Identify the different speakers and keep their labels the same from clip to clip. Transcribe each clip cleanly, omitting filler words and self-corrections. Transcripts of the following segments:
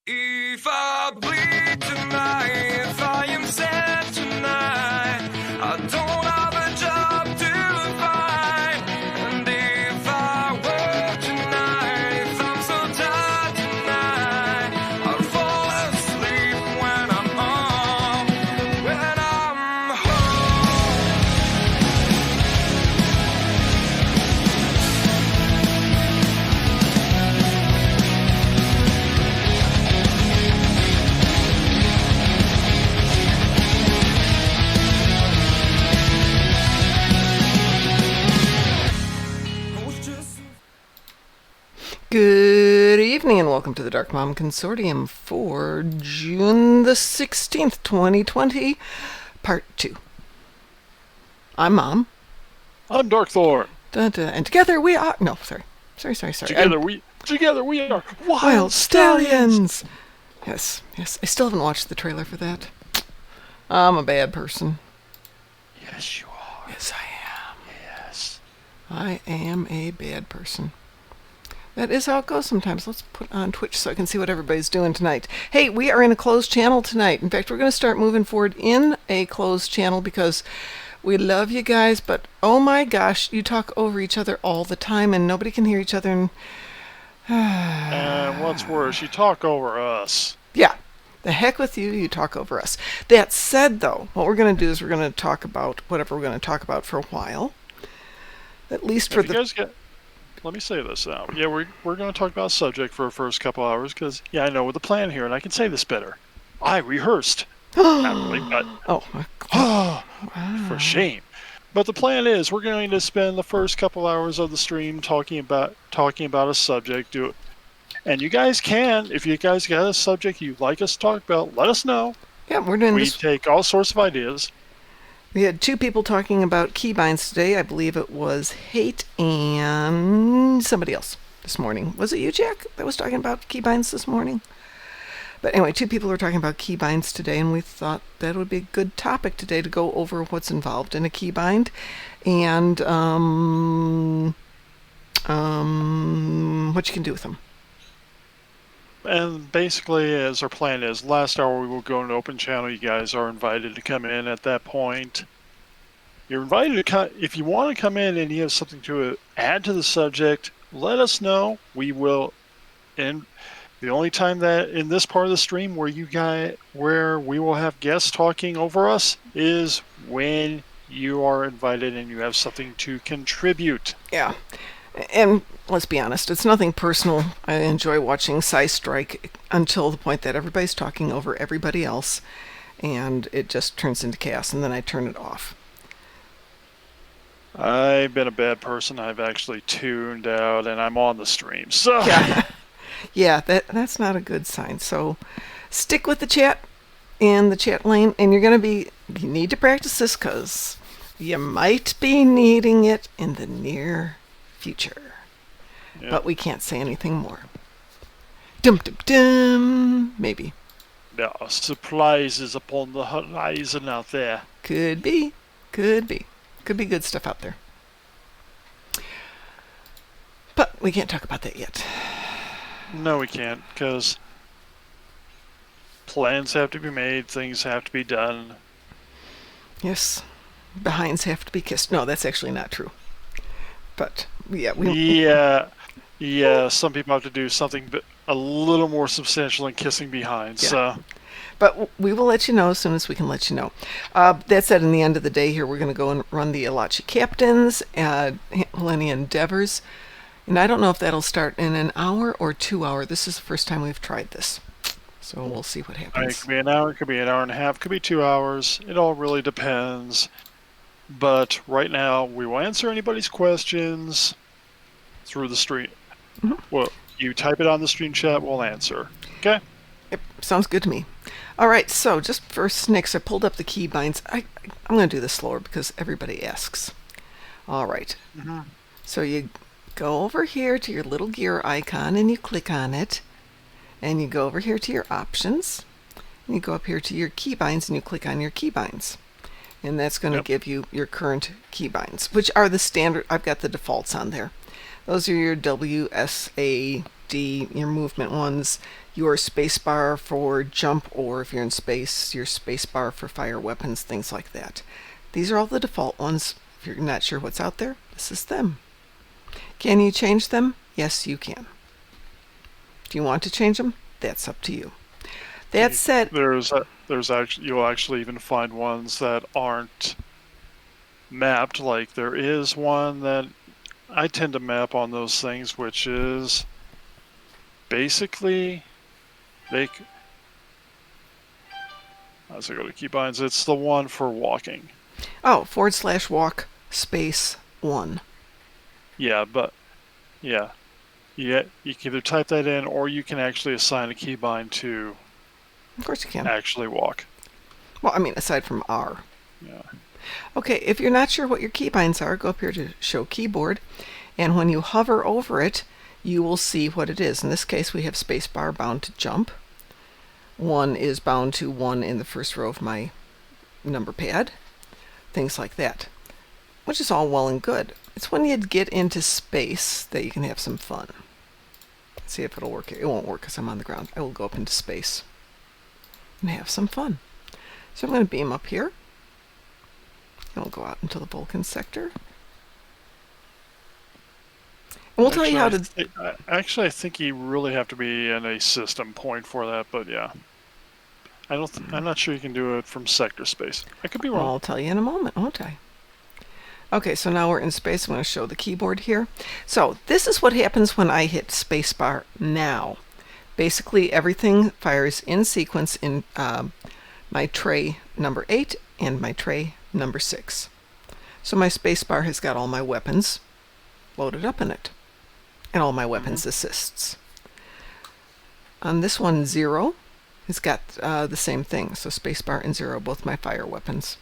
Speaker 1: If I bleed tonight, if I am sad tonight, I don't have a job to find. And if I work tonight, if I'm so tired tonight, I'll fall asleep when I'm home, when I'm home.
Speaker 2: Good evening and welcome to the Darkmom Consortium for June the 16th, 2020, Part 2. I'm Mom.
Speaker 3: I'm Darkthorn.
Speaker 2: And together we are... No, sorry.
Speaker 3: Together we are
Speaker 2: Wild Stallions! Yes. I still haven't watched the trailer for that. I'm a bad person.
Speaker 3: Yes, you are.
Speaker 2: Yes, I am.
Speaker 3: Yes.
Speaker 2: I am a bad person. That is how it goes sometimes. Let's put on Twitch so I can see what everybody's doing tonight. Hey, we are in a closed channel tonight. In fact, we're going to start moving forward in a closed channel because we love you guys, but oh my gosh, you talk over each other all the time and nobody can hear each other.
Speaker 3: And what's worse, you talk over us.
Speaker 2: Yeah, the heck with you, you talk over us. That said, though, what we're going to do is we're going to talk about whatever we're going to talk about for a while. At least for
Speaker 3: Let me say this now. Yeah, we're going to talk about a subject for the first couple hours because, I know the plan here and I can say this better. I rehearsed. Not really, but...
Speaker 2: Oh,
Speaker 3: for shame. But the plan is we're going to spend the first couple hours of the stream talking about a subject. And you guys can, if you guys got a subject you'd like us to talk about, let us know.
Speaker 2: Yeah, we're doing
Speaker 3: We
Speaker 2: this.
Speaker 3: take all sorts of ideas.
Speaker 2: We had two people talking about keybinds today. I believe it was Hate and somebody else this morning. Was it you, Jack, that was talking about keybinds this morning? But anyway, two people were talking about keybinds today, and we thought that would be a good topic today to go over what's involved in a keybind and what you can do with them.
Speaker 3: And basically, as our plan is, last hour we will go in an open channel. You guys are invited to come in at that point. You're invited to come. If you want to come in and you have something to add to the subject, let us know. We will. And the only time that in this part of the stream where we will have guests talking over us is when you are invited and you have something to contribute.
Speaker 2: Yeah. And let's be honest, it's nothing personal. I enjoy watching Psy Strike until the point that everybody's talking over everybody else, and it just turns into chaos, and then I turn it off.
Speaker 3: I've been a bad person. I've actually tuned out, and I'm on the stream. So
Speaker 2: Yeah, that's not a good sign. So stick with the chat in the chat lane, and you need to practice this because you might be needing it in the near future.
Speaker 3: Yeah.
Speaker 2: But we can't say anything more. Dum dum dum. Maybe.
Speaker 3: There are surprises upon the horizon out there.
Speaker 2: Could be good stuff out there. But we can't talk about that yet.
Speaker 3: No, we can't, because plans have to be made, things have to be done.
Speaker 2: Yes, behinds have to be kissed. No, that's actually not true. But yeah,
Speaker 3: some people have to do something a little more substantial than kissing behind.
Speaker 2: Yeah.
Speaker 3: So,
Speaker 2: but we will let you know as soon as we can let you know. That said, in the end of the day here, we're going to go and run the Alachi Captains, Millennium Endeavors. And I don't know if that'll start in an hour or 2 hours. This is the first time we've tried this. So we'll see what happens.
Speaker 3: it could be an hour, it could be an hour and a half, could be 2 hours. It all really depends. But right now, we will answer anybody's questions through the stream.
Speaker 2: Mm-hmm.
Speaker 3: Well, you type it on the stream chat, we'll answer. Okay?
Speaker 2: Yep, sounds good to me. All right, so just for snicks, I pulled up the keybinds. I'm going to do this slower because everybody asks. All right.
Speaker 3: Mm-hmm.
Speaker 2: So you go over here to your little gear icon and you click on it. And you go over here to your options. And you go up here to your keybinds and you click on your keybinds. And that's going to give you your current keybinds, which are the standard. I've got the defaults on there. Those are your WSA D, your movement ones, your spacebar for jump, or if you're in space, your spacebar for fire weapons, things like that. These are all the default ones. If you're not sure what's out there, this is them. Can you change them? Yes, you can. Do you want to change them? That's up to you. That said,
Speaker 3: you'll actually even find ones that aren't mapped. Like there is one that I tend to map on those things, which is basically as I go to keybinds, it's the one for walking.
Speaker 2: oh, /walk space 1.
Speaker 3: Yeah, but yeah, you can either type that in, or you can actually assign a keybind to
Speaker 2: Of course you can.
Speaker 3: actually walk.
Speaker 2: Well, I mean, aside from R.
Speaker 3: Yeah.
Speaker 2: Okay, if you're not sure what your keybinds are, go up here to Show Keyboard, and when you hover over it, you will see what it is. In this case, we have spacebar bound to jump. 1 is bound to 1 in the first row of my number pad. Things like that, which is all well and good. It's when you get into space that you can have some fun. Let's see if it'll work here. It won't work because I'm on the ground. I will go up into space and have some fun. So I'm going to beam up here. And we'll go out into the Vulcan sector. And we'll tell you how to...
Speaker 3: Actually, I think you really have to be in a system point for that, but yeah. I'm not sure you can do it from sector space. I could be wrong.
Speaker 2: I'll tell you in a moment, won't I? Okay, so now we're in space. I'm going to show the keyboard here. So this is what happens when I hit spacebar now. Basically, everything fires in sequence in my tray number 8 and my tray number 6. So my spacebar has got all my weapons loaded up in it, and all my weapons assists. On this one, 0, it's got the same thing. So spacebar and 0, both my fire weapons.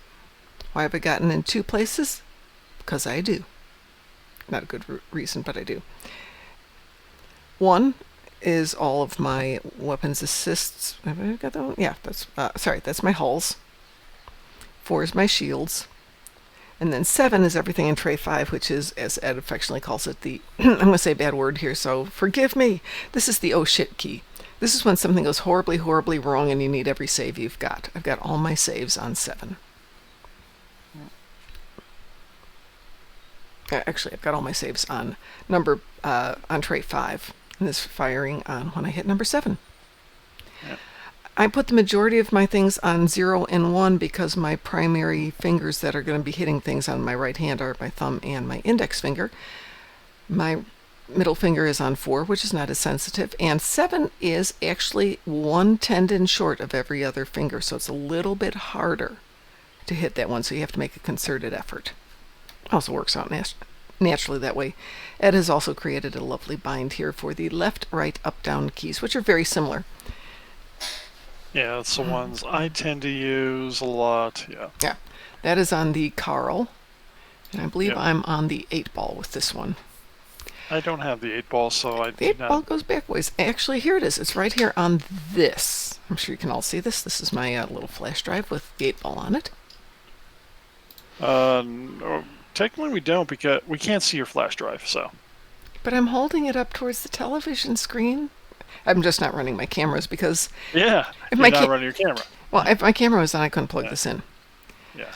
Speaker 2: Why have I gotten in 2 places? Because I do. Not a good reason, but I do. 1 is all of my weapons assists. Have I got that one? Yeah, that's my hulls. 4 is my shields. And then 7 is everything in tray 5, which is, as Ed affectionately calls it, the, I'm going to say a bad word here, so forgive me. This is the oh shit key. This is when something goes horribly, horribly wrong and you need every save you've got. I've got all my saves on 7. Actually, I've got all my saves on on tray 5. And this firing on when I hit number 7.
Speaker 3: Yep.
Speaker 2: I put the majority of my things on 0 and 1 because my primary fingers that are going to be hitting things on my right hand are my thumb and my index finger. My middle finger is on 4, which is not as sensitive, and 7 is actually 1 tendon short of every other finger, so it's a little bit harder to hit that one, so you have to make a concerted effort. Also works out naturally that way. Ed has also created a lovely bind here for the left, right, up, down keys, which are very similar.
Speaker 3: Yeah, that's the ones I tend to use a lot. Yeah.
Speaker 2: That is on the Carl, and I believe
Speaker 3: Yep.
Speaker 2: I'm on the 8-ball with this one.
Speaker 3: I don't have the 8-ball, so I
Speaker 2: The
Speaker 3: did
Speaker 2: 8-ball
Speaker 3: not.
Speaker 2: goes back ways. Actually, here it is. It's right here on this. I'm sure you can all see this. This is my little flash drive with the 8-ball on it.
Speaker 3: No, technically we don't, because we can't see your flash drive, so.
Speaker 2: But I'm holding it up towards the television screen. I'm just not running my cameras because...
Speaker 3: Yeah,
Speaker 2: If
Speaker 3: you're
Speaker 2: my
Speaker 3: not running your camera.
Speaker 2: Well, if my camera was on, I couldn't plug this in.
Speaker 3: Yeah.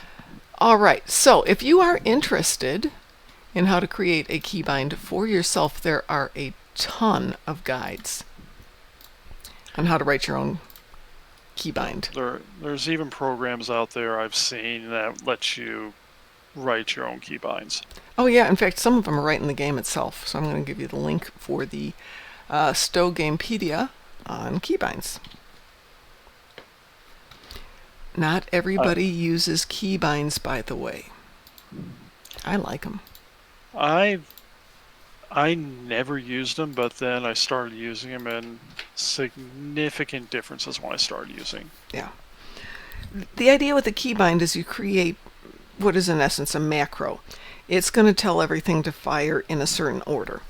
Speaker 2: All right, so if you are interested in how to create a keybind for yourself, there are a ton of guides on how to write your own keybind.
Speaker 3: There's even programs out there I've seen that let you write your own keybinds.
Speaker 2: Oh yeah, in fact, some of them are right in the game itself. So I'm going to give you the link for the Stowe Gamepedia on keybinds. Not everybody uses keybinds, by the way. I like them.
Speaker 3: I never used them, but then I started using them, and significant differences when I started using.
Speaker 2: Yeah. The idea with the keybind is you create what is in essence a macro. It's going to tell everything to fire in a certain order.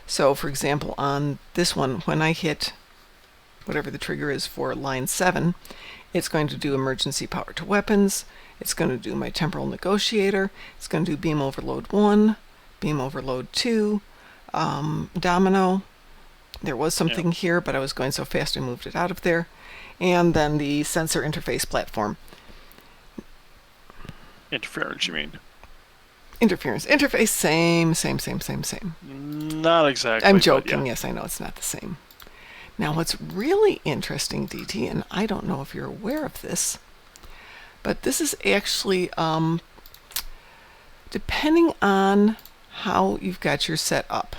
Speaker 2: So for example, on this one, when I hit whatever the trigger is for line 7, it's going to do emergency power to weapons, it's going to do my temporal negotiator, it's going to do beam overload 1, beam overload 2, domino, There was something here, but I was going so fast I moved it out of there. And then the sensor interface platform.
Speaker 3: Interference, you mean?
Speaker 2: Interference. Interface, same.
Speaker 3: Not exactly.
Speaker 2: I'm joking.
Speaker 3: Yeah.
Speaker 2: Yes, I know it's not the same. Now, what's really interesting, DT, and I don't know if you're aware of this, but this is actually, depending on how you've got your set up,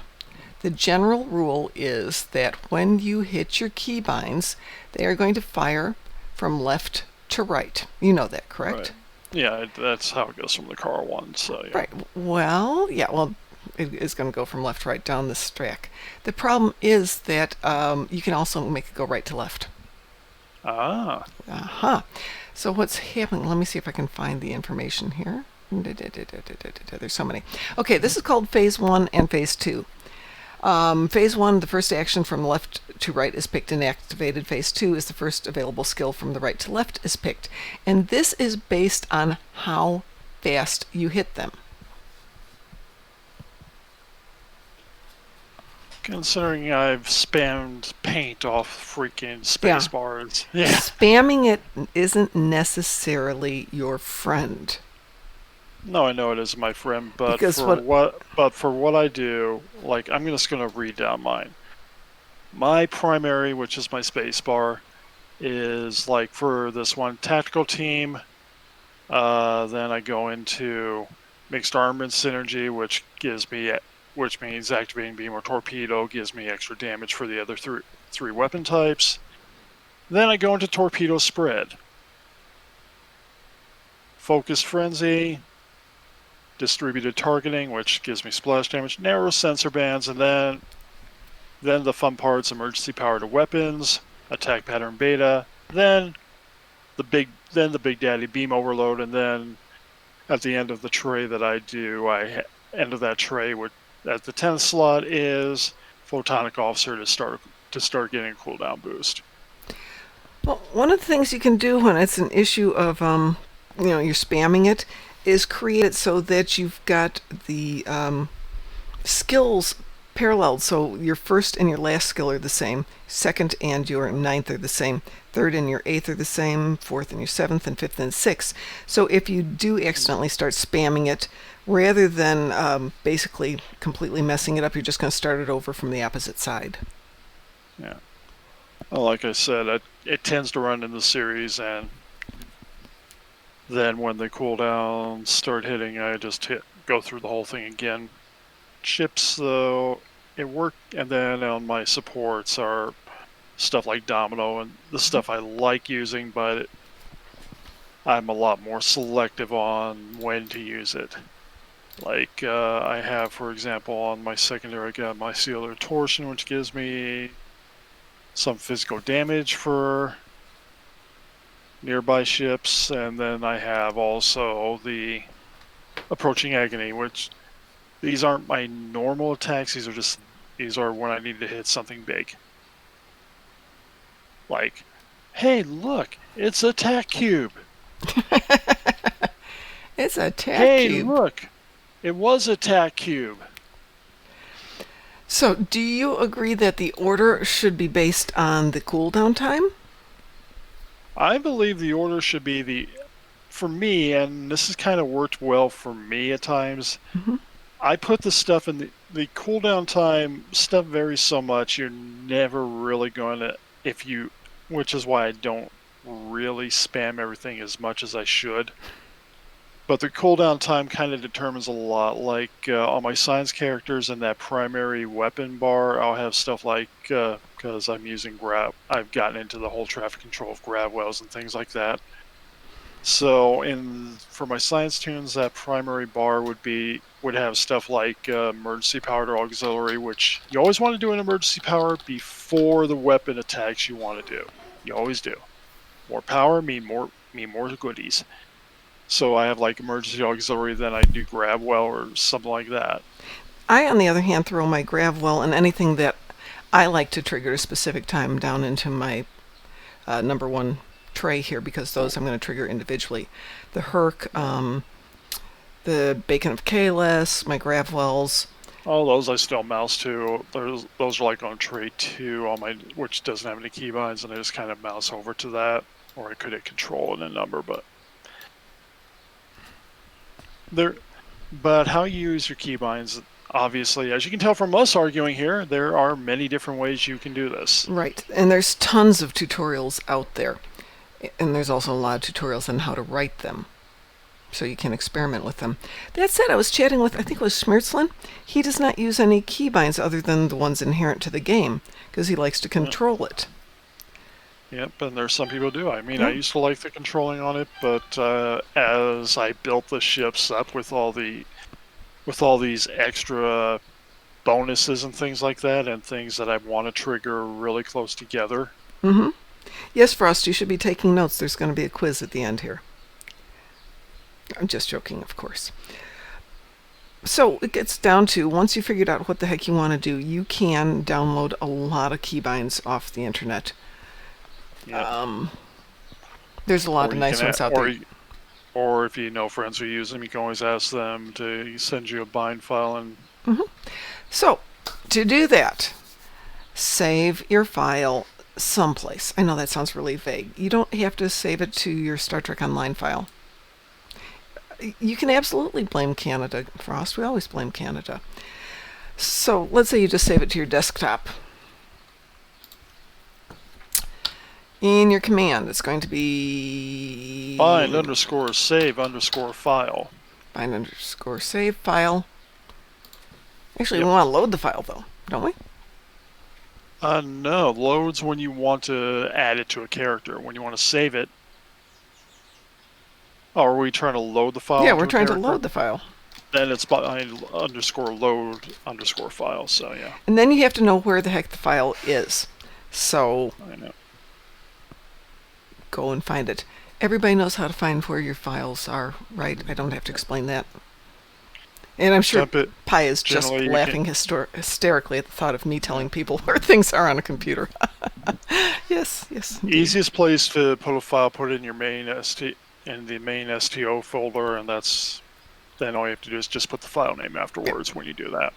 Speaker 2: the general rule is that when you hit your keybinds, they are going to fire from left to right. You know that, correct?
Speaker 3: Right. Yeah, that's how it goes from the car one. So yeah.
Speaker 2: Right. Well, it is going to go from left to right down this track. The problem is that you can also make it go right to left.
Speaker 3: Ah.
Speaker 2: Uh-huh. So what's happening? Let me see if I can find the information here. There's so many. Okay, this is called Phase 1 and Phase 2. Phase 1, the first action from left to right is picked and activated. Phase 2 is the first available skill from the right to left is picked. And this is based on how fast you hit them.
Speaker 3: Considering I've spammed paint off freaking space bars. Yeah.
Speaker 2: Spamming it isn't necessarily your friend.
Speaker 3: No, I know it is my friend, but
Speaker 2: Because
Speaker 3: for what I do, like I'm just gonna read down mine. My primary, which is my space bar, is like for this one tactical team. Then I go into mixed armament synergy, which means activating beam or torpedo gives me extra damage for the other three weapon types. Then I go into torpedo spread, focused frenzy, distributed targeting, which gives me splash damage, narrow sensor bands, and then the fun parts: emergency power to weapons, attack pattern beta, then the big daddy beam overload, and then at the end of the tray that I do, end of that tray at the 10th slot is photonic officer to start getting a cooldown boost.
Speaker 2: Well, one of the things you can do when it's an issue of you're spamming it is create it so that you've got the skills paralleled. So your first and your last skill are the same. Second and your ninth are the same. Third and your eighth are the same. Fourth and your seventh, and fifth and sixth. So if you do accidentally start spamming it, rather than basically completely messing it up, you're just going to start it over from the opposite side.
Speaker 3: Yeah. Well, like I said, it tends to run in the series, and then when the cooldowns start hitting, I just go through the whole thing again. Chips, though, it worked, and then on my supports are stuff like Domino and the stuff I like using, but I'm a lot more selective on when to use it. Like I have, for example, on my secondary, I got Mycelial Torsion, which gives me some physical damage for nearby ships, and then I have also the Approaching Agony, which these aren't my normal attacks. These are when I need to hit something big. Like, hey, look, it's a tack cube.
Speaker 2: It's a tack cube.
Speaker 3: Hey, look, it was a tack cube.
Speaker 2: So, do you agree that the order should be based on the cooldown time?
Speaker 3: I believe the order should be for me, and this has kind of worked well for me at times.
Speaker 2: Mm-hmm.
Speaker 3: I put the stuff in the cooldown time. Stuff varies so much, you're never really going to, which is why I don't really spam everything as much as I should. But the cooldown time kind of determines a lot. Like on my science characters in that primary weapon bar, I'll have stuff like, because I'm using I've gotten into the whole traffic control of grab wells and things like that. So for my science tunes, that primary bar would have stuff like emergency power to auxiliary, which you always want to do an emergency power before the weapon attacks you want to do. You always do. More power mean more goodies. So I have like emergency auxiliary, then I do grab well or something like that.
Speaker 2: I, on the other hand, throw my grab well and anything that I like to trigger a specific time down into my number one tray here, because those I'm going to trigger individually. The Herc, the Bacon of Kalis, my grab wells.
Speaker 3: All those I still mouse to. Those are like on tray 2 on my, which doesn't have any keybinds, and I just kind of mouse over to that, or I could hit control and a number, but how you use your keybinds, obviously, as you can tell from us arguing here, there are many different ways you can do this.
Speaker 2: Right, and there's tons of tutorials out there, and there's also a lot of tutorials on how to write them, so you can experiment with them. That said, I was chatting with, I think it was Schmertzlin. He does not use any keybinds other than the ones inherent to the game, because he likes to control it.
Speaker 3: Yep, and there's some people do. I mean, I used to like the controlling on it, but as I built the ships up with all these extra bonuses and things like that, and things that I want to trigger really close together.
Speaker 2: Mm-hmm. Yes, Frost, you should be taking notes. There's going to be a quiz at the end here. I'm just joking, of course. So it gets down to, once you figured out what the heck you want to do, you can download a lot of keybinds off the internet. Yep. There's a lot of nice ones out there.
Speaker 3: Or if you know friends who use them, you can always ask them to send you a bind file. And
Speaker 2: So, to do that, save your file someplace. I know that sounds really vague. You don't have to save it to your Star Trek Online file. You can absolutely blame Canada, Frost. We always blame Canada. So, let's say you just save it to your desktop. In your command, it's going to be
Speaker 3: bind_save_file.
Speaker 2: Bind_save file. Actually, we want to load the file, though, don't we?
Speaker 3: No. Loads when you want to add it to a character. When you want to save it. Oh, are we trying to load the file?
Speaker 2: Yeah, we're trying to load the file.
Speaker 3: Then it's bind_load_file, so yeah.
Speaker 2: And then you have to know where the heck the file is. So
Speaker 3: I know.
Speaker 2: Go and find it. Everybody knows how to find where your files are, right? I don't have to explain that. And I'm sure Pi is just laughing hysterically at the thought of me telling people where things are on a computer. Yes. Indeed.
Speaker 3: Easiest place to put a file, put it in your main STO folder, and then all you have to do is just put the file name afterwards when you do that.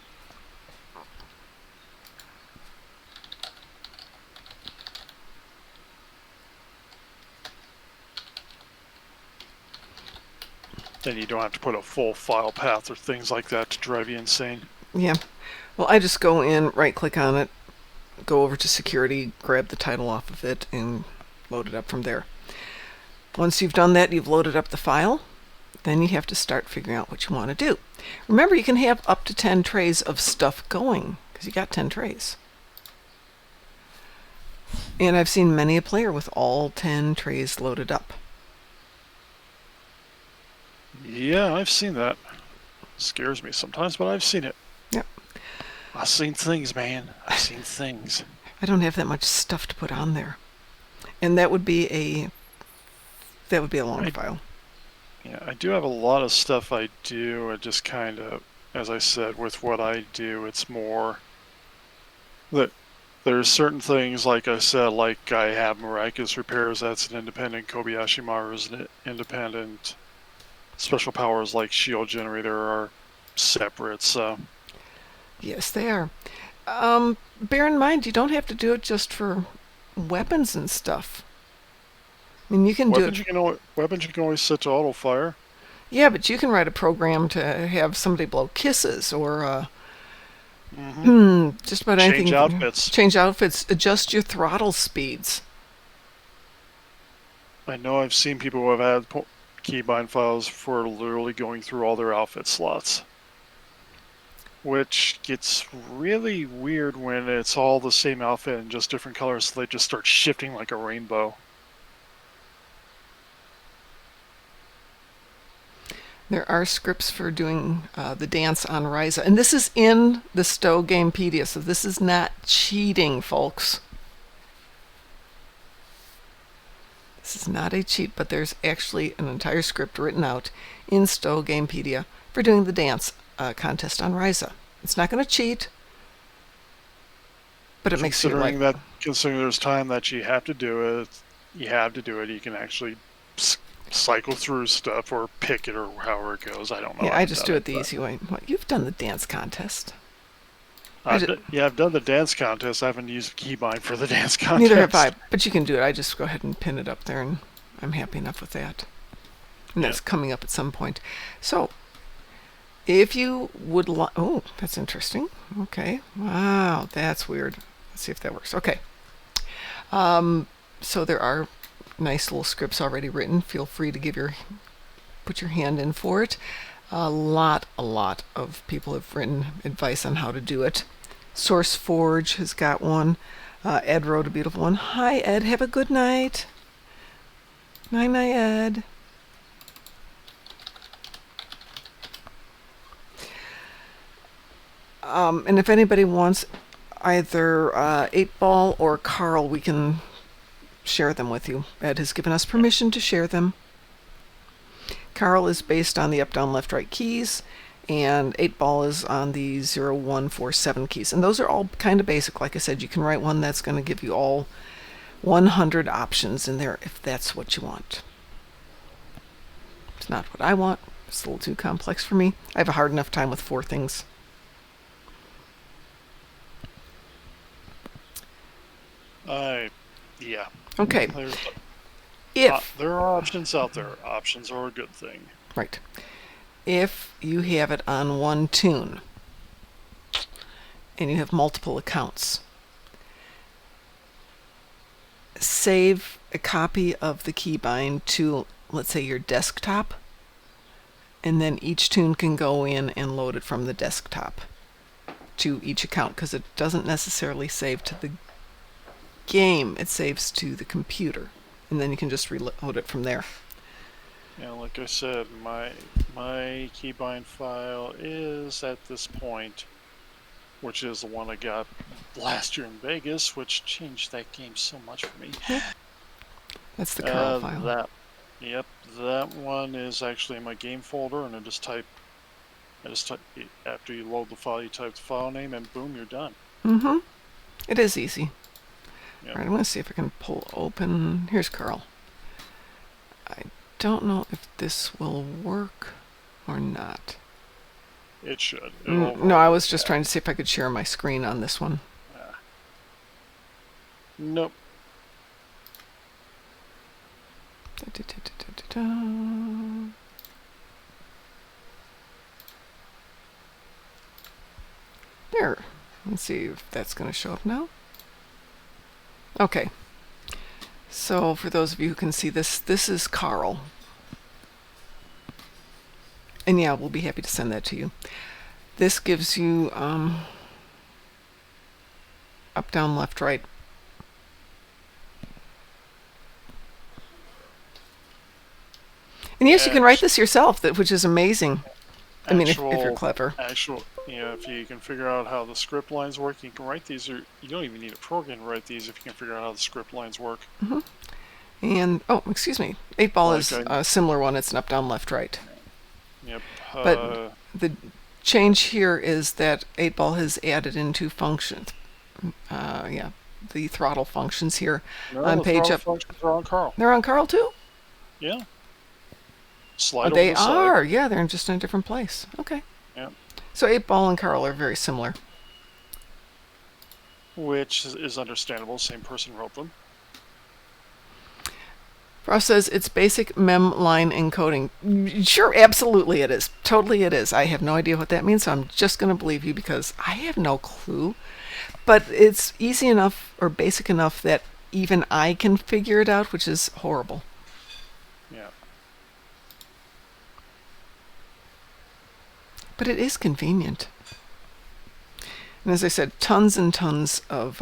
Speaker 3: Then you don't have to put a full file path or things like that to drive you insane.
Speaker 2: Yeah. Well, I just go in, right-click on it, go over to security, grab the title off of it, and load it up from there. Once you've done that, you've loaded up the file, then you have to start figuring out what you want to do. Remember, you can have up to 10 trays of stuff going, because you got 10 trays. And I've seen many a player with all 10 trays loaded up.
Speaker 3: Yeah, I've seen that. Scares me sometimes, but I've seen it.
Speaker 2: Yep.
Speaker 3: I've seen things, man. I've seen things.
Speaker 2: I don't have that much stuff to put on there. And that would be a long file.
Speaker 3: Yeah, I do have a lot of stuff I do. I just kind of, as I said, with what I do, it's more that there's certain things, like I said, like I have Miraculous Repairs, that's an independent. Kobayashi Maru is an independent. Special powers like Shield Generator are separate, so...
Speaker 2: Yes, they are. Bear in mind, you don't have to do it just for weapons and stuff. I mean, you can
Speaker 3: weapons you can always set to auto fire.
Speaker 2: Yeah, but you can write a program to have somebody blow kisses, or just about anything. Change outfits. Adjust your throttle speeds.
Speaker 3: I know I've seen people who have had keybind files for literally going through all their outfit slots, which gets really weird when it's all the same outfit and just different colors, so they just start shifting like a rainbow.
Speaker 2: There are scripts for doing the dance on Ryza, and this is in the Stowe Gamepedia, so this is not cheating, folks. This is not a cheat, but there's actually an entire script written out in Stowe Gamepedia for doing the dance contest on Ryza. It's not going to cheat, but it makes you like...
Speaker 3: Considering there's time that you have to do it, you can actually cycle through stuff or pick it or however it goes. I don't know.
Speaker 2: Yeah, I just do it the easy way. What, you've done the dance contest.
Speaker 3: I've done the dance contest. I haven't used Keybind for the dance contest.
Speaker 2: Neither have I, but you can do it. I just go ahead and pin it up there, and I'm happy enough with that. And that's coming up at some point. So, if you would like... Oh, that's interesting. Okay. Wow, that's weird. Let's see if that works. Okay. So there are nice little scripts already written. Feel free to put your hand in for it. A lot of people have written advice on how to do it. SourceForge has got one. Ed wrote a beautiful one. Hi, Ed. Have a good night. Night, Ed. And if anybody wants either 8Ball or Carl, we can share them with you. Ed has given us permission to share them. Carl is based on the up, down, left, right keys, and 8Ball is on the 0, 1, 4, 7 keys. And those are all kind of basic. Like I said, you can write one that's going to give you all 100 options in there if that's what you want. It's not what I want. It's a little too complex for me. I have a hard enough time with 4 things.
Speaker 3: Yeah.
Speaker 2: Okay.
Speaker 3: There are options out there. Options are a good thing.
Speaker 2: Right. If you have it on one tune and you have multiple accounts, save a copy of the Keybind to, let's say, your desktop, and then each tune can go in and load it from the desktop to each account, because it doesn't necessarily save to the game, it saves to the computer, and then you can just reload it from there.
Speaker 3: Yeah, like I said, my Keybind file is at this point, which is the one I got last year in Vegas, which changed that game so much for me.
Speaker 2: That's the Carl file.
Speaker 3: That one is actually in my game folder, and I just type after you load the file, you type the file name, and boom, you're done.
Speaker 2: Mm-hmm. It is easy.
Speaker 3: Yep.
Speaker 2: All right, I'm going to see if I can pull open. Here's Carl. I don't know if this will work or not.
Speaker 3: It should.
Speaker 2: No, I was just trying to see if I could share my screen on this one.
Speaker 3: Nope.
Speaker 2: There. Let's see if that's going to show up now. Okay. So for those of you who can see this, this is Carl. And yeah, we'll be happy to send that to you. This gives you up, down, left, right. And yes, you can write this yourself, which is amazing. I mean, if you're clever.
Speaker 3: If you can figure out how the script lines work, you can write these. Or you don't even need a program to write these if you can figure out how the script lines work.
Speaker 2: Mm-hmm. And, oh, excuse me, 8Ball is a similar one. It's an up, down, left, right.
Speaker 3: Yep.
Speaker 2: But the change here is that 8Ball has added into functions. The throttle functions here on page up.
Speaker 3: Functions are on Carl.
Speaker 2: They're on Carl too?
Speaker 3: Yeah. Slide
Speaker 2: They
Speaker 3: over the
Speaker 2: are.
Speaker 3: side.
Speaker 2: Yeah, they're just in a different place. Okay.
Speaker 3: Yeah.
Speaker 2: So 8Ball and Carl are very similar.
Speaker 3: Which is understandable. Same person wrote them.
Speaker 2: Ross says it's basic mem line encoding. Sure, absolutely it is. Totally it is. I have no idea what that means, so I'm just going to believe you because I have no clue. But it's easy enough or basic enough that even I can figure it out, which is horrible.
Speaker 3: Yeah.
Speaker 2: But it is convenient. And as I said, tons and tons of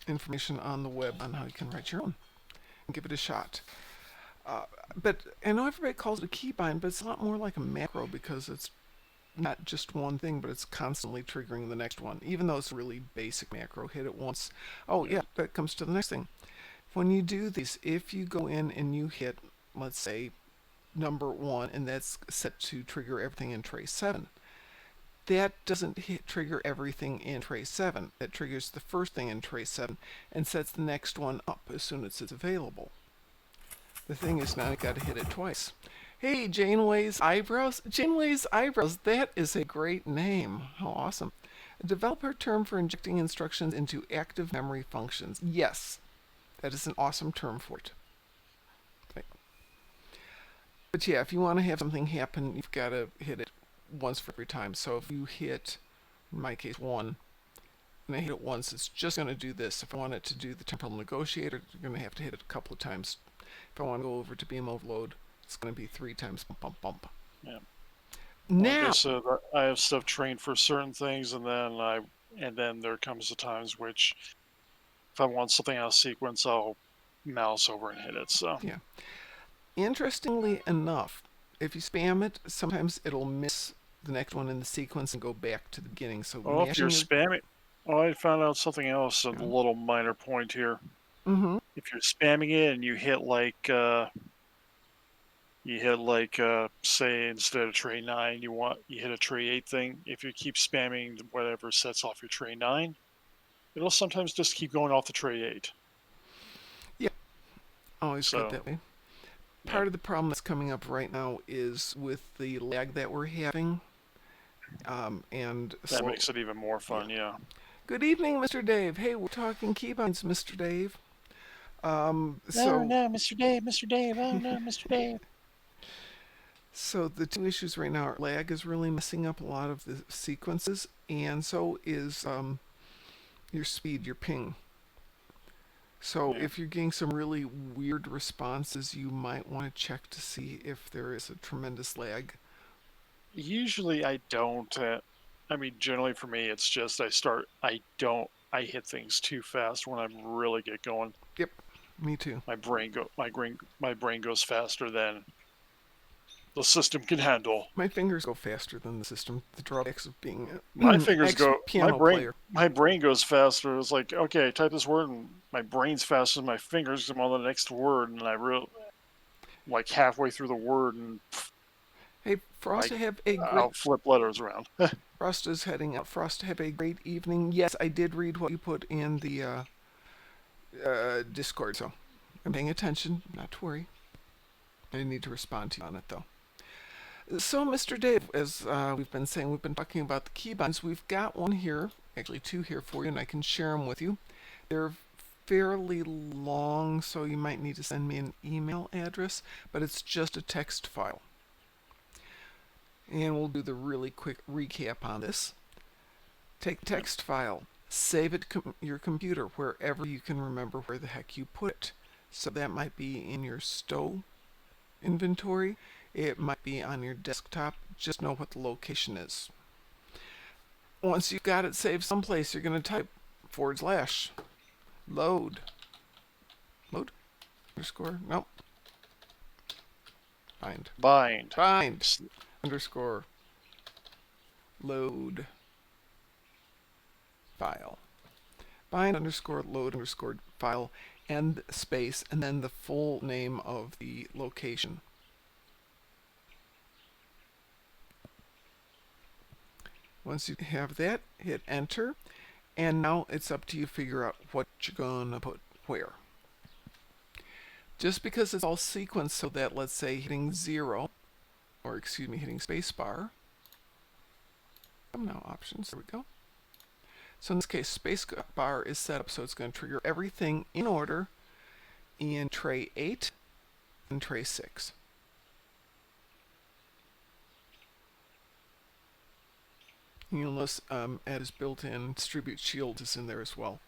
Speaker 2: information on the web on how you can write your own. Give it a shot. But I know everybody calls it a keybind, but it's a lot more like a macro because it's not just one thing, but it's constantly triggering the next one. Even though it's a really basic macro, hit it once. Oh yeah, that comes to the next thing. When you do these, if you go in and you hit, let's say, number 1, and that's set to trigger everything in tray 7, that doesn't trigger everything in tray 7. That triggers the first thing in tray 7 and sets the next one up as soon as it's available. The thing is now you got to hit it twice. Hey, Janeway's Eyebrows. Janeway's Eyebrows. That is a great name. How awesome. A developer term for injecting instructions into active memory functions. Yes, that is an awesome term for it. Right. But yeah, if you want to have something happen, you've got to hit it once for every time. So if you hit, in my case, 1, and I hit it once, it's just going to do this. If I want it to do the temporal negotiator, you're going to have to hit it a couple of times. If I want to go over to beam overload, it's going to be 3 times bump, bump, bump.
Speaker 3: Yeah.
Speaker 2: Now,
Speaker 3: like I said, I have stuff trained for certain things, and then there comes the times which, if I want something out of sequence, I'll mouse over and hit it. So
Speaker 2: yeah. Interestingly enough, if you spam it, sometimes it'll miss the next one in the sequence and go back to the beginning. So
Speaker 3: oh, if you're
Speaker 2: mashing your
Speaker 3: spamming, oh, I found out something else. A
Speaker 2: yeah.
Speaker 3: little minor point here.
Speaker 2: Mm-hmm.
Speaker 3: If you're spamming it and you hit say instead of tray 9, you hit a tray 8 thing. If you keep spamming whatever sets off your tray 9, it'll sometimes just keep going off the tray 8.
Speaker 2: Yeah, always good
Speaker 3: So
Speaker 2: that way.
Speaker 3: yeah,
Speaker 2: Part of the problem that's coming up right now is with the lag that we're having. And
Speaker 3: that makes it even more fun. Yeah.
Speaker 2: Good evening, Mr. Dave. Hey, we're talking keybinds, Mr. Dave.
Speaker 3: Oh
Speaker 2: So
Speaker 3: no, Mr. Dave, Mr. Dave. Oh no, Mr. Dave.
Speaker 2: So the two issues right now are lag is really messing up a lot of the sequences, and so is your speed, your ping. So
Speaker 3: Yeah.
Speaker 2: if you're getting some really weird responses, you might want to check to see if there is a tremendous lag.
Speaker 3: Usually I don't. I mean, generally for me, it's just I hit things too fast when I really get going.
Speaker 2: Yep, me too.
Speaker 3: My brain goes faster than the system can handle.
Speaker 2: My fingers go faster than the system. The drawbacks of being
Speaker 3: My
Speaker 2: an
Speaker 3: fingers go.
Speaker 2: ex-piano player.
Speaker 3: My brain goes faster. It's like, okay, type this word, and my brain's faster than my fingers. I'm on the next word, and I really like halfway through the word, and
Speaker 2: Hey, Frost, have a great.
Speaker 3: I'll flip letters around.
Speaker 2: Frost is heading out. Frost, have a great evening. Yes, I did read what you put in the Discord, so I'm paying attention. Not to worry. I didn't need to respond to you on it, though. So, Mr. Dave, as we've been saying, we've been talking about the keybinds. We've got one here, actually 2 here for you, and I can share them with you. They're fairly long, so you might need to send me an email address, but it's just a text file. And we'll do the really quick recap on this. Take the text file, save it to your computer wherever you can remember where the heck you put it. So that might be in your stow inventory. It might be on your desktop. Just know what the location is. Once you've got it saved someplace, you're going to type / load underscore nope bind underscore load file. Bind underscore load underscore file and space and then the full name of the location. Once you have that, hit enter, and now it's up to you to figure out what you're gonna put where. Just because it's all sequenced so that, let's say, hitting 0, or excuse me, hitting spacebar. Now options, there we go. So in this case, spacebar is set up so it's going to trigger everything in order in tray 8 and tray 6. You'll notice as built-in distribute shield is in there as well.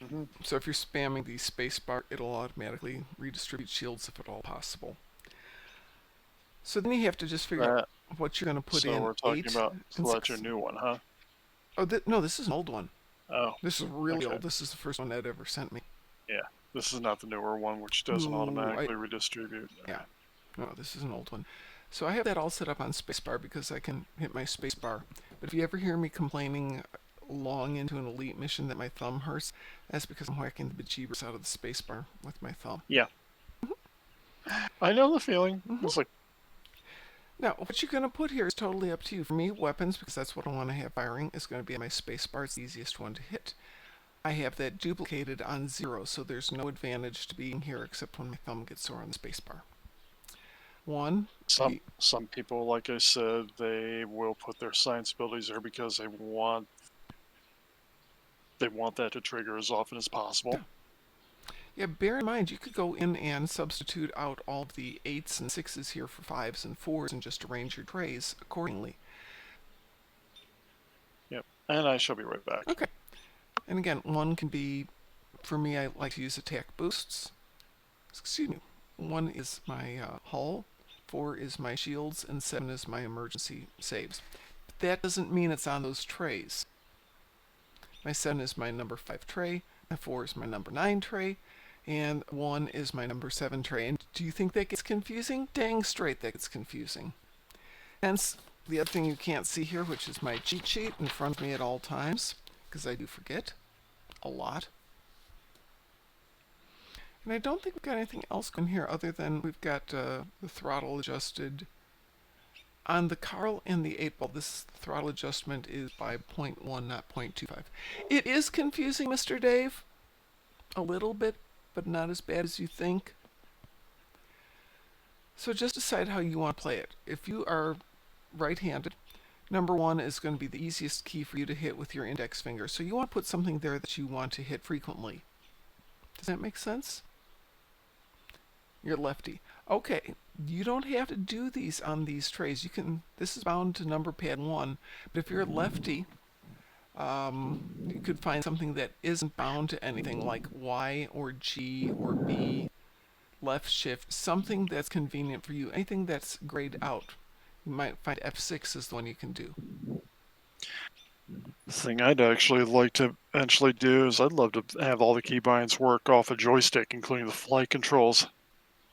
Speaker 3: Mm-hmm.
Speaker 2: So if you're spamming the spacebar, it'll automatically redistribute shields if at all possible. So then you have to just figure out what you're going to put in.
Speaker 3: So we're talking
Speaker 2: 8
Speaker 3: about
Speaker 2: and
Speaker 3: select
Speaker 2: 6.
Speaker 3: your new one, huh?
Speaker 2: Oh, no, this is an old one.
Speaker 3: Oh.
Speaker 2: This is really
Speaker 3: okay.
Speaker 2: old. This is the first one Ed ever sent me.
Speaker 3: Yeah. This is not the newer one, which doesn't automatically redistribute.
Speaker 2: Yeah. No, this is an old one. So I have that all set up on spacebar because I can hit my spacebar. But if you ever hear me complaining long into an elite mission that my thumb hurts, that's because I'm whacking the bejeebers out of the spacebar with my thumb.
Speaker 3: Yeah. I know the feeling. It's like,
Speaker 2: now, what you're going to put here is totally up to you. For me, weapons, because that's what I want to have firing, is going to be on my spacebar. It's the easiest one to hit. I have that duplicated on 0, so there's no advantage to being here except when my thumb gets sore on the spacebar. One,
Speaker 3: Some people, like I said, they will put their science abilities there because they want that to trigger as often as possible.
Speaker 2: yeah, bear in mind you could go in and substitute out all of the 8s and 6s here for 5s and 4s and just arrange your trays accordingly.
Speaker 3: Yep, and I shall be right back.
Speaker 2: Okay. And again, 1 can be, for me, I like to use attack boosts. Excuse me. 1 is my hull, 4 is my shields, and 7 is my emergency saves. But that doesn't mean it's on those trays. My 7 is my number 5 tray, my 4 is my number 9 tray, and 1 is my number 7 tray. And do you think that gets confusing? Dang straight that gets confusing. Hence, the other thing you can't see here, which is my cheat sheet in front of me at all times, because I do forget a lot. And I don't think we've got anything else in here other than we've got the throttle adjusted. On the Carl and the 8-ball, this throttle adjustment is by 0.1, not 0.25. It is confusing, Mr. Dave. A little bit, but not as bad as you think. So just decide how you want to play it. If you are right-handed, number 1 is going to be the easiest key for you to hit with your index finger. So you want to put something there that you want to hit frequently. Does that make sense? You're lefty. Okay, you don't have to do these on these trays. You can. This is bound to number pad 1, but if you're a lefty, you could find something that isn't bound to anything like Y or G or B, left shift, something that's convenient for you. Anything that's grayed out. You might find F6 is the one you can do.
Speaker 3: The thing I'd actually like to eventually do is I'd love to have all the keybinds work off a joystick, including the flight controls.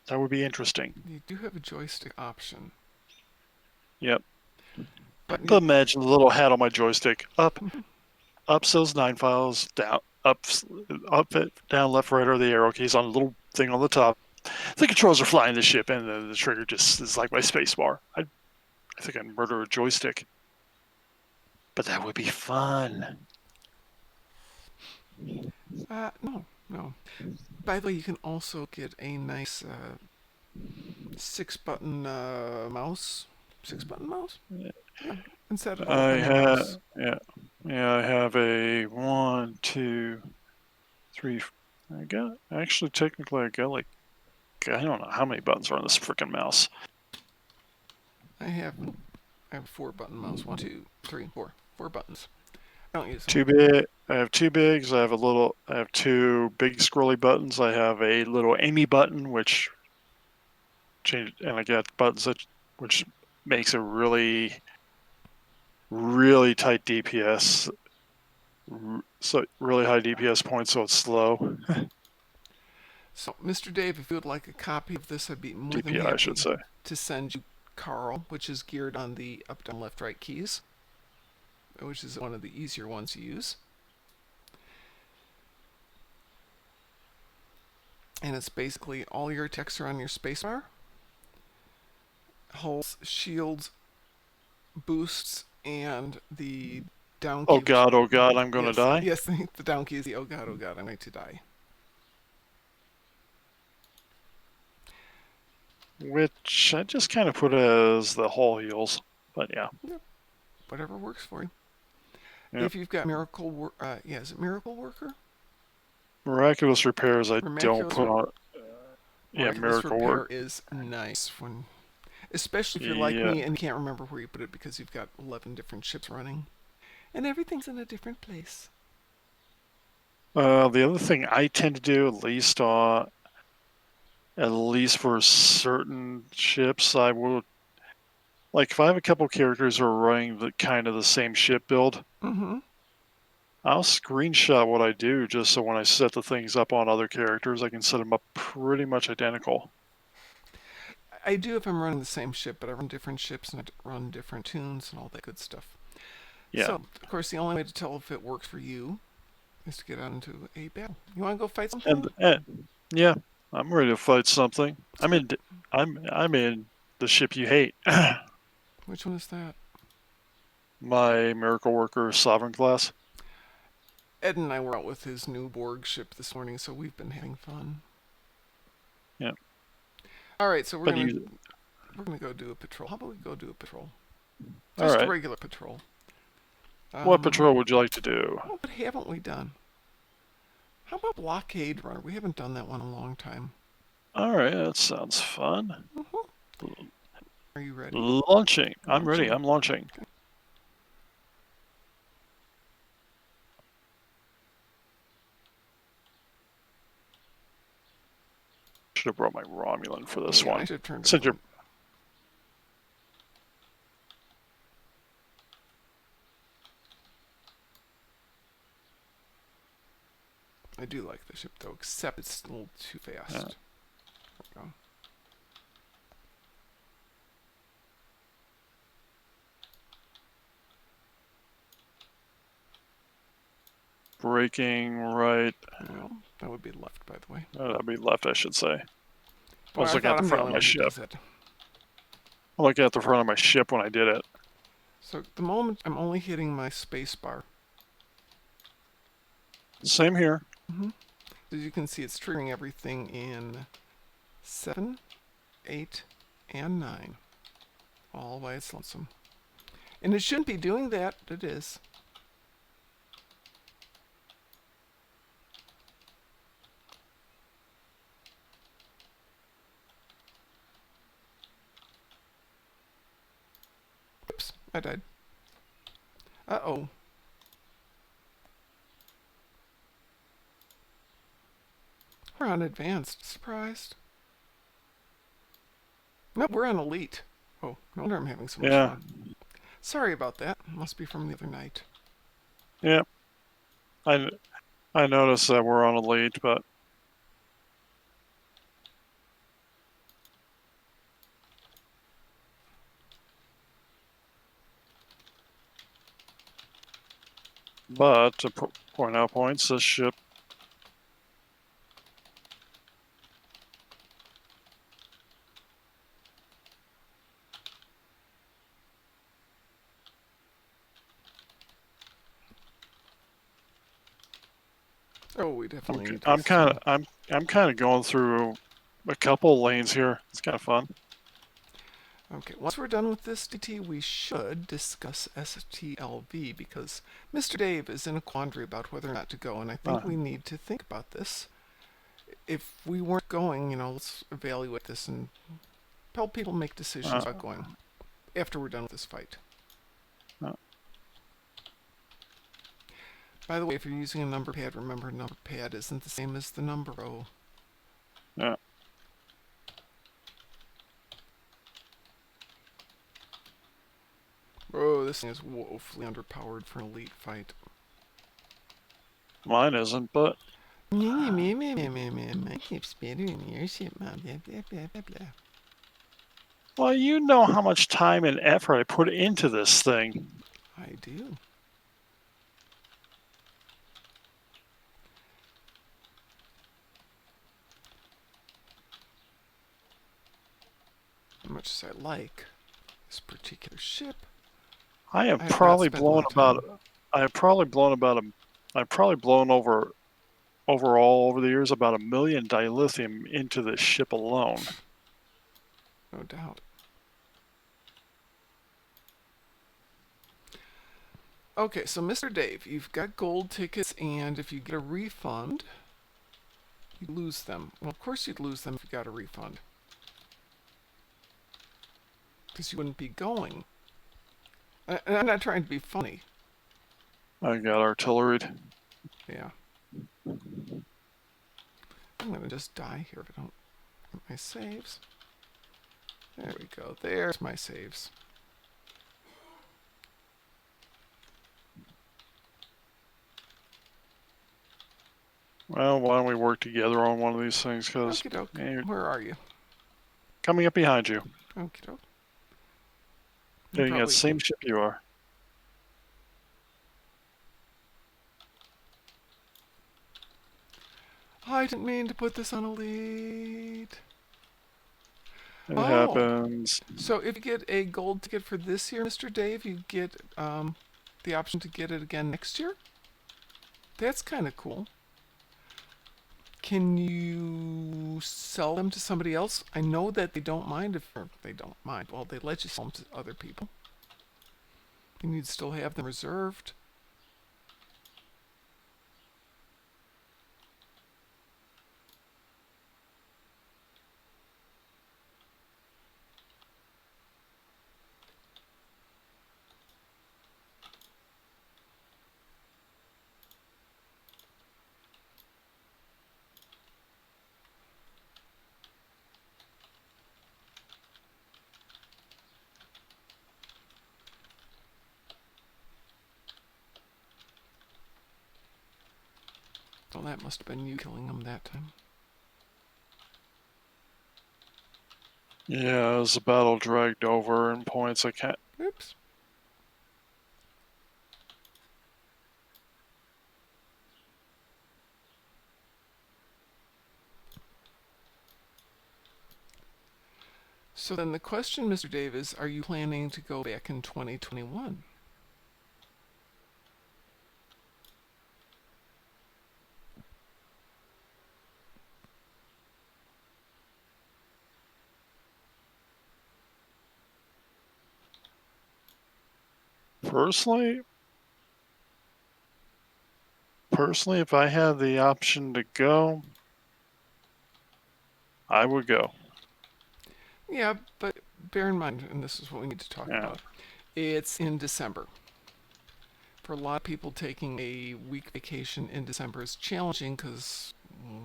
Speaker 3: That would be interesting.
Speaker 2: You do have a joystick option.
Speaker 3: Yep.
Speaker 2: But
Speaker 3: But imagine the little hat on my joystick. Up says 9 files, down, up, down, left, right are the arrow keys on a little thing on the top. The controls are flying the ship, and the trigger just is like my space bar. I think I'd murder a joystick. But that would be fun.
Speaker 2: No. By the way, you can also get a nice 6-button mouse. 6-button mouse? Yeah. Instead of a mouse.
Speaker 3: I have a 1, 2, 3. Technically I got like, I don't know how many buttons are on this freaking mouse.
Speaker 2: I have a 4-button mouse. 1, 2, 3, 4. 4 buttons. I don't use them.
Speaker 3: Too big. I have 2 bigs. I have 2 big scrolly buttons. I have a little Amy button, which and I got buttons which makes a really, really tight DPS. So really high DPS points, so it's slow.
Speaker 2: So, Mr. Dave, if you would like a copy of this, I'd be more than
Speaker 3: DPI,
Speaker 2: happy
Speaker 3: I should say.
Speaker 2: to send you Carl, which is geared on the up, down, left, right keys, which is one of the easier ones to use. And it's basically all your attacks are on your spacebar. Hulls, shields, boosts, and the down key.
Speaker 3: Oh god, I'm gonna die?
Speaker 2: Yes, the down key is the oh god, I'm going to die.
Speaker 3: Which I just kind of put as the hull heals, but yeah.
Speaker 2: Yep. Whatever works for you.
Speaker 3: Yep.
Speaker 2: If you've got Miracle, is it Miracle Worker?
Speaker 3: Miraculous repairs I don't put on.
Speaker 2: Miracle Repair
Speaker 3: Work
Speaker 2: is nice especially if you're like me and you can't remember where you put it because you've got 11 different ships running, and everything's in a different place.
Speaker 3: The other thing I tend to do, at least for certain ships, I will, like if I have a couple characters who are running the same ship build, I'll screenshot what I do just so when I set the things up on other characters, I can set them up pretty much identical.
Speaker 2: I do if I'm running the same ship, but I run different ships and I run different tunes and all that good stuff.
Speaker 3: Yeah.
Speaker 2: So, of course, the only way to tell if it works for you is to get out into a battle. You want to go fight something?
Speaker 3: Yeah, I'm ready to fight something. I'm in the ship you hate.
Speaker 2: Which one is that?
Speaker 3: My Miracle Worker Sovereign class.
Speaker 2: Ed and I were out with his new Borg ship this morning, so we've been having fun.
Speaker 3: Yeah.
Speaker 2: All right, so we're going to we're gonna go do a patrol. How about we go do a patrol?
Speaker 3: All
Speaker 2: Just a
Speaker 3: right.
Speaker 2: regular patrol.
Speaker 3: What patrol would you like to do?
Speaker 2: What haven't we done? How about blockade runner? We haven't done that one in a long time.
Speaker 3: All right, that sounds fun.
Speaker 2: Are you ready?
Speaker 3: Launching. I'm ready.
Speaker 2: Launching.
Speaker 3: I'm launching.
Speaker 2: Okay.
Speaker 3: Should have brought my Romulan for this
Speaker 2: Yeah,
Speaker 3: one.
Speaker 2: I should have turned
Speaker 3: Since
Speaker 2: it
Speaker 3: you're
Speaker 2: on. I do like the ship though, except it's a little too fast.
Speaker 3: Yeah.
Speaker 2: There we go.
Speaker 3: braking right.
Speaker 2: Well, that would be left, by the way.
Speaker 3: That'd be left, I should say. I
Speaker 2: Boy,
Speaker 3: was
Speaker 2: I
Speaker 3: looking
Speaker 2: thought
Speaker 3: at the
Speaker 2: I'm the
Speaker 3: front of
Speaker 2: only
Speaker 3: my
Speaker 2: one who
Speaker 3: ship.
Speaker 2: does it.
Speaker 3: I'm looking at the front of my ship when I did it.
Speaker 2: So at the moment, I'm only hitting my space bar.
Speaker 3: Same here.
Speaker 2: As you can see, it's triggering everything in 7, 8, and 9. All by its lonesome. And it shouldn't be doing that, but it is. Oops, I died. Uh-oh. We're on advanced. Surprised. Nope, we're on elite. Oh, no wonder I'm having so much
Speaker 3: Yeah.
Speaker 2: fun. Sorry about that. Must be from the other night.
Speaker 3: Yep. I noticed that we're on elite, but to point out points, this ship.
Speaker 2: Oh, we definitely need to
Speaker 3: I'm
Speaker 2: use
Speaker 3: kind
Speaker 2: some.
Speaker 3: of I'm kind of going through a couple lanes here. It's kind of fun.
Speaker 2: Okay, once we're done with this DT, we should discuss STLV because Mr. Dave is in a quandary about whether or not to go, and I think we need to think about this. If we weren't going, let's evaluate this and help people make decisions about going after we're done with this fight. By the way, if you're using a number pad, remember a number pad isn't the same as the number row.
Speaker 3: Yeah.
Speaker 2: Oh, this thing is woefully underpowered for an elite fight.
Speaker 3: Mine isn't, but
Speaker 2: My ship's better than your ship, Mom. Blah, blah, blah, blah, blah.
Speaker 3: well, you know how much time and effort I put into this thing.
Speaker 2: I do. As much as I like this particular ship,
Speaker 3: I have
Speaker 2: I have
Speaker 3: probably
Speaker 2: not spent a lot
Speaker 3: blown
Speaker 2: of time.
Speaker 3: about. I've probably blown over overall over the years about 1 million dilithium into this ship alone.
Speaker 2: No doubt. Okay, so Mr. Dave, you've got gold tickets, and if you get a refund, you lose them. Well, of course you'd lose them if you got a refund. Because you wouldn't be going. And I'm not trying to be funny.
Speaker 3: I got artilleried.
Speaker 2: Yeah. I'm going to just die here if I don't get my saves. There we go. There's my saves.
Speaker 3: Well, why don't we work together on one of these things? Because
Speaker 2: Okie doke. Where are you?
Speaker 3: coming up behind you,
Speaker 2: Okie doke.
Speaker 3: getting that same ship you are.
Speaker 2: I didn't mean to put this on elite.
Speaker 3: It happens.
Speaker 2: So if you get a gold ticket for this year, Mr. Dave, you get the option to get it again next year? That's kind of cool. Can you sell them to somebody else? I know that they don't mind if or they don't mind. Well, they let you sell them to other people. And you'd still have them reserved. So that must have been you killing them that time.
Speaker 3: Yeah, as the battle dragged over in points, I can't.
Speaker 2: Oops. So then the question, Mr. Dave, is are you planning to go back in 2021?
Speaker 3: Personally, if I had the option to go, I would go.
Speaker 2: Yeah, but bear in mind, and this is what we need to talk
Speaker 3: Yeah.
Speaker 2: about, it's in December. For a lot of people, taking a week vacation in December is challenging because,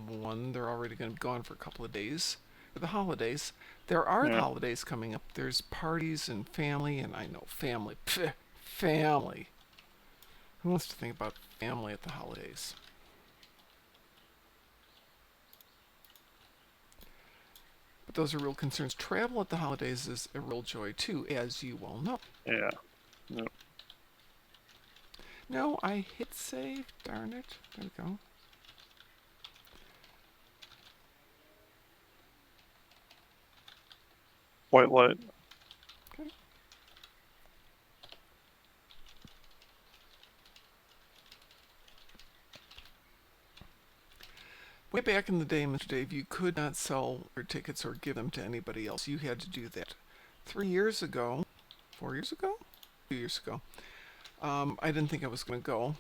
Speaker 2: one, they're already going to be gone for a couple of days for the holidays. There are
Speaker 3: Yeah.
Speaker 2: holidays coming up. There's parties and family, and I know family. Pfft, family. Who wants to think about family at the holidays? But those are real concerns. Travel at the holidays is a real joy too, as you well know.
Speaker 3: Yeah. Yep.
Speaker 2: No, I hit save. Darn it. There we go.
Speaker 3: White light.
Speaker 2: Okay. Way back in the day, Mr. Dave, you could not sell your tickets or give them to anybody else. You had to do that. 3 years ago, 4 years ago, 2 years ago, I didn't think I was going to go.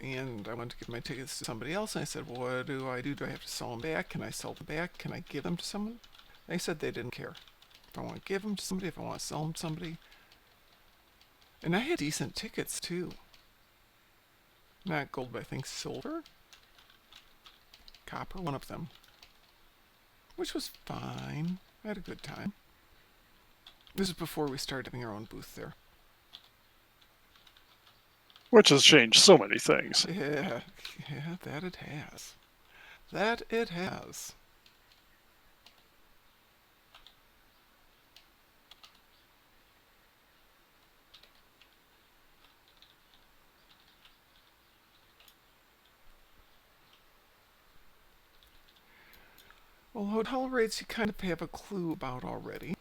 Speaker 2: And I wanted to give my tickets to somebody else. And I said, well, what do I do? Do I have to sell them back? Can I sell them back? Can I give them to someone? They said they didn't care. If I want to give them to somebody, if I want to sell them to somebody. And I had decent tickets, too. Not gold, but I think silver. Copper, one of them. Which was fine. I had a good time. This is before we started having our own booth there.
Speaker 3: Which has changed so many things.
Speaker 2: Yeah, that it has. That it has. Well, hotel rates you kind of have a clue about already.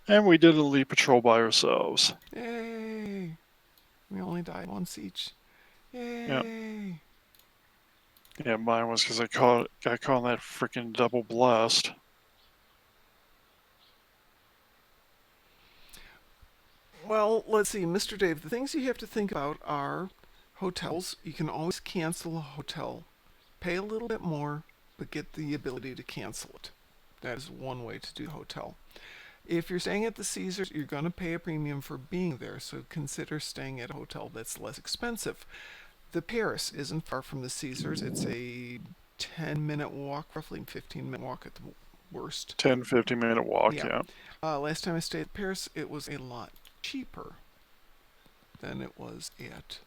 Speaker 3: And we did a elite patrol by ourselves.
Speaker 2: Yay! We only died once each. Yay!
Speaker 3: Yeah. Yeah, mine was because I got caught in that freaking double blast.
Speaker 2: Well, let's see, Mr. Dave, the things you have to think about are hotels. You can always cancel a hotel. Pay a little bit more, but get the ability to cancel it. That is one way to do a hotel. If you're staying at the Caesars, you're going to pay a premium for being there, so consider staying at a hotel that's less expensive. The Paris isn't far from the Caesars. It's a 10-minute walk, roughly 15-minute walk at the worst.
Speaker 3: 10, 15-minute walk,
Speaker 2: Yeah.
Speaker 3: yeah.
Speaker 2: Last time I stayed at Paris, it was a lot cheaper than it was at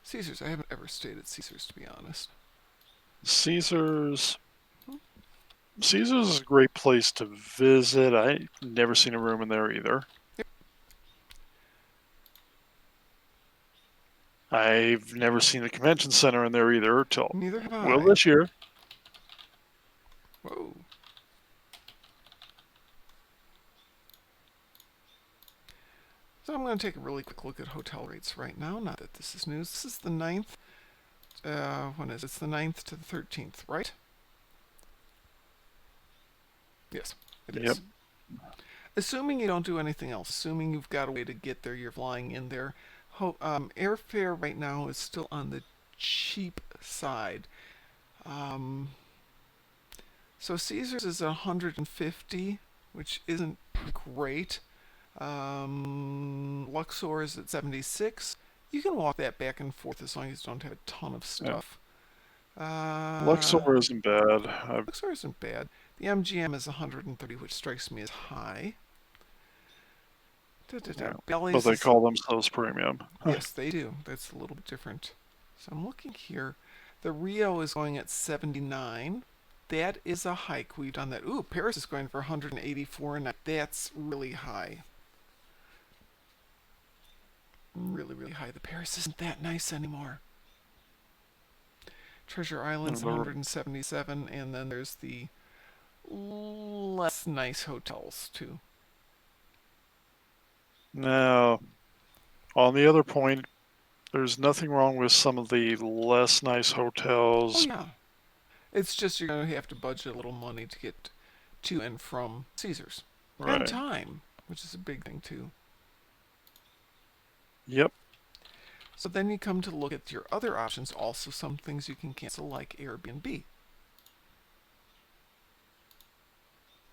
Speaker 2: Caesars. I haven't ever stayed at Caesars, to be honest.
Speaker 3: Caesars is a great place to visit. I've never seen a room in there either.
Speaker 2: Yep.
Speaker 3: I've never seen the convention center in there either till
Speaker 2: Neither have I.
Speaker 3: well this year.
Speaker 2: Whoa. So I'm going to take a really quick look at hotel rates right now. Not that this is news. This is the 9th, when is it? It's the 9th to the 13th, right? Yes, it
Speaker 3: Yep.
Speaker 2: is. Assuming you don't do anything else, assuming you've got a way to get there, you're flying in there. Airfare right now is still on the cheap side. So Caesars is 150, which isn't great. Luxor is at 76. You can walk that back and forth as long as you don't have a ton of stuff.
Speaker 3: Luxor isn't bad.
Speaker 2: Luxor isn't bad. The MGM is 130, which strikes me as high.
Speaker 3: Yeah.
Speaker 2: Bally's
Speaker 3: But they
Speaker 2: is,
Speaker 3: call themselves premium.
Speaker 2: yes, they do. That's a little bit different. So I'm looking here. The Rio is going at 79. That is a hike. We've done that. Ooh, Paris is going for 184 a night. That's really high. Really, really high. The Paris isn't that nice anymore. Treasure Island's 177, and then there's the less nice hotels too.
Speaker 3: Now, on the other point, there's nothing wrong with some of the less nice
Speaker 2: Oh
Speaker 3: hotels.
Speaker 2: yeah, it's just you're going to have to budget a little money to get to and from Caesars, and
Speaker 3: Right.
Speaker 2: time, which is a big thing too.
Speaker 3: Yep.
Speaker 2: So then you come to look at your other options. Also, some things you can cancel, like Airbnb.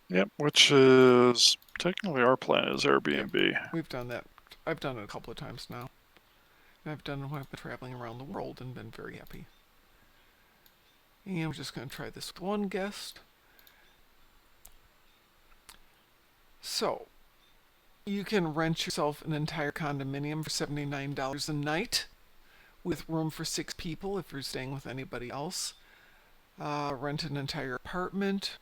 Speaker 3: Yep. Which is technically our plan is Airbnb.
Speaker 2: Yeah, we've done that. I've done it a couple of times now. And I've done it when I've been traveling around the world and been very happy. And we're just going to try this with one guest. So, you can rent yourself an entire condominium for $79 a night with room for 6 people if you're staying with anybody else. Rent an entire apartment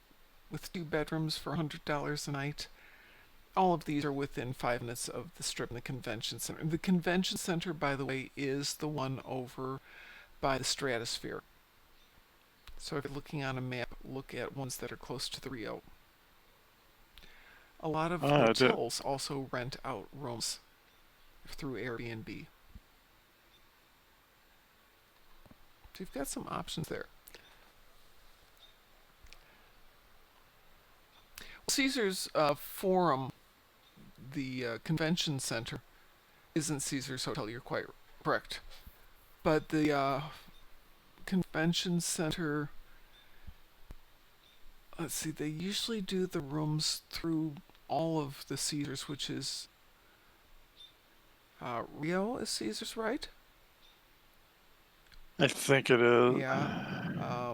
Speaker 2: with 2 bedrooms for $100 a night. All of these are within 5 minutes of the Strip and the Convention Center. The Convention Center, by the way, is the one over by the Stratosphere. So if you're looking on a map, look at ones that are close to the Rio. A lot of hotels also rent out rooms through Airbnb. So you've got some options there. Caesars Forum, the convention center, isn't Caesars Hotel. You're quite correct. But the convention center, let's see, they usually do the rooms through all of the Caesars, which is Rio is Caesars, right?
Speaker 3: I think it is.
Speaker 2: Yeah.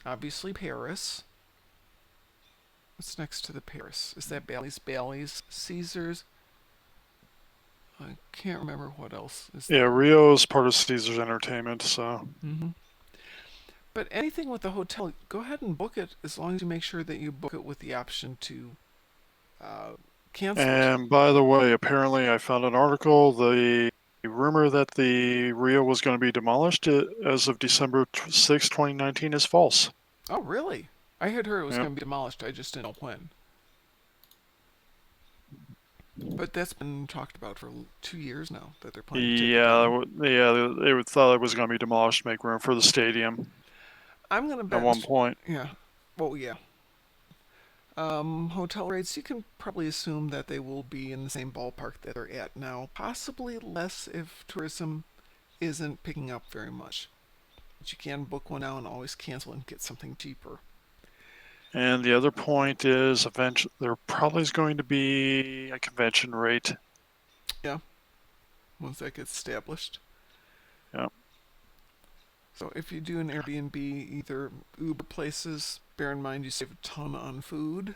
Speaker 2: Obviously Paris. What's next to the Paris? Is that Bally's? Bally's, Caesars. I can't remember what else is
Speaker 3: Yeah,
Speaker 2: there.
Speaker 3: Rio is part of Caesars Entertainment, so.
Speaker 2: Mm-hmm. But anything with the hotel, go ahead and book it as long as you make sure that you book it with the option to cancel it.
Speaker 3: And by the way, apparently I found an article. The rumor that the Rio was going to be demolished as of December 6, 2019 is false.
Speaker 2: Oh, really? I had heard it was
Speaker 3: Yep.
Speaker 2: going to be demolished. I just didn't know when. But that's been talked about for 2 years now, that they're planning to take it down.
Speaker 3: They thought it was going to be demolished to make room for the stadium
Speaker 2: I'm going to bet...
Speaker 3: at one point.
Speaker 2: Yeah. Well, yeah. Hotel rates, you can probably assume that they will be in the same ballpark that they're at now. Possibly less if tourism isn't picking up very much. But you can book one now and always cancel and get something cheaper.
Speaker 3: And the other point is eventually there probably is going to be a convention rate.
Speaker 2: Yeah. Once that gets established.
Speaker 3: Yeah.
Speaker 2: So if you do an Airbnb, either Uber places, bear in mind you save a ton on food.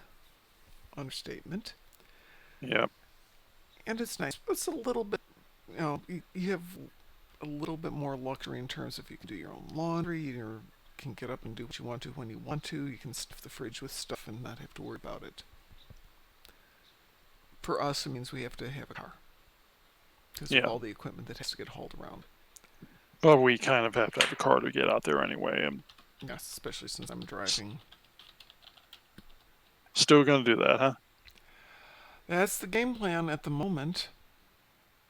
Speaker 2: Understatement.
Speaker 3: Yeah.
Speaker 2: And it's nice. It's a little bit, you have a little bit more luxury in terms of you can do your own laundry, you can get up and do what you want to when you want to, you can stuff the fridge with stuff and not have to worry about it. For us, it means we have to have a car. Because of all the equipment that has to get hauled around.
Speaker 3: But we kind of have to have a car to get out there anyway. And
Speaker 2: yes, especially since I'm driving.
Speaker 3: Still going to do that, huh?
Speaker 2: That's the game plan at the moment.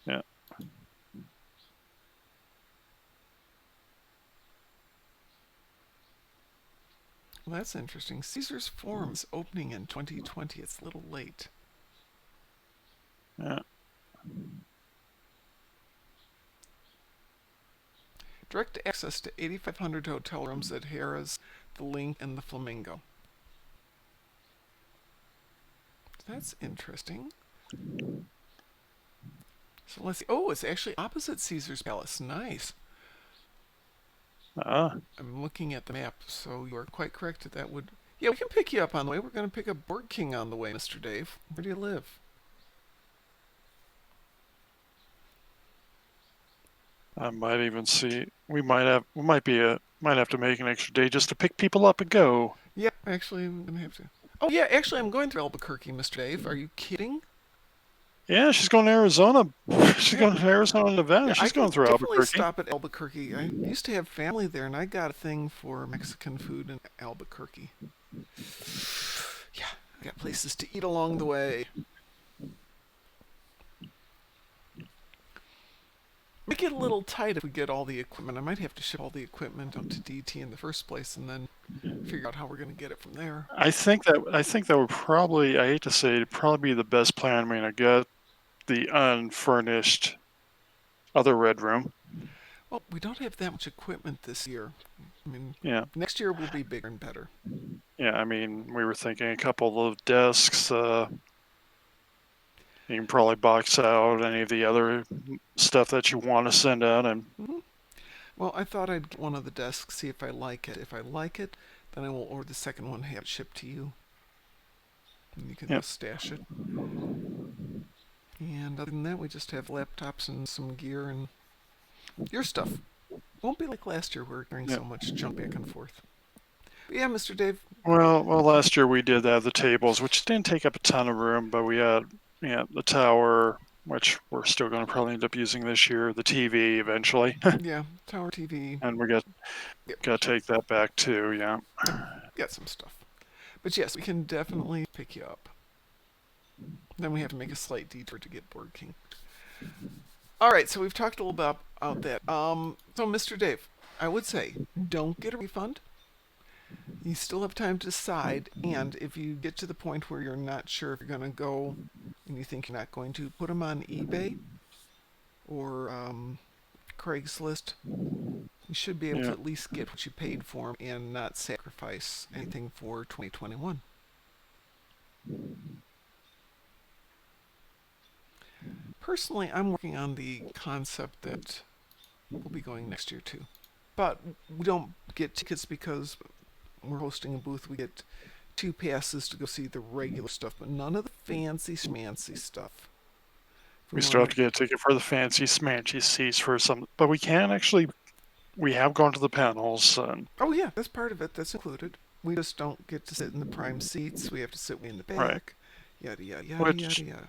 Speaker 3: Yeah.
Speaker 2: Well, that's interesting. Caesar's Forum is opening in 2020. It's a little late.
Speaker 3: Yeah.
Speaker 2: Direct access to 8,500 hotel rooms at Harrah's, the Link, and the Flamingo. That's interesting. So let's see. Oh, it's actually opposite Caesar's Palace. Nice. I'm looking at the map, so you are quite correct that that would... Yeah, we can pick you up on the way. We're going to pick up Board King on the way, Mr. Dave. Where do you live?
Speaker 3: I might even see. We might have to make an extra day just to pick people up and go.
Speaker 2: Yeah, actually, I'm going to have to. Oh, yeah, actually, I'm going through Albuquerque, Mr. Dave. Are you kidding?
Speaker 3: Yeah, she's going to Arizona. She's going to Arizona, Nevada.
Speaker 2: Yeah,
Speaker 3: She's
Speaker 2: I
Speaker 3: going
Speaker 2: can
Speaker 3: through
Speaker 2: definitely
Speaker 3: Albuquerque.
Speaker 2: stop at Albuquerque. I used to have family there, and I got a thing for Mexican food in Albuquerque. Yeah, I got places to eat along the way. Might get a little tight if we get all the equipment. I might have to ship all the equipment out to DT in the first place, and then figure out how we're going to get it from there.
Speaker 3: I think that would probably, I hate to say, it'd probably be the best plan. I mean, I get the unfurnished other red room.
Speaker 2: Well, we don't have that much equipment this year. I mean,
Speaker 3: Yeah.
Speaker 2: next year will be bigger and better.
Speaker 3: Yeah, I mean, we were thinking a couple of desks. You can probably box out any of the other stuff that you want to send out. And
Speaker 2: Well, I thought I'd get one of the desks, see if I like it. If I like it, then I will order the second one, have it shipped to you. And you can just stash it. And other than that, we just have laptops and some gear and your stuff. Won't be like last year, we're carrying so much junk back and forth. But yeah, Mr. Dave.
Speaker 3: well, last year we did have the tables, which didn't take up a ton of room, but we had the tower, which we're still going to probably end up using this year, the TV eventually.
Speaker 2: Yeah, tower TV.
Speaker 3: And we got to take that back too. Yeah.
Speaker 2: Got some stuff. But yes, we can definitely pick you up. Then we have to make a slight detour to get Board King. All right, so we've talked a little about that. So, Mr. Dave, I would say don't get a refund. You still have time to decide, and if you get to the point where you're not sure if you're going to go and you think you're not going to, put them on eBay or Craigslist. You should be able to at least get what you paid for and not sacrifice anything for 2021. Personally, I'm working on the concept that we'll be going next year too. But we don't get tickets because we're hosting a booth. We get 2 passes to go see the regular stuff, but none of the fancy schmancy stuff.
Speaker 3: We still have to get a ticket for the fancy smanchy seats for some, but we can actually. We have gone to the panels.
Speaker 2: Oh yeah, that's part of it. That's included. We just don't get to sit in the prime seats. We have to sit way in the back.
Speaker 3: Right.
Speaker 2: Yada yada yada yada yada.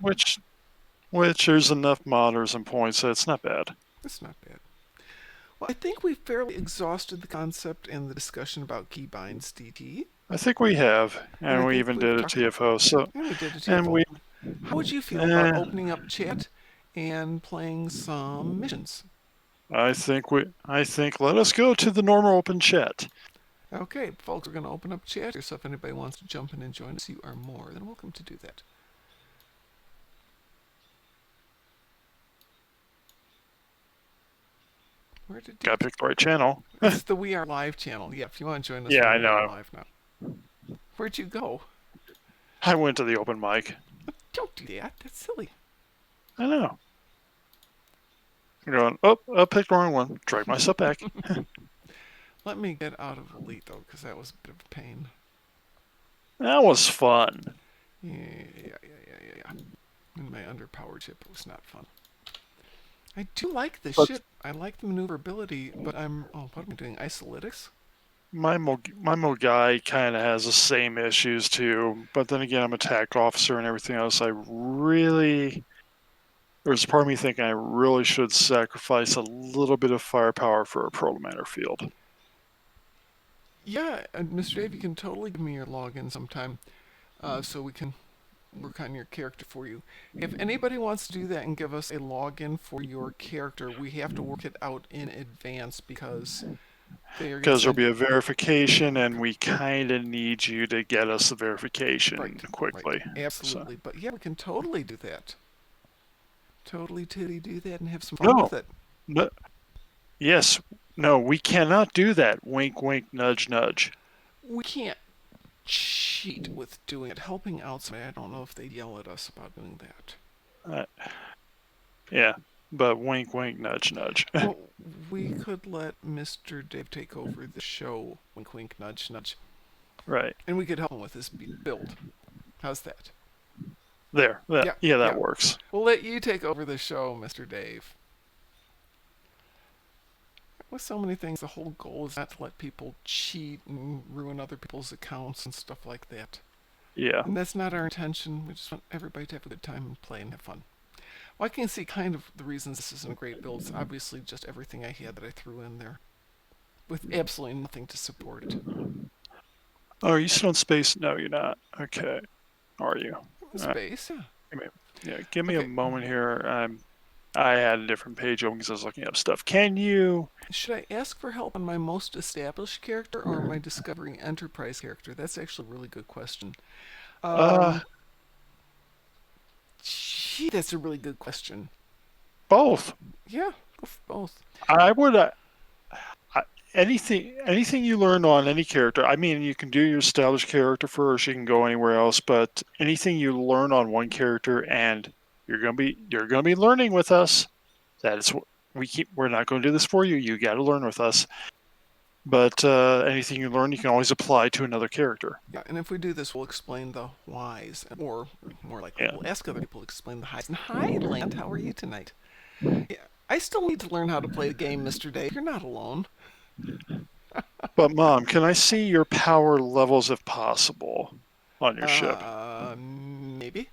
Speaker 3: Which there's enough modders and points, so it's not bad.
Speaker 2: It's not bad. Well, I think we've fairly exhausted the concept and the discussion about keybinds, DT.
Speaker 3: I think we have, and we even did a TFO. So,
Speaker 2: and we did a TFO. How would you feel about opening up chat and playing some missions?
Speaker 3: I think let us go to the normal open chat.
Speaker 2: Okay, folks, we're going to open up chat here, so if anybody wants to jump in and join us, you are more than welcome to do that. Where did
Speaker 3: Gotta pick the right channel.
Speaker 2: It's the We Are Live channel. Yeah, if you want to join us,
Speaker 3: I know.
Speaker 2: We're live now. Where'd you go?
Speaker 3: I went to the open mic.
Speaker 2: Don't do that. That's silly.
Speaker 3: I know. I'm going, I picked the wrong one. Drag myself back.
Speaker 2: Let me get out of Elite, though, because that was a bit of a pain.
Speaker 3: That was fun.
Speaker 2: Yeah. And my underpowered ship was not fun. I do like the ship. I like the maneuverability, but what am I doing? Isolytics?
Speaker 3: My Mogai kind of has the same issues, too. But then again, I'm a TAC officer and everything else. There's a part of me thinking I really should sacrifice a little bit of firepower for a Protomatter field.
Speaker 2: Yeah, Mr. Dave, you can totally give me your login sometime so we can work on your character for you. If anybody wants to do that and give us a login for your character, we have to work it out in advance because
Speaker 3: Because there'll be a verification, and we kind of need you to get us the verification quickly.
Speaker 2: Right. Absolutely. But yeah, we can totally do that. Totally do that and have some fun with it.
Speaker 3: No. Yes. No, we cannot do that. Wink, wink, nudge, nudge.
Speaker 2: We can't cheat with doing it. Helping out somebody, I don't know if they'd yell at us about doing that.
Speaker 3: Yeah, but wink, wink, nudge, nudge.
Speaker 2: Well, we could let Mr. Dave take over the show. Wink, wink, nudge, nudge.
Speaker 3: Right.
Speaker 2: And we could help him with his build. How's that?
Speaker 3: There. That works.
Speaker 2: We'll let you take over the show, Mr. Dave. With so many things, the whole goal is not to let people cheat and ruin other people's accounts and stuff like that.
Speaker 3: Yeah.
Speaker 2: And that's not our intention. We just want everybody to have a good time and play and have fun. Well, I can see kind of the reasons this isn't a great build. It's obviously just everything I had that I threw in there, with absolutely nothing to support it.
Speaker 3: Oh, are you still in space? No, you're not. Okay. Are you?
Speaker 2: Space, yeah.
Speaker 3: Give me a moment here. I had a different page open because I was looking up stuff. Can you...
Speaker 2: Should I ask for help on my most established character or my discovering enterprise character? That's actually a really good question. Gee, that's a really good question.
Speaker 3: Both.
Speaker 2: Yeah, both.
Speaker 3: I would... anything you learn on any character, I mean, you can do your established character first, you can go anywhere else, but anything you learn on one character and you're gonna be learning with us. That is what we're not going to do this for you. You got to learn with us. But anything you learn, you can always apply to another character.
Speaker 2: Yeah, and if we do this, we'll explain the whys, or more likely, we'll ask other people to explain the highs. And hi, Land, how are you tonight? Yeah, I still need to learn how to play the game, Mr. Dave. You're not alone.
Speaker 3: But Mom, can I see your power levels if possible on your ship?
Speaker 2: Maybe.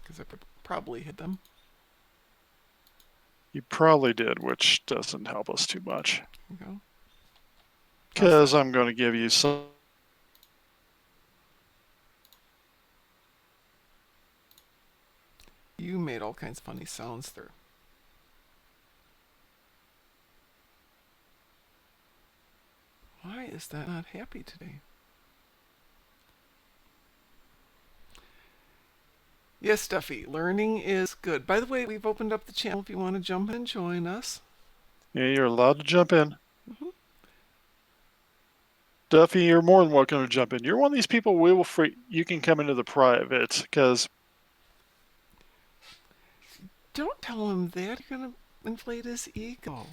Speaker 2: Because I probably hit them.
Speaker 3: You probably did, which doesn't help us too much.
Speaker 2: There you go.
Speaker 3: Because I'm going to give you some...
Speaker 2: You made all kinds of funny sounds there. Why is that not happy today? Yes, Stuffy, learning is good. By the way, we've opened up the channel if you want to jump in and join us.
Speaker 3: Yeah, you're allowed to jump in. Duffy, you're more than welcome to jump in. You're one of these people you can come into the privates, because...
Speaker 2: Don't tell him that. You're going to inflate his ego.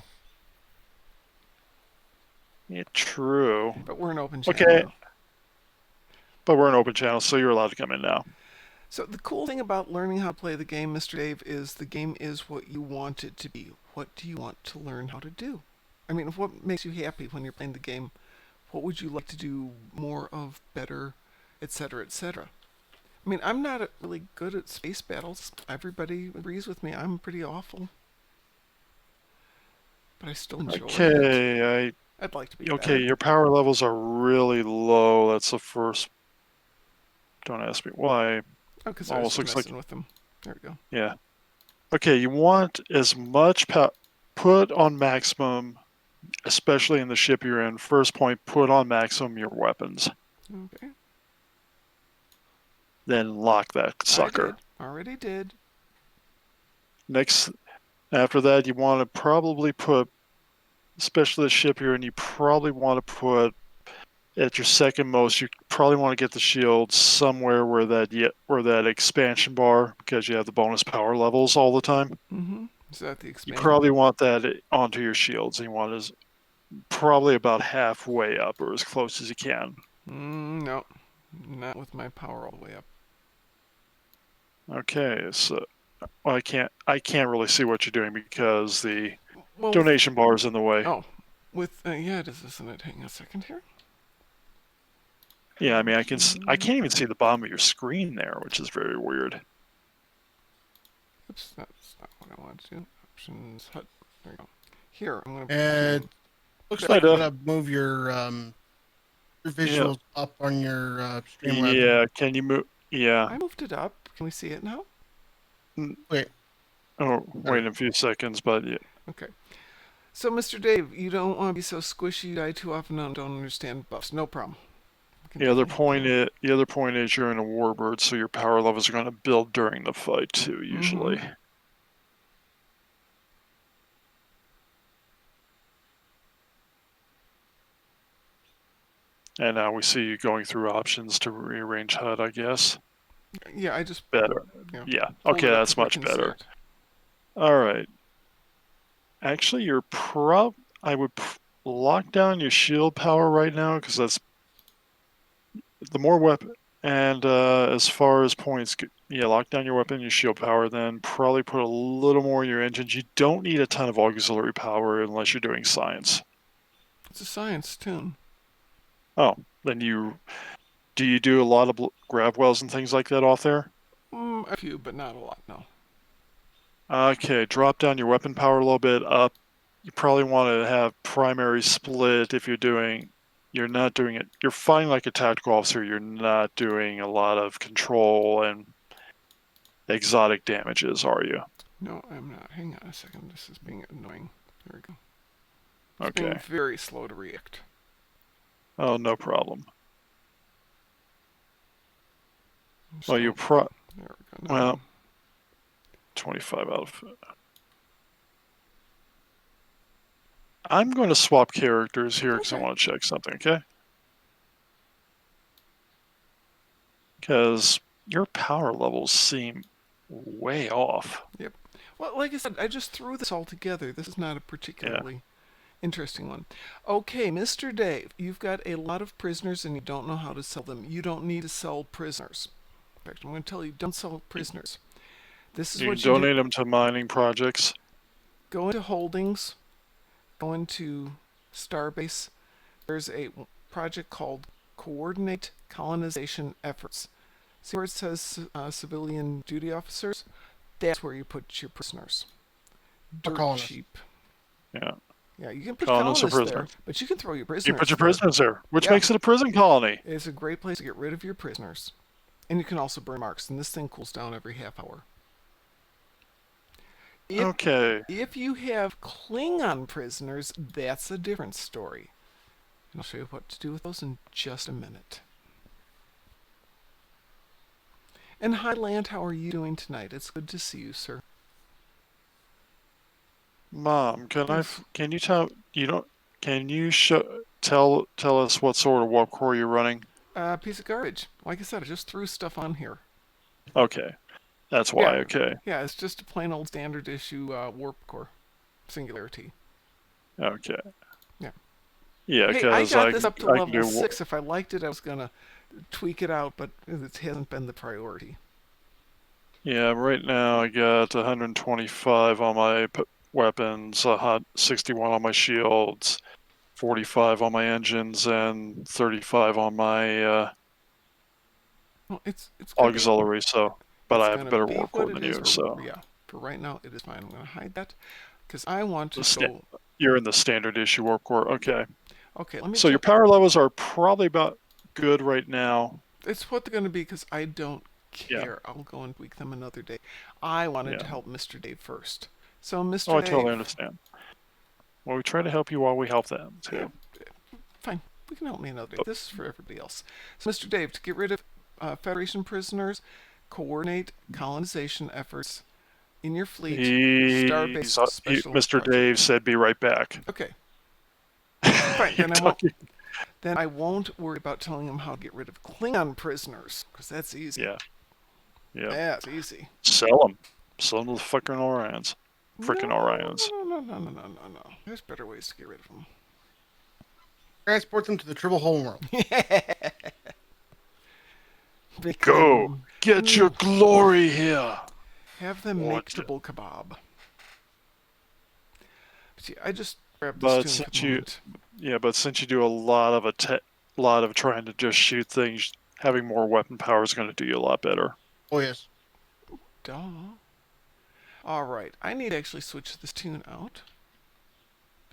Speaker 3: Yeah, true.
Speaker 2: But we're an open channel.
Speaker 3: Okay.
Speaker 2: Now.
Speaker 3: But we're an open channel, so you're allowed to come in now.
Speaker 2: So the cool thing about learning how to play the game, Mr. Dave, is the game is what you want it to be. What do you want to learn how to do? I mean, what makes you happy when you're playing the game? What would you like to do more of, better, etc., etc.? I mean, I'm not really good at space battles. Everybody agrees with me. I'm pretty awful. But I still enjoy it.
Speaker 3: Okay,
Speaker 2: I'd like to be
Speaker 3: okay,
Speaker 2: better.
Speaker 3: your power levels are really low. That's the first... Don't ask me why.
Speaker 2: Oh, because I was messing with them. There we go.
Speaker 3: Yeah. Okay, you want as much power... Put on maximum, especially in the ship you're in. First point, put on maximum your weapons.
Speaker 2: Okay.
Speaker 3: Then lock that sucker.
Speaker 2: Already did.
Speaker 3: Next, after that, you want to probably put, especially the ship you're in, you probably want to put at your second most. You probably want to get the shield somewhere where that expansion bar, because you have the bonus power levels all the time.
Speaker 2: Mm-hmm. Is that the expansion?
Speaker 3: You probably want that onto your shields, and you want it probably about halfway up or as close as you can.
Speaker 2: No, not with my power all the way up.
Speaker 3: Okay, so I can't really see what you're doing because the donation bar is in the way.
Speaker 2: Oh, yeah, it is, isn't it? Hang on a second here.
Speaker 3: Yeah, I mean, I can't even see the bottom of your screen there, which is very weird.
Speaker 2: Oops, that's not what I want to do. Options, HUD. There you go. Here, I'm going
Speaker 4: to... looks like you're going to move your visuals up on your Streamlabs.
Speaker 3: Yeah, can you move? Yeah.
Speaker 2: I moved it up. Can we see it now?
Speaker 4: Wait.
Speaker 3: Oh, wait a few seconds, but yeah.
Speaker 2: Okay. So, Mr. Dave, you don't want to be so squishy, you die too often, and don't understand buffs. No problem.
Speaker 3: The other point is you're in a warbird, so your power levels are going to build during the fight too, usually.
Speaker 2: Mm-hmm.
Speaker 3: And now we see you going through options to rearrange HUD, I guess.
Speaker 2: Yeah, I just
Speaker 3: Better. Yeah. Okay, that's much better. All right. Actually, I would lock down your shield power right now because that's the more weapon. And as far as points, lock down your weapon, your shield power, then probably put a little more in your engines. You don't need a ton of auxiliary power unless you're doing science.
Speaker 2: It's a science tune.
Speaker 3: Oh, then do you do a lot of grab wells and things like that off there?
Speaker 2: A few, but not a lot, no.
Speaker 3: Okay, drop down your weapon power a little bit up. You probably want to have primary split if you're not doing it. You're fighting like a tactical officer. You're not doing a lot of control and exotic damages, are you?
Speaker 2: No, I'm not. Hang on a second. This is being annoying. There we go. It's
Speaker 3: Okay.
Speaker 2: being very slow to react.
Speaker 3: Oh, no problem.
Speaker 2: So,
Speaker 3: Well,
Speaker 2: there we go. No.
Speaker 3: Well, 25 out of... I'm going to swap characters here because I want to check something, okay? Because your power levels seem way off.
Speaker 2: Yep. Well, like I said, I just threw this all together. This is not a particularly interesting one. Okay, Mr. Dave, you've got a lot of prisoners and you don't know how to sell them. You don't need to sell prisoners. In fact, I'm going to tell you, don't sell prisoners. This is
Speaker 3: You
Speaker 2: what
Speaker 3: can
Speaker 2: you
Speaker 3: donate them to mining projects.
Speaker 2: Go into holdings, go into Starbase. There's a project called Coordinate Colonization Efforts. See where it says civilian duty officers? That's where you put your prisoners. Dirt cheap.
Speaker 3: Yeah.
Speaker 2: Yeah, you can put
Speaker 3: Colonists
Speaker 2: colonists there, but you can throw your prisoners.
Speaker 3: You put your prisoners there, which makes it a prison colony.
Speaker 2: It's a great place to get rid of your prisoners. And you can also burn marks, and this thing cools down every half hour. If you have Klingon prisoners, that's a different story. And I'll show you what to do with those in just a minute. And hi, Land, how are you doing tonight? It's good to see you, sir.
Speaker 3: Mom, can you tell tell us what sort of warp core you're running?
Speaker 2: Piece of garbage. Like I said, I just threw stuff on here.
Speaker 3: Okay. That's why, okay.
Speaker 2: Yeah, it's just a plain old standard issue warp core. Singularity.
Speaker 3: Okay.
Speaker 2: Yeah.
Speaker 3: Yeah,
Speaker 2: because I got this up to level 6. If I liked it, I was going to tweak it out, but it hasn't been the priority.
Speaker 3: Yeah, right now I got 125 on my weapons, 61 on my shields, 45 on my engines, and 35 on my
Speaker 2: it's
Speaker 3: auxiliary. But I have a better warp core than you.
Speaker 2: Yeah, for right now it is fine. I'm going to hide that because I want to go.
Speaker 3: You're in the standard issue warp core. Okay.
Speaker 2: Okay, let me.
Speaker 3: So your power levels are probably about good right now.
Speaker 2: It's what they're going to be because I don't care. I'll go and tweak them another day. I wanted to help Mr. Dave first. So, Mr. Dave.
Speaker 3: I totally understand. Well, we try to help you while we help them, too.
Speaker 2: Yeah, fine. We can help me another day. This is for everybody else. So, Mr. Dave, to get rid of Federation prisoners, coordinate colonization efforts in your fleet. Starbase special
Speaker 3: Mr.
Speaker 2: project.
Speaker 3: Dave said be right back.
Speaker 2: Okay. Fine. Then I won't worry about telling him how to get rid of Klingon prisoners, because that's easy.
Speaker 3: Yeah.
Speaker 2: That's easy.
Speaker 3: Sell them. Sell them to the fucking Orions. Frickin' Orions.
Speaker 2: No. There's better ways to get rid of them.
Speaker 4: Transport them to the Triple Homeworld.
Speaker 3: Go! Get your glory here!
Speaker 2: Have them make double kebab. See, I just grabbed this
Speaker 3: but since you do a lot of trying to just shoot things, having more weapon power is going to do you a lot better.
Speaker 4: Oh yes.
Speaker 2: Duh. All right, I need to actually switch this tune out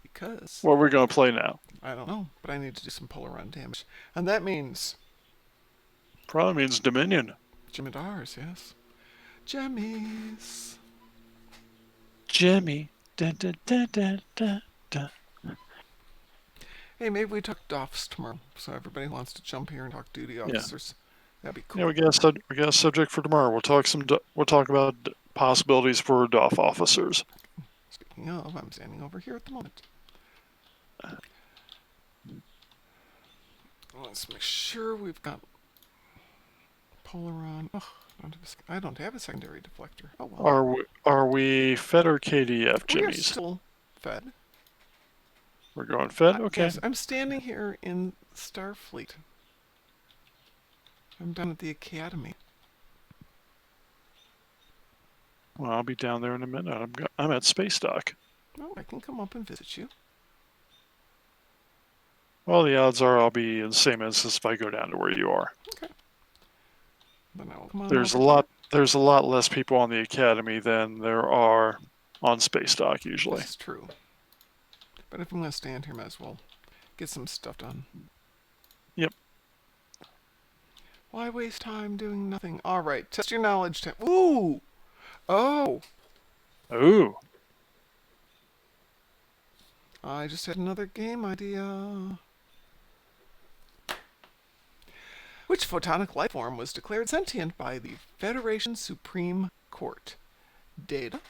Speaker 2: because.
Speaker 3: What are we going to play now?
Speaker 2: I don't know, but I need to do some polar run damage, and that means.
Speaker 3: Probably means Dominion.
Speaker 2: Jem'Hadars, yes. Jemmies.
Speaker 3: Jemmy. Da, da, da, da, da.
Speaker 2: Hey, maybe we talk DOFs tomorrow, so everybody who wants to jump here and talk duty officers. That'd be cool.
Speaker 3: Yeah, we got a subject for tomorrow. We'll talk about possibilities for DOF officers.
Speaker 2: Speaking of, I'm standing over here at the moment. Let's make sure we've got Polaron. Oh, I don't have a secondary deflector. Oh well.
Speaker 3: Are we Fed or KDF,
Speaker 2: We are
Speaker 3: Jimmy's?
Speaker 2: still fed.
Speaker 3: We're going Fed? Okay.
Speaker 2: Yes, I'm standing here in Starfleet. I'm down at the Academy.
Speaker 3: Well, I'll be down there in a minute. I'm at Space Dock.
Speaker 2: Oh, I can come up and visit you.
Speaker 3: Well, the odds are I'll be in the same instance if I go down to where you are.
Speaker 2: Okay. Then I'll come on
Speaker 3: There's
Speaker 2: over
Speaker 3: a lot less people on the Academy than there are on Space Dock usually.
Speaker 2: This is true. But if I'm going to stand here, might as well get some stuff done.
Speaker 3: Yep.
Speaker 2: Why waste time doing nothing? All right, test your knowledge. Ooh! Oh!
Speaker 3: Ooh.
Speaker 2: I just had another game idea. Which photonic life form was declared sentient by the Federation Supreme Court? Data,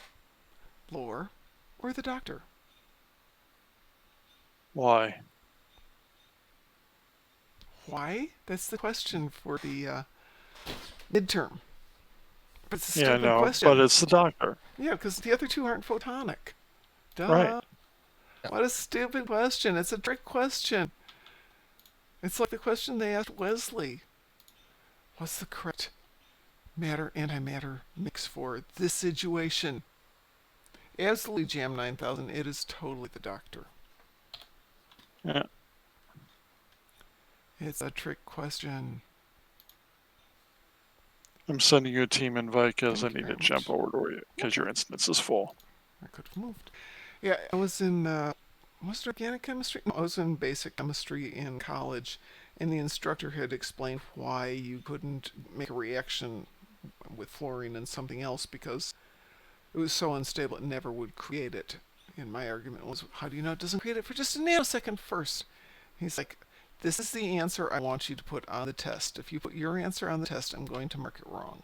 Speaker 2: lore, or the Doctor?
Speaker 3: Why?
Speaker 2: Why? That's the question for the midterm. But it's a
Speaker 3: Yeah,
Speaker 2: stupid
Speaker 3: no,
Speaker 2: question.
Speaker 3: but it's the Doctor.
Speaker 2: Yeah, because the other two aren't photonic. Duh.
Speaker 3: Right.
Speaker 2: What a stupid question. It's a trick question. It's like the question they asked Wesley. What's the correct matter-antimatter mix for this situation? Absolutely, Jam 9000. It is totally the Doctor.
Speaker 3: Yeah.
Speaker 2: It's a trick question.
Speaker 3: I'm sending you a team invite because I
Speaker 2: Thank you
Speaker 3: need to
Speaker 2: very
Speaker 3: jump
Speaker 2: much.
Speaker 3: over to you because your instance is full.
Speaker 2: I could have moved. Yeah, I was in, was it organic chemistry? No, I was in basic chemistry in college, and the instructor had explained why you couldn't make a reaction with fluorine and something else because it was so unstable it never would create it. And my argument was, how do you know it doesn't create it for just a nanosecond first? He's like, this is the answer I want you to put on the test. If you put your answer on the test, I'm going to mark it wrong.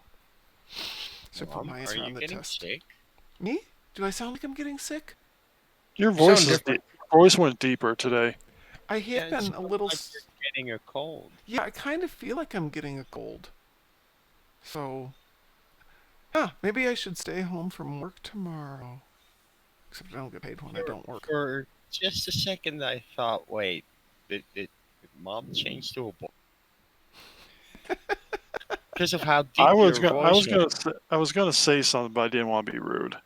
Speaker 2: So I put my answer on the test.
Speaker 5: Sick?
Speaker 2: Me? Do I sound like I'm getting sick?
Speaker 3: Your voice went deeper today.
Speaker 2: I have been a little.
Speaker 5: Like you're getting a cold.
Speaker 2: Yeah, I kind of feel like I'm getting a cold. So, maybe I should stay home from work tomorrow. Except I don't get paid when I don't work.
Speaker 5: For just a second, I thought, wait, did Mom change to a boy? Because of how deep your voice was.
Speaker 3: I was gonna say something, but I didn't want to be rude.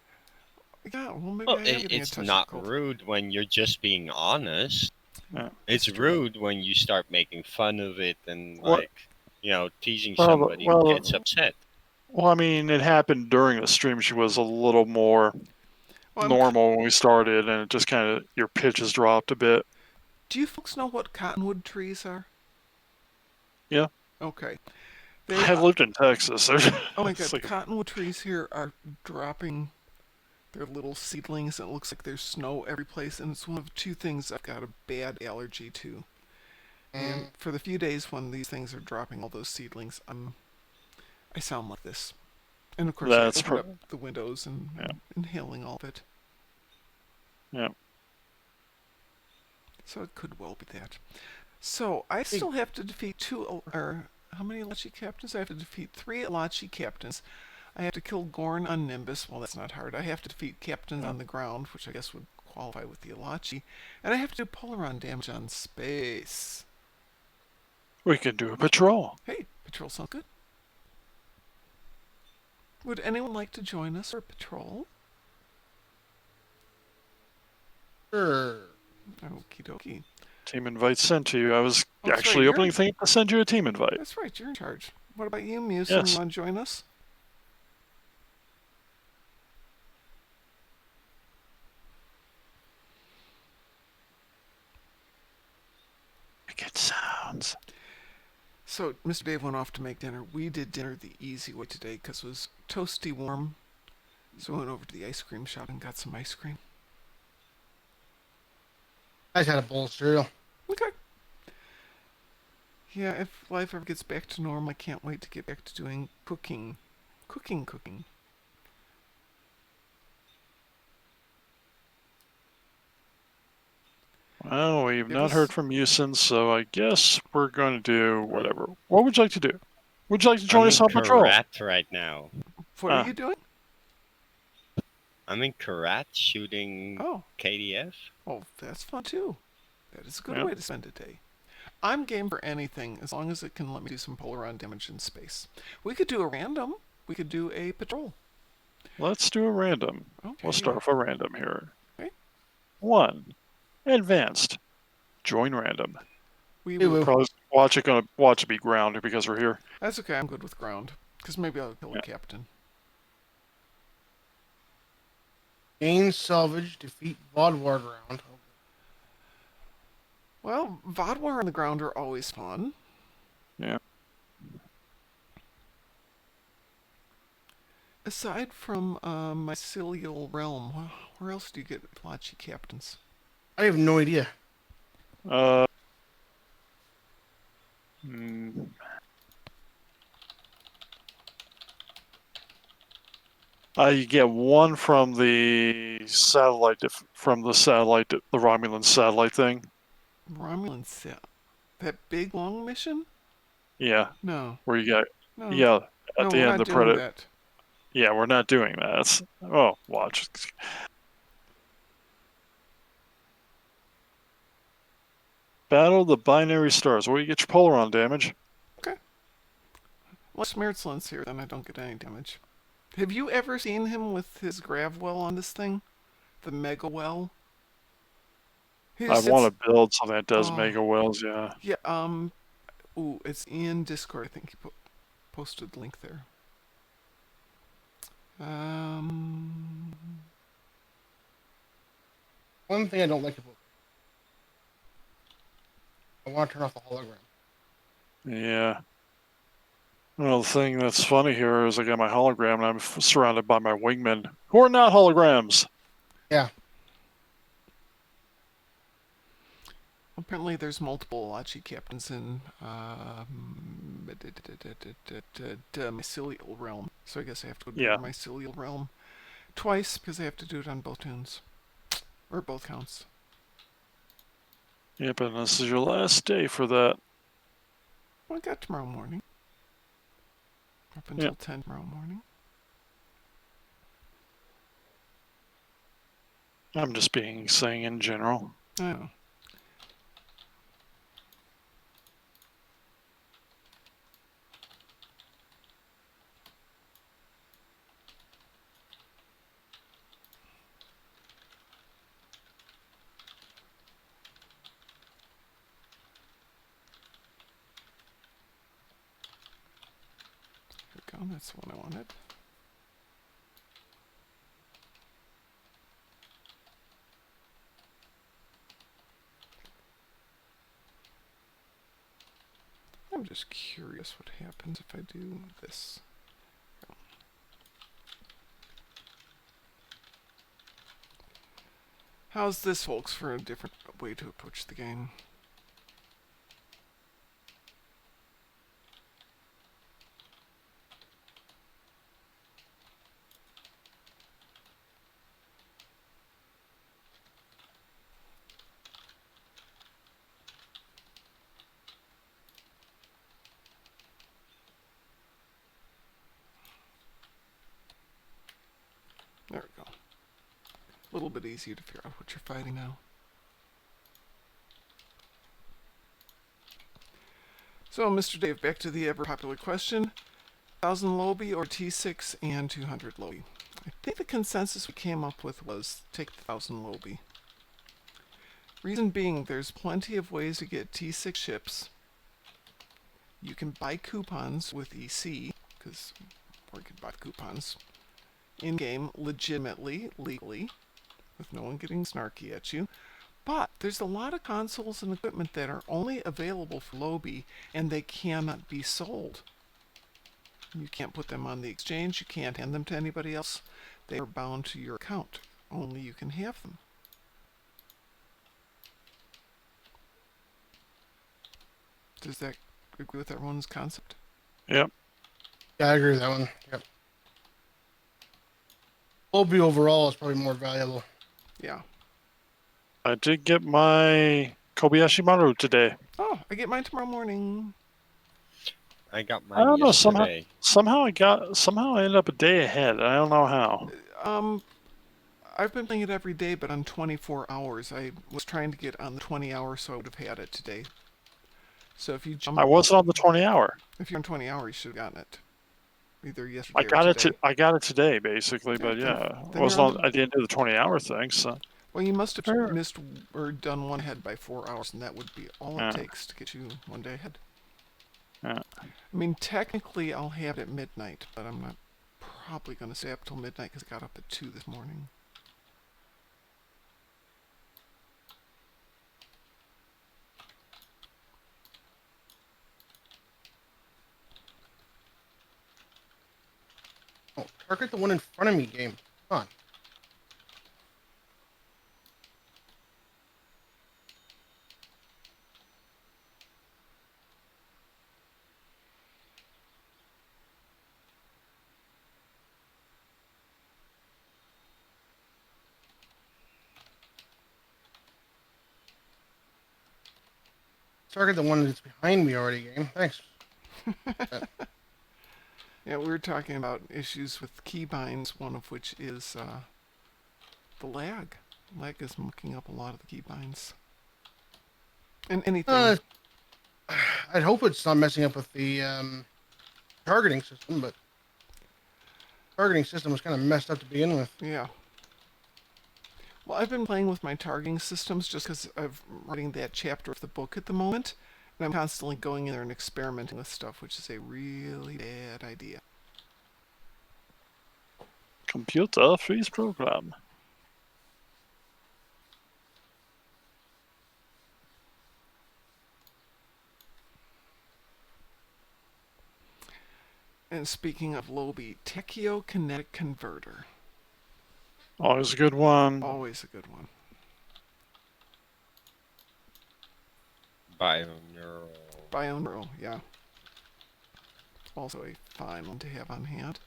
Speaker 2: Yeah, well, maybe
Speaker 5: Well,
Speaker 2: I am getting a
Speaker 5: it's
Speaker 2: touch
Speaker 5: not
Speaker 2: of cold.
Speaker 5: rude when you're just being honest.
Speaker 3: Yeah,
Speaker 5: it's rude when you start making fun of it and
Speaker 3: What?
Speaker 5: teasing somebody who gets upset.
Speaker 3: Well, I mean, it happened during the stream. She was a little more normal when we started, and it just kind of your pitch has dropped a bit.
Speaker 2: Do you folks know what cottonwood trees are?
Speaker 3: Yeah.
Speaker 2: Okay.
Speaker 3: I have lived in Texas.
Speaker 2: Oh my god, cottonwood trees here are dropping their little seedlings, and it looks like there's snow every place, and it's one of two things I've got a bad allergy to. And for the few days when these things are dropping all those seedlings, I sound like this. And of course, I open up the windows and inhaling all of it.
Speaker 3: Yeah.
Speaker 2: So it could well be that. So I still have to defeat how many Alachi captains? I have to defeat 3 Alachi captains. I have to kill Gorn on Nimbus. Well, that's not hard. I have to defeat captains on the ground, which I guess would qualify with the Alachi. And I have to do Polaron damage on space.
Speaker 3: We could do a patrol.
Speaker 2: Hey, patrol sounds good. Would anyone like to join us for a patrol?
Speaker 4: Sure.
Speaker 2: Okie dokie.
Speaker 3: Team invite sent to you. I was
Speaker 2: actually
Speaker 3: opening thing to send you a team invite.
Speaker 2: That's right, you're in charge. What about you, Muse?
Speaker 3: Yes.
Speaker 2: You want to join us?
Speaker 3: Wicked sounds.
Speaker 2: So, Mr. Dave went off to make dinner. We did dinner the easy way today because it was toasty warm. So we went over to the ice cream shop and got some ice cream.
Speaker 4: I just had a bowl of cereal.
Speaker 2: Okay. Yeah, if life ever gets back to normal, I can't wait to get back to doing cooking. Cooking.
Speaker 3: Well, we've
Speaker 2: Give
Speaker 3: not
Speaker 2: us-
Speaker 3: heard from you since, so I guess we're going to do whatever. What would you like to do? Would you like to join
Speaker 5: I'm
Speaker 3: us
Speaker 5: in
Speaker 3: on patrol?
Speaker 5: Karat right now.
Speaker 2: What are you doing?
Speaker 5: I'm in Karat shooting
Speaker 2: Oh,
Speaker 5: KDF.
Speaker 2: oh, that's fun too. That is a good
Speaker 3: Yeah.
Speaker 2: way to spend a day. I'm game for anything as long as it can let me do some Polaron damage in space. We could do a random. We could do a patrol.
Speaker 3: Let's do a random.
Speaker 2: Okay.
Speaker 3: We'll start off a random here.
Speaker 2: Okay.
Speaker 3: 1. Advanced. Join random.
Speaker 2: We
Speaker 4: Hey,
Speaker 2: will.
Speaker 4: Lou.
Speaker 3: Probably gonna watch it be grounded because we're here.
Speaker 2: That's okay. I'm good with ground. Because maybe I'll kill a captain.
Speaker 4: Gain salvage, defeat VOD ward round.
Speaker 2: Well, VOD War on the ground are always fun.
Speaker 3: Yeah.
Speaker 2: Aside from Mycelial Realm, where else do you get Lachi captains?
Speaker 4: I have no idea.
Speaker 3: Hmm. You get one from the satellite, the Romulan satellite thing.
Speaker 2: Romulan set. That big long mission?
Speaker 3: Yeah,
Speaker 2: No.
Speaker 3: where you get,
Speaker 2: No.
Speaker 3: yeah, at
Speaker 2: No,
Speaker 3: the
Speaker 2: we're
Speaker 3: end
Speaker 2: not
Speaker 3: the
Speaker 2: doing
Speaker 3: predator.
Speaker 2: that.
Speaker 3: Yeah, we're not doing that. Watch. Battle the binary stars. Where you get your Polaron damage.
Speaker 2: Okay. Well, Smeartzlin's here, then I don't get any damage. Have you ever seen him with his grav well on this thing? The mega well?
Speaker 3: I want to build something that does
Speaker 2: Oh.
Speaker 3: mega wells, yeah.
Speaker 2: Yeah, ooh, it's in Discord. I think he posted the link there.
Speaker 4: One thing I don't like about I want to turn off the hologram.
Speaker 3: Yeah. Well, the thing that's funny here is I got my hologram and I'm surrounded by my wingmen, who are not holograms.
Speaker 4: Yeah.
Speaker 2: Apparently there's multiple Lachi captains in Mycelial Realm. So I guess I have to do Mycelial Realm twice because I have to do it on both tunes. Or both counts.
Speaker 3: Yep, and this is your last day for that.
Speaker 2: Well, I got tomorrow morning. Up until 10 tomorrow morning.
Speaker 3: I'm just saying in general.
Speaker 2: I know. There we go, that's what I wanted. I'm just curious what happens if I do this. How's this, folks, for a different way to approach the game? There we go. A little bit easier to figure out what you're fighting now. So, Mr. Dave, back to the ever-popular question. 1,000 Lobby or T6 and 200 Lobby? I think the consensus we came up with was take the 1,000 Lobby. Reason being, there's plenty of ways to get T6 ships. You can buy coupons with EC, or you can buy coupons in-game legitimately, legally, with no one getting snarky at you. But there's a lot of consoles and equipment that are only available for Lobby, and they cannot be sold. You can't put them on the exchange, you can't hand them to anybody else. They are bound to your account. Only you can have them.
Speaker 6: Does that agree with everyone's concept?
Speaker 3: Yep.
Speaker 4: Yeah, I agree with that one. Yep. Obi overall is probably more valuable.
Speaker 6: Yeah.
Speaker 3: I did get my Kobayashi Maru today.
Speaker 6: Oh, I get mine tomorrow morning.
Speaker 5: I got
Speaker 3: I
Speaker 5: mine
Speaker 3: don't know.
Speaker 5: yesterday.
Speaker 3: Somehow I ended up a day ahead. I don't know how.
Speaker 6: I've been playing it every day, but on 24 hours. I was trying to get on the 20 hours, so I would have had it today. So if you jump,
Speaker 3: I wasn't on the 20-hour.
Speaker 6: if you're on 20 hours, you should have gotten it either
Speaker 3: I
Speaker 6: yesterday or
Speaker 3: got
Speaker 6: today.
Speaker 3: I got it today, basically.
Speaker 6: Yeah,
Speaker 3: But yeah,
Speaker 6: then you're on the.
Speaker 3: I didn't do the 20-hour thing. So
Speaker 6: Well, you must have
Speaker 3: Sure.
Speaker 6: missed or done one ahead by 4 hours, and that would be all
Speaker 3: Yeah.
Speaker 6: it takes to get you one day ahead.
Speaker 3: yeah.
Speaker 6: I mean, technically, I'll have it at midnight, but I'm not probably going to stay up till midnight because I got up at 2 this morning.
Speaker 4: Oh, target the one in front of me game. Come on. Target the one that's behind me already game. Thanks.
Speaker 6: Yeah, we were talking about issues with keybinds, one of which is the lag. Lag is mucking up a lot of the keybinds. And anything.
Speaker 4: I'd hope it's not messing up with the targeting system, but targeting system was kind of messed up to begin with.
Speaker 6: Yeah. Well, I've been playing with my targeting systems just because I'm writing that chapter of the book at the moment, and I'm constantly going in there and experimenting with stuff, which is a really bad idea.
Speaker 3: Computer freeze program.
Speaker 6: And speaking of Lobi, Techiokinetic Converter.
Speaker 3: Always a good one.
Speaker 6: Always a good one. Bioneural, yeah. Also a fine one to have on hand.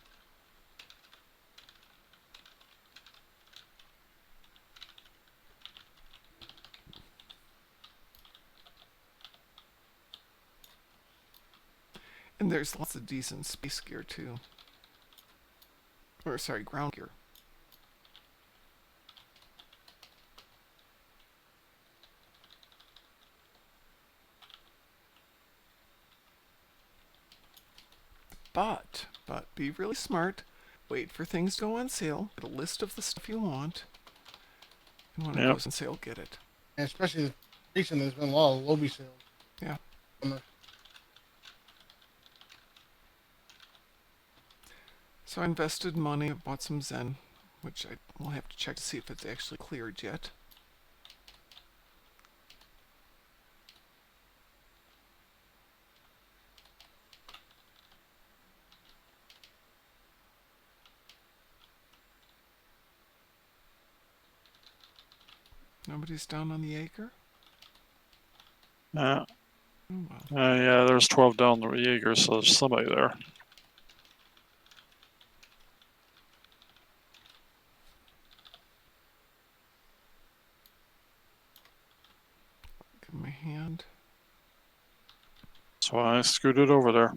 Speaker 6: And there's lots of decent space gear too. Or sorry, ground gear. But be really smart. Wait for things to go on sale. Get a list of the stuff you want. And when it
Speaker 3: Yep.
Speaker 6: goes on sale, get it.
Speaker 4: And especially recently, there's been a lot of Lobi sales.
Speaker 6: Yeah. So I invested money, I bought some Zen, which I will have to check to see if it's actually cleared yet. Nobody's down on the acre?
Speaker 3: Yeah.
Speaker 6: Oh, well.
Speaker 3: Yeah, there's 12 down the Jaeger, so there's somebody there.
Speaker 6: Give him a hand.
Speaker 3: So I scooted over there.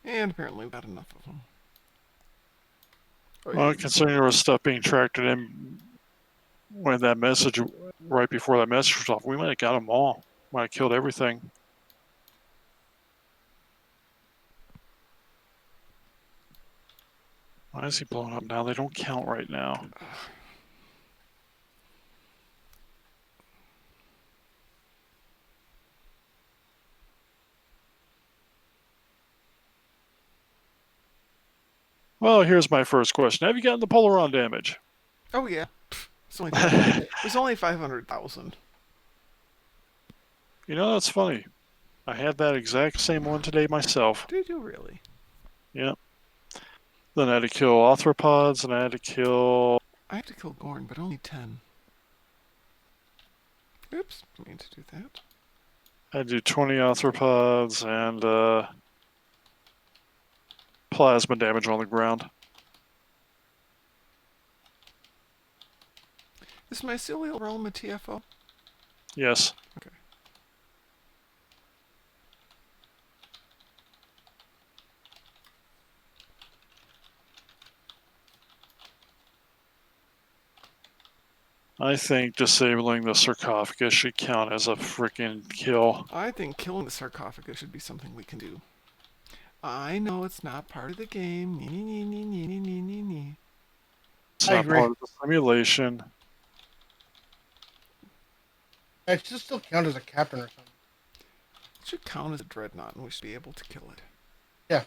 Speaker 6: And apparently we got enough of them. Oh,
Speaker 3: Well, considering there was stuff being tracked in when that message, right before that message was off, we might have got them all. Might have killed everything. Why is he blowing up now? They don't count right now. Well, here's my first question. Have you gotten the Polaron damage?
Speaker 6: Oh yeah, it's only it was only 500,000.
Speaker 3: You know, that's funny. I had that exact same one today myself.
Speaker 6: Did you really?
Speaker 3: Yeah. Then I had to kill arthropods, and I had to kill...
Speaker 6: I had to kill Gorn, but only 10. Oops, I mean to do that.
Speaker 3: I had to do 20 arthropods and plasma damage on the ground.
Speaker 6: Is Mycelial Realm a TFO?
Speaker 3: Yes.
Speaker 6: Okay.
Speaker 3: I think disabling the sarcophagus should count as a freaking kill.
Speaker 6: I think killing the sarcophagus should be something we can do. I know it's not part of the game. Nee.
Speaker 3: It's
Speaker 4: I
Speaker 3: not
Speaker 4: agree.
Speaker 3: part of the simulation.
Speaker 4: It should still count as a captain or something.
Speaker 6: It should count as a dreadnought, and we should be able to kill it.
Speaker 4: Yeah.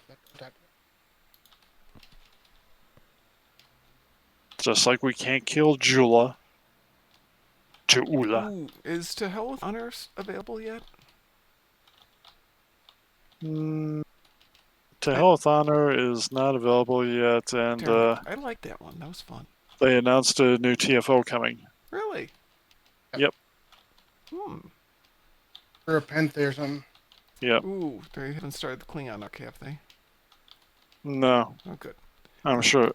Speaker 3: Just like we can't kill Jula. Jula.
Speaker 6: Ooh, is To Hell with Honors available yet?
Speaker 3: To Hell with Honor is not available yet, and
Speaker 6: Darn it. I like that one. That was fun.
Speaker 3: they announced a new TFO coming.
Speaker 6: Really?
Speaker 3: Yep.
Speaker 4: Or a Penthe or something.
Speaker 3: Yep.
Speaker 6: Ooh, they haven't started the Klingon arc, have they?
Speaker 3: No,
Speaker 6: Oh, good.
Speaker 3: I'm sure.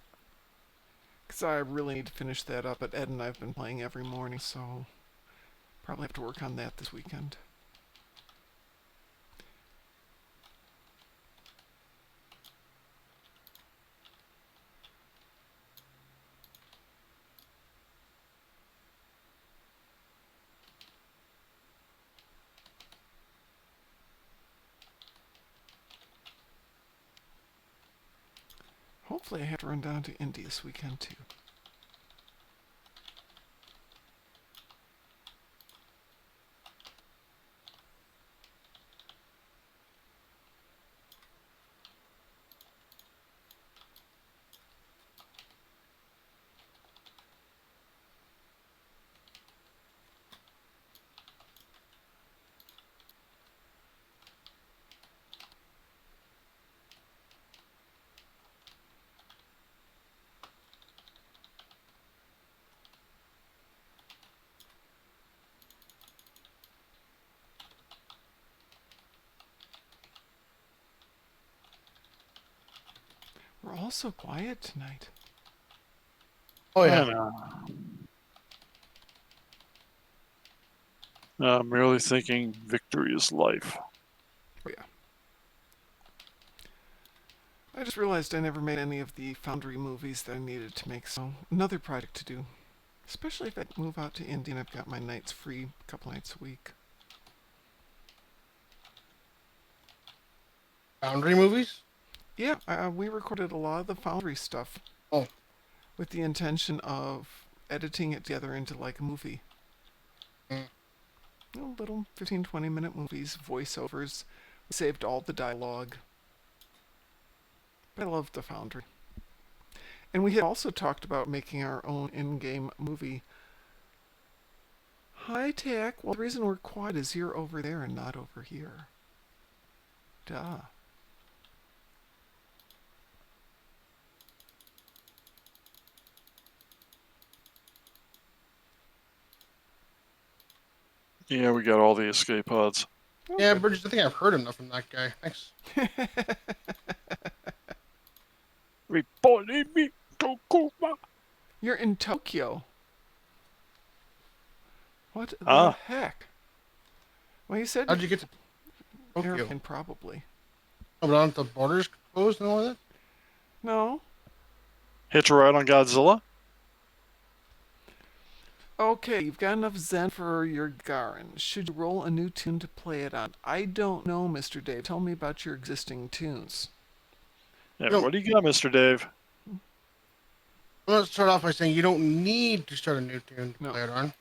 Speaker 6: Because I really need to finish that up, but Ed and I have been playing every morning, so probably have to work on that this weekend. Hopefully I have to run down to Indy this weekend, too. We're all so quiet tonight.
Speaker 4: Oh
Speaker 3: I
Speaker 4: yeah.
Speaker 3: know. I'm merely thinking victory is life.
Speaker 6: Oh, yeah. I just realized I never made any of the Foundry movies that I needed to make, so another project to do. Especially if I move out to Indy and I've got my nights free a couple nights a week.
Speaker 4: Boundary movies?
Speaker 6: Yeah, we recorded a lot of the Foundry stuff.
Speaker 4: Oh.
Speaker 6: With the intention of editing it together into like a movie. Little 15-20 minute movies, voiceovers. We saved all the dialogue. I loved the Foundry. And we had also talked about making our own in-game movie. Hi, Tack. Well, the reason we're quiet is you're over there and not over here. Duh.
Speaker 3: Yeah, we got all the escape pods.
Speaker 4: Yeah, Bridges, I think I've heard enough from that guy. Thanks.
Speaker 3: Reporting me, Tokuma.
Speaker 6: You're in Tokyo. What the
Speaker 3: Ah.
Speaker 6: heck? Well, you said
Speaker 4: How'd you get to Tokyo?
Speaker 6: airplane, probably.
Speaker 4: Oh, but aren't the borders closed and all that?
Speaker 6: No.
Speaker 3: Hitch a ride on Godzilla?
Speaker 6: Okay, you've got enough Zen for your Garen. Should you roll a new tune to play it on? I don't know, Mr. Dave. Tell me about your existing tunes.
Speaker 3: Yeah,
Speaker 4: No.
Speaker 3: what do you got, Mr. Dave?
Speaker 4: Well, let's start off by saying you don't need to start a new tune to
Speaker 6: No.
Speaker 4: play it on.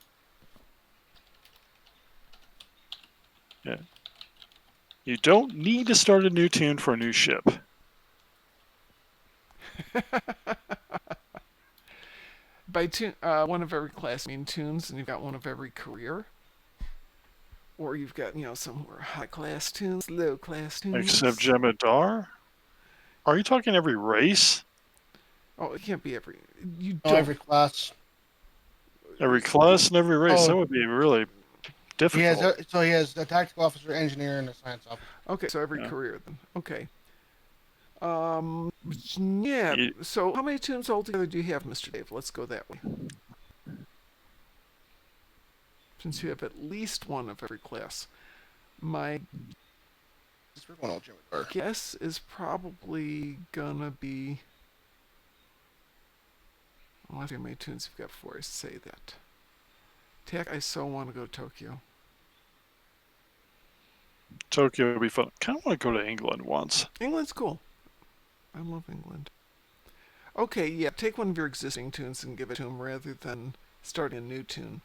Speaker 3: Yeah. You don't need to start a new tune for a new ship.
Speaker 6: By one of every class, I mean tunes, and you've got one of every career. Or you've got, some who are high class tunes, low class tunes.
Speaker 3: Except Jemadar? Are you talking every race?
Speaker 6: Oh, it can't be every. You
Speaker 4: No,
Speaker 6: don't.
Speaker 4: every class.
Speaker 3: Every class and every race?
Speaker 4: Oh,
Speaker 3: That would be really
Speaker 4: he has.
Speaker 3: difficult.
Speaker 4: So he has the tactical officer, engineer, and the science officer.
Speaker 6: Okay, so every
Speaker 3: Yeah.
Speaker 6: career then. Okay. Yeah.
Speaker 3: You-
Speaker 6: So how many tunes altogether do you have, Mr. Dave? Let's go that way. Since you have at least one of every class. My
Speaker 4: We're going all Jimmy Carter.
Speaker 6: guess is probably gonna be. I'll have to how many tunes you've got before I say that. Tech, I so want to go to Tokyo.
Speaker 3: Tokyo would be fun. Kind of want to go to England once.
Speaker 6: England's cool. I love England. Okay, yeah, take one of your existing tunes and give it to him rather than starting a new tune.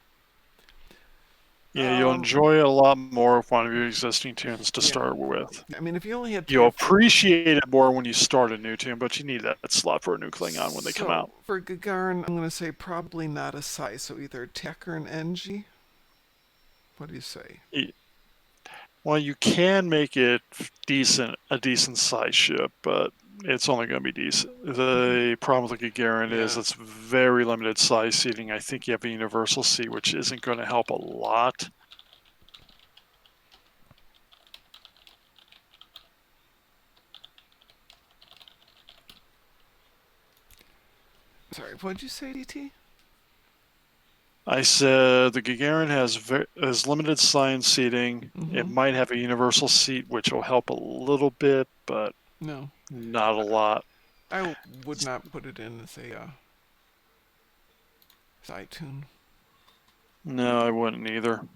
Speaker 3: Yeah, you'll enjoy it a lot more with one of your existing tunes to
Speaker 6: Yeah.
Speaker 3: start with.
Speaker 6: I mean, if you only had
Speaker 3: You'll appreciate it more when you start a new tune, but you need that slot for a new Klingon when they come out.
Speaker 6: For Gagarin, I'm going to say probably not a Sai, so either Tech or an NG. What do you say?
Speaker 3: Well, you can make it a decent size ship, but it's only going to be decent. The problem with the Gagarin is it's very limited size seating. I think you have a universal seat, which isn't going to help a lot.
Speaker 6: Sorry, what did you say, DT?
Speaker 3: I said the Gagarin has limited size seating. It might have a universal seat, which will help a little bit, but
Speaker 6: No.
Speaker 3: not a lot.
Speaker 6: I would not put it in as a side tune.
Speaker 3: No, I wouldn't either.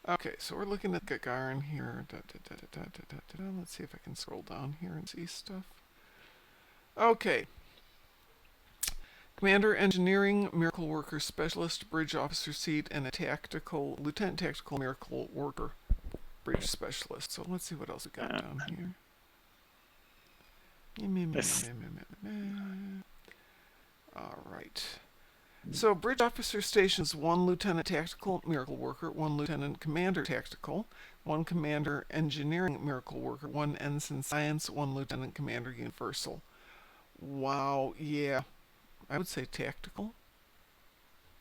Speaker 6: Okay, so we're looking at Gagarin here. Let's see if I can scroll down here and see stuff. Okay. Commander Engineering, Miracle Worker Specialist, Bridge Officer Seat, and a Lieutenant Tactical Miracle Worker Bridge Specialist. So let's see what else we got down here. Alright. So, Bridge Officer stations 1 Lieutenant Tactical Miracle Worker, 1 Lieutenant Commander Tactical, 1 Commander Engineering Miracle Worker, 1 Ensign Science, 1 Lieutenant Commander Universal. Wow, yeah. I would say tactical.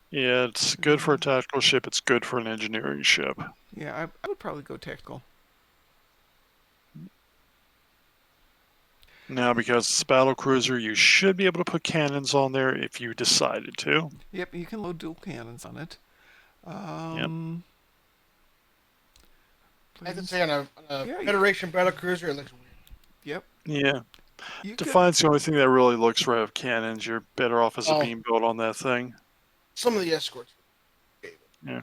Speaker 3: Yeah, it's good for a tactical ship. It's good for an engineering ship.
Speaker 6: Yeah, I would probably go tactical.
Speaker 3: Now, because it's a battle cruiser, you should be able to put cannons on there if you decided to.
Speaker 6: Yep, you can load dual cannons on it.
Speaker 4: I have to say, on a Federation battle cruiser, it looks weird.
Speaker 6: Yep.
Speaker 3: Yeah.
Speaker 6: You
Speaker 3: Defiant's the only thing that really looks right with cannons. You're better off as a beam build on that thing.
Speaker 4: Some of the escorts.
Speaker 3: Yeah.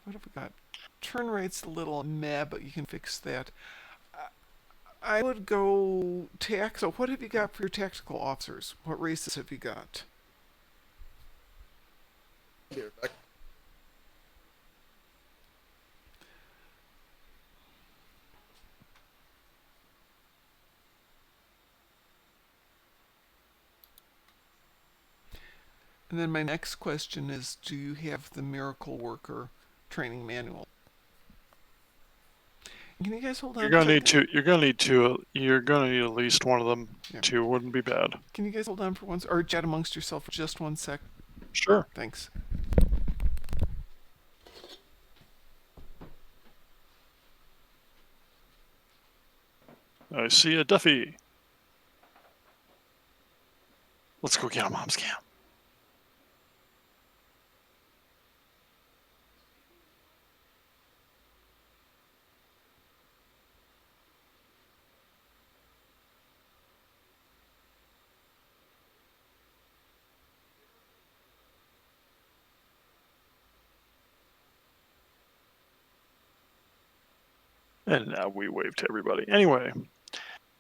Speaker 6: What have we got? Turn rate's a little meh, but you can fix that. I would go tac. So what have you got for your tactical officers? What races have you got? And then my next question is, do you have the Miracle Worker training manual? Can you guys hold on?
Speaker 3: You're gonna need two. You're gonna need two. You're gonna need at least one of them.
Speaker 6: Yeah.
Speaker 3: 2 wouldn't be bad.
Speaker 6: Can you guys hold on for once, or chat amongst yourself for just 1 sec?
Speaker 3: Sure.
Speaker 6: Thanks.
Speaker 3: I see a Duffy. Let's go get a mom's cam. And now we wave to everybody. Anyway,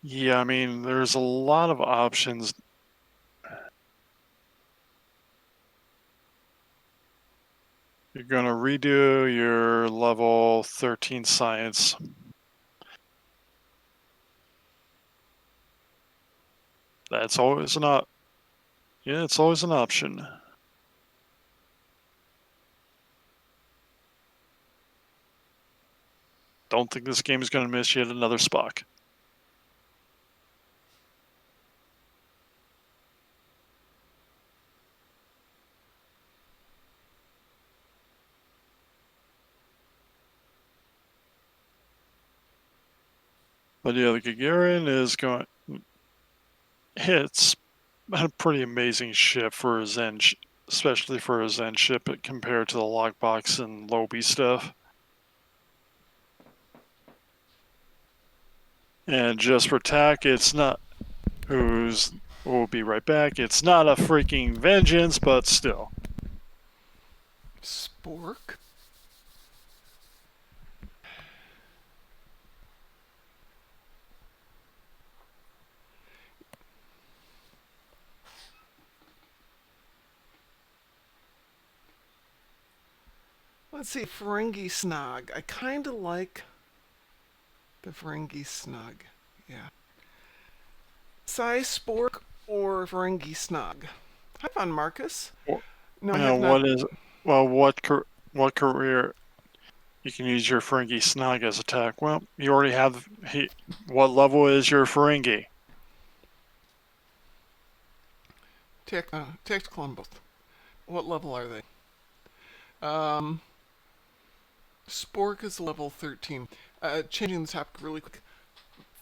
Speaker 3: yeah, I mean, there's a lot of options. You're going to redo your level 13 science. That's always an op. Yeah, it's always an option. Don't think this game is going to miss yet another Spock. But yeah, the Gagarin is going. It's a pretty amazing ship for a Zen, especially for a Zen ship compared to the Lockbox and Lobby stuff. And just for tack, it's not. We'll be right back. It's not a freaking vengeance, but still.
Speaker 6: Spork? Let's see, Ferengi Snog. I kind of like the Ferengi Snog. Yeah. Sai Spork or Ferengi Snog? Hi, Von Marcus. No, I have not.
Speaker 3: What career you can use your Ferengi Snog as attack? Well, you already have. What level is your Ferengi?
Speaker 6: Tactical on both. What level are they? Spork is level 13. Changing the topic really quick.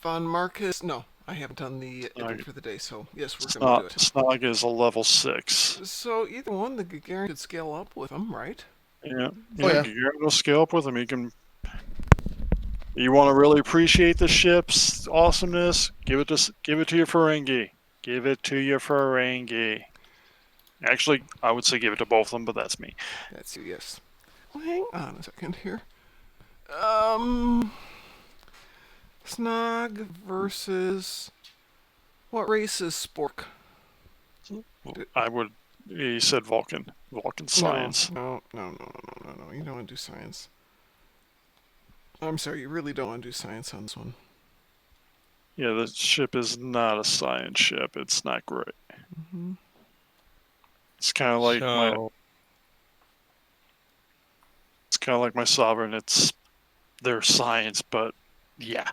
Speaker 6: Von Marcus, no, I haven't done the event for the day, so yes, we're going to do it.
Speaker 3: Snog is a level 6.
Speaker 6: So either one, the Gagarin could scale up with them, right?
Speaker 3: Yeah,
Speaker 4: Oh, yeah.
Speaker 3: Gagarin will scale up with him. You want to really appreciate the ship's awesomeness? Give it to your Ferengi. Give it to your Ferengi. Actually, I would say give it to both of them, but that's me.
Speaker 6: That's you, yes. Well, hang on a second here. Snog versus... What race is Spork?
Speaker 3: He said Vulcan. Vulcan science.
Speaker 6: No. You don't want to do science. I'm sorry, you really don't want to do science on this one.
Speaker 3: Yeah, the ship is not a science ship. It's not great.
Speaker 6: Mm-hmm.
Speaker 3: It's kind of like my Sovereign. It's their science, but yeah.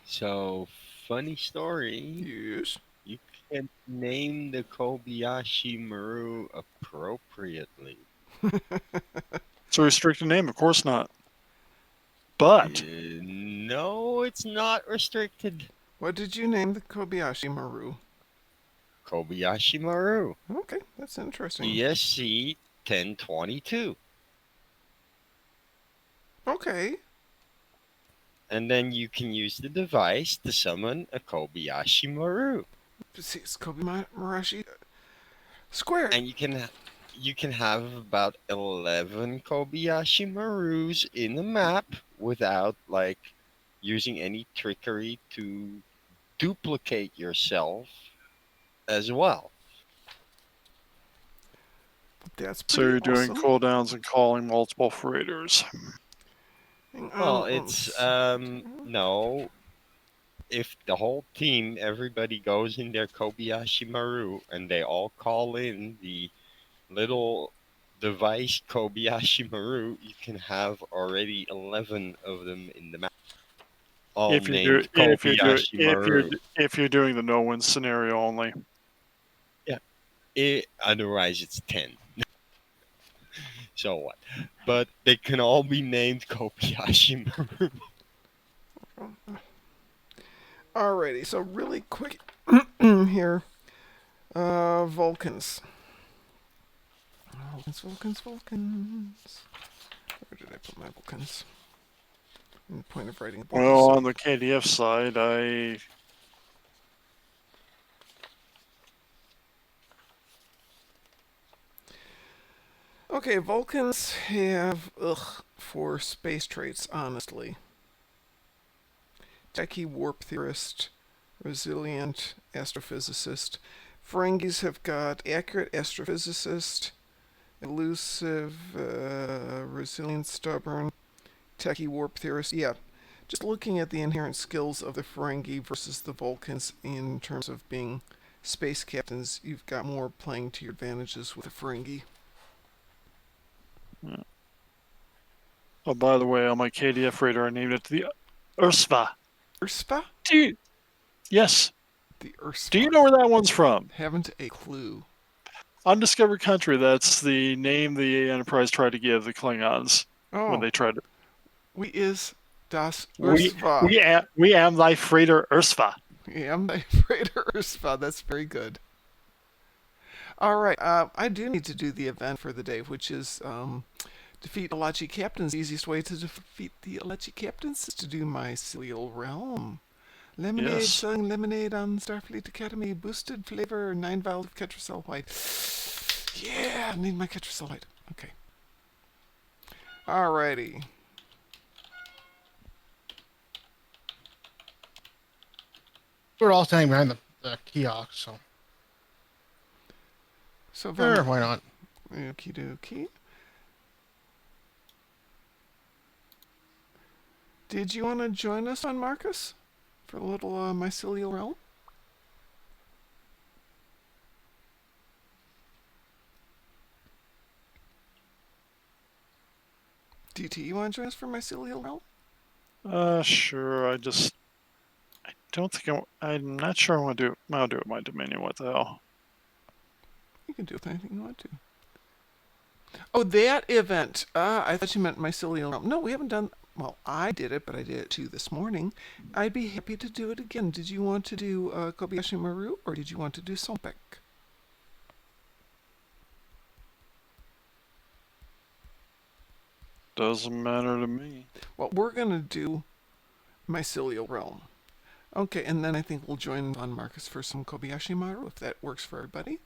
Speaker 5: So, funny story.
Speaker 6: Yes.
Speaker 5: You can name the Kobayashi Maru appropriately.
Speaker 3: It's a restricted name, of course not. But
Speaker 5: No, it's not restricted.
Speaker 6: What did you name the Kobayashi Maru?
Speaker 5: Kobayashi Maru.
Speaker 6: Okay, that's interesting.
Speaker 5: ESC 1022.
Speaker 6: Okay.
Speaker 5: And then you can use the device to summon a Kobayashi Maru.
Speaker 6: See, it's Kobayashi Square.
Speaker 5: And you can have about 11 Kobayashi Marus in the map without using any trickery to duplicate yourself as well.
Speaker 6: That's
Speaker 3: so you're
Speaker 6: pretty
Speaker 3: doing
Speaker 6: awesome.
Speaker 3: cooldowns and calling multiple freighters.
Speaker 5: Well, it's no. If the whole team, everybody goes in their Kobayashi Maru and they all call in the little device Kobayashi Maru, you can have already 11 of them in the map. All named Kobayashi Maru.
Speaker 3: If you're doing the no win scenario only.
Speaker 5: Yeah. Otherwise, it's 10. So what? But they can all be named Kobayashi Maru.
Speaker 6: Alrighty, so really quick here. Vulcans. Vulcans. Where did I put my Vulcans? In the point of writing.
Speaker 3: Well, on the KDF side,
Speaker 6: Okay, Vulcans have, for space traits, honestly. Techie warp theorist, resilient astrophysicist. Ferengis have got accurate astrophysicist, elusive, resilient, stubborn, techie warp theorist. Yeah, Just looking at the inherent skills of the Ferengi versus the Vulcans in terms of being space captains, you've got more playing to your advantages with the Ferengi.
Speaker 3: Oh, by the way, on my KDF radar, I named it the Ursva.
Speaker 6: Ursva?
Speaker 3: Yes.
Speaker 6: The Ursva.
Speaker 3: Do you know where that one's from?
Speaker 6: Haven't a clue.
Speaker 3: Undiscovered Country. That's the name the Enterprise tried to give the Klingons when they tried to.
Speaker 6: We is das
Speaker 3: We
Speaker 6: Ursva.
Speaker 3: we am thy freighter Ursva.
Speaker 6: We am thy freighter Ursva. That's very good. All right. I do need to do the event for the day, which is defeat Alachi Captains. The easiest way to defeat the Alachi Captains is to do Mycelial Realm. Lemonade,
Speaker 3: Yes.
Speaker 6: selling lemonade on Starfleet Academy. Boosted flavor, 9 vials of Ketracel White. Yeah, I need my Ketracel White. Okay. Alrighty.
Speaker 4: We're all standing behind the kiosk, so
Speaker 6: So
Speaker 4: sure, why not?
Speaker 6: Okie dokie. Did you want to join us on Marcus for a little Mycelial Realm? DT, you want to join us for Mycelial Realm?
Speaker 3: Sure. I don't think I'm not sure I want to do it. I'll do it my Dominion. What the hell?
Speaker 6: You can do it with anything you want to. Oh, that event. I thought you meant Mycelial Realm. No, we haven't done. Well, I did it, but I did it too this morning. I'd be happy to do it again. Did you want to do Kobayashi Maru, or did you want to do Sompek?
Speaker 3: Doesn't matter to me.
Speaker 6: Well, we're going to do Mycelial Realm. Okay, and then I think we'll join on Marcus for some Kobayashi Maru, if that works for everybody.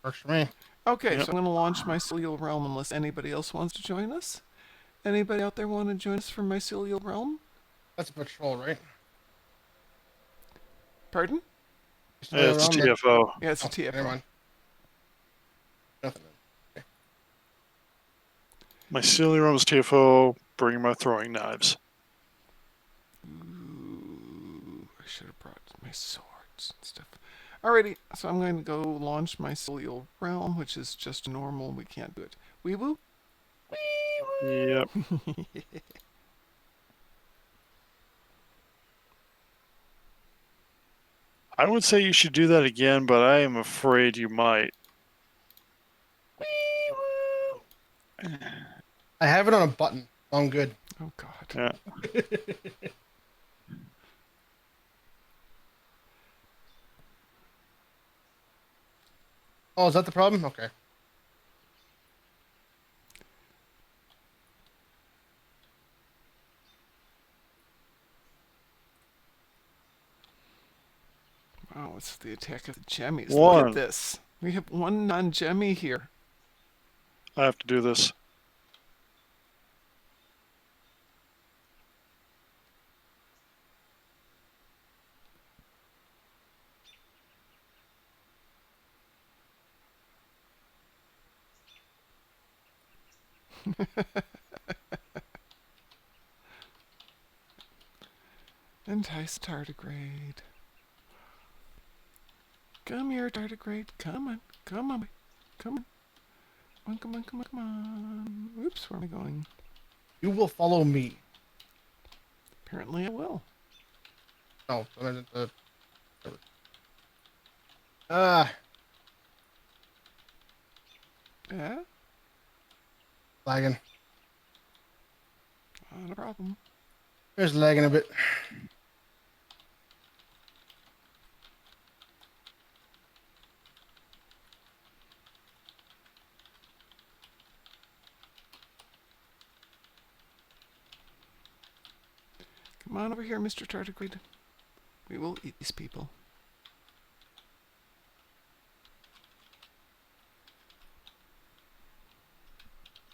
Speaker 4: Works for me.
Speaker 6: Okay,
Speaker 3: Yep.
Speaker 6: so I'm going to launch Mycelial Realm unless anybody else wants to join us. Anybody out there want to join us for Mycelial Realm?
Speaker 4: That's a patrol, right?
Speaker 6: Pardon?
Speaker 4: Still
Speaker 3: It's
Speaker 4: around there?
Speaker 3: TFO.
Speaker 6: Yeah, it's a
Speaker 4: Oh,
Speaker 6: TFO.
Speaker 4: never mind. Nothing.
Speaker 3: Mycelial Realm's TFO. Bring my throwing knives.
Speaker 6: Ooh, I should have brought my swords and stuff. Alrighty, so I'm going to go launch Mycelial Realm, which is just normal. We can't do it. Weeboo?
Speaker 3: Yep. I would say you should do that again, but I am afraid you might.
Speaker 4: I have it on a button. I'm good.
Speaker 6: Oh, God.
Speaker 3: Yeah.
Speaker 4: Oh, is that the problem? Okay.
Speaker 6: Wow, it's the attack of the Jemmies. Look
Speaker 3: One.
Speaker 6: at this. We have one non-Jemmy here.
Speaker 3: I have to do this.
Speaker 6: Entice tardigrade. Come here, tardigrade. Come on. Come on. Come on. Come on, come on, come on, come on. Oops, where am I going?
Speaker 4: You will follow me.
Speaker 6: Apparently I will.
Speaker 4: Oh, ah,
Speaker 6: Yeah?
Speaker 4: lagging.
Speaker 6: Not a problem.
Speaker 4: There's lagging a bit.
Speaker 6: Come on over here, Mr. Tardigrade. We will eat these people.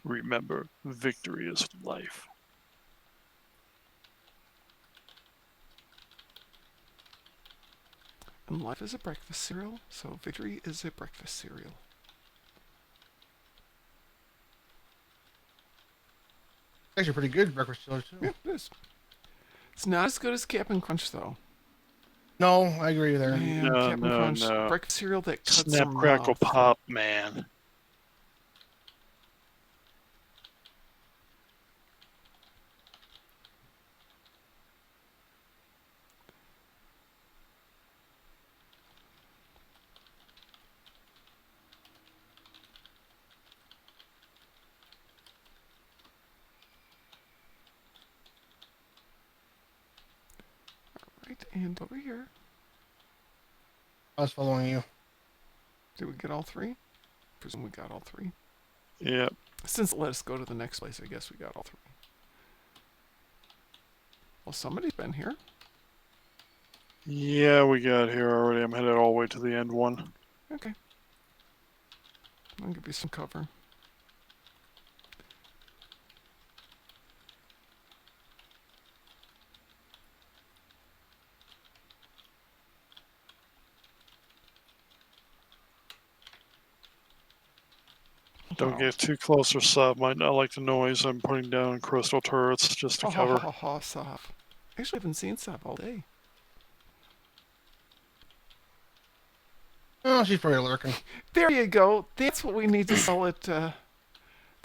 Speaker 3: Remember, victory is life.
Speaker 6: And life is a breakfast cereal, so victory is a breakfast cereal.
Speaker 4: Actually, pretty good breakfast cereal too.
Speaker 6: Yeah, it is. It's not as good as Cap'n Crunch, though.
Speaker 4: No, I agree with her.
Speaker 6: Man,
Speaker 3: No,
Speaker 6: Cap'n
Speaker 3: no,
Speaker 6: Crunch,
Speaker 3: no.
Speaker 6: breakfast cereal that cuts
Speaker 3: Snap,
Speaker 6: your
Speaker 3: crackle,
Speaker 6: mouth.
Speaker 3: pop, man.
Speaker 6: Right, and over here.
Speaker 4: I was following you.
Speaker 6: Did we get all three? Presume we got all three.
Speaker 3: Yep.
Speaker 6: Since it let us go to the next place, I guess we got all three. Well, somebody's been here.
Speaker 3: Yeah, we got here already. I'm headed all the way to the end one.
Speaker 6: Okay. I'll give you some cover.
Speaker 3: Don't
Speaker 6: Wow.
Speaker 3: get too close or sub. Might not like the noise. I'm putting down crystal turrets just to
Speaker 6: Ha ha ha
Speaker 3: cover.
Speaker 6: ha ha, Sop. Actually, I haven't seen Sop all day.
Speaker 4: Oh, she's probably lurking.
Speaker 6: There you go. That's what we need to sell at the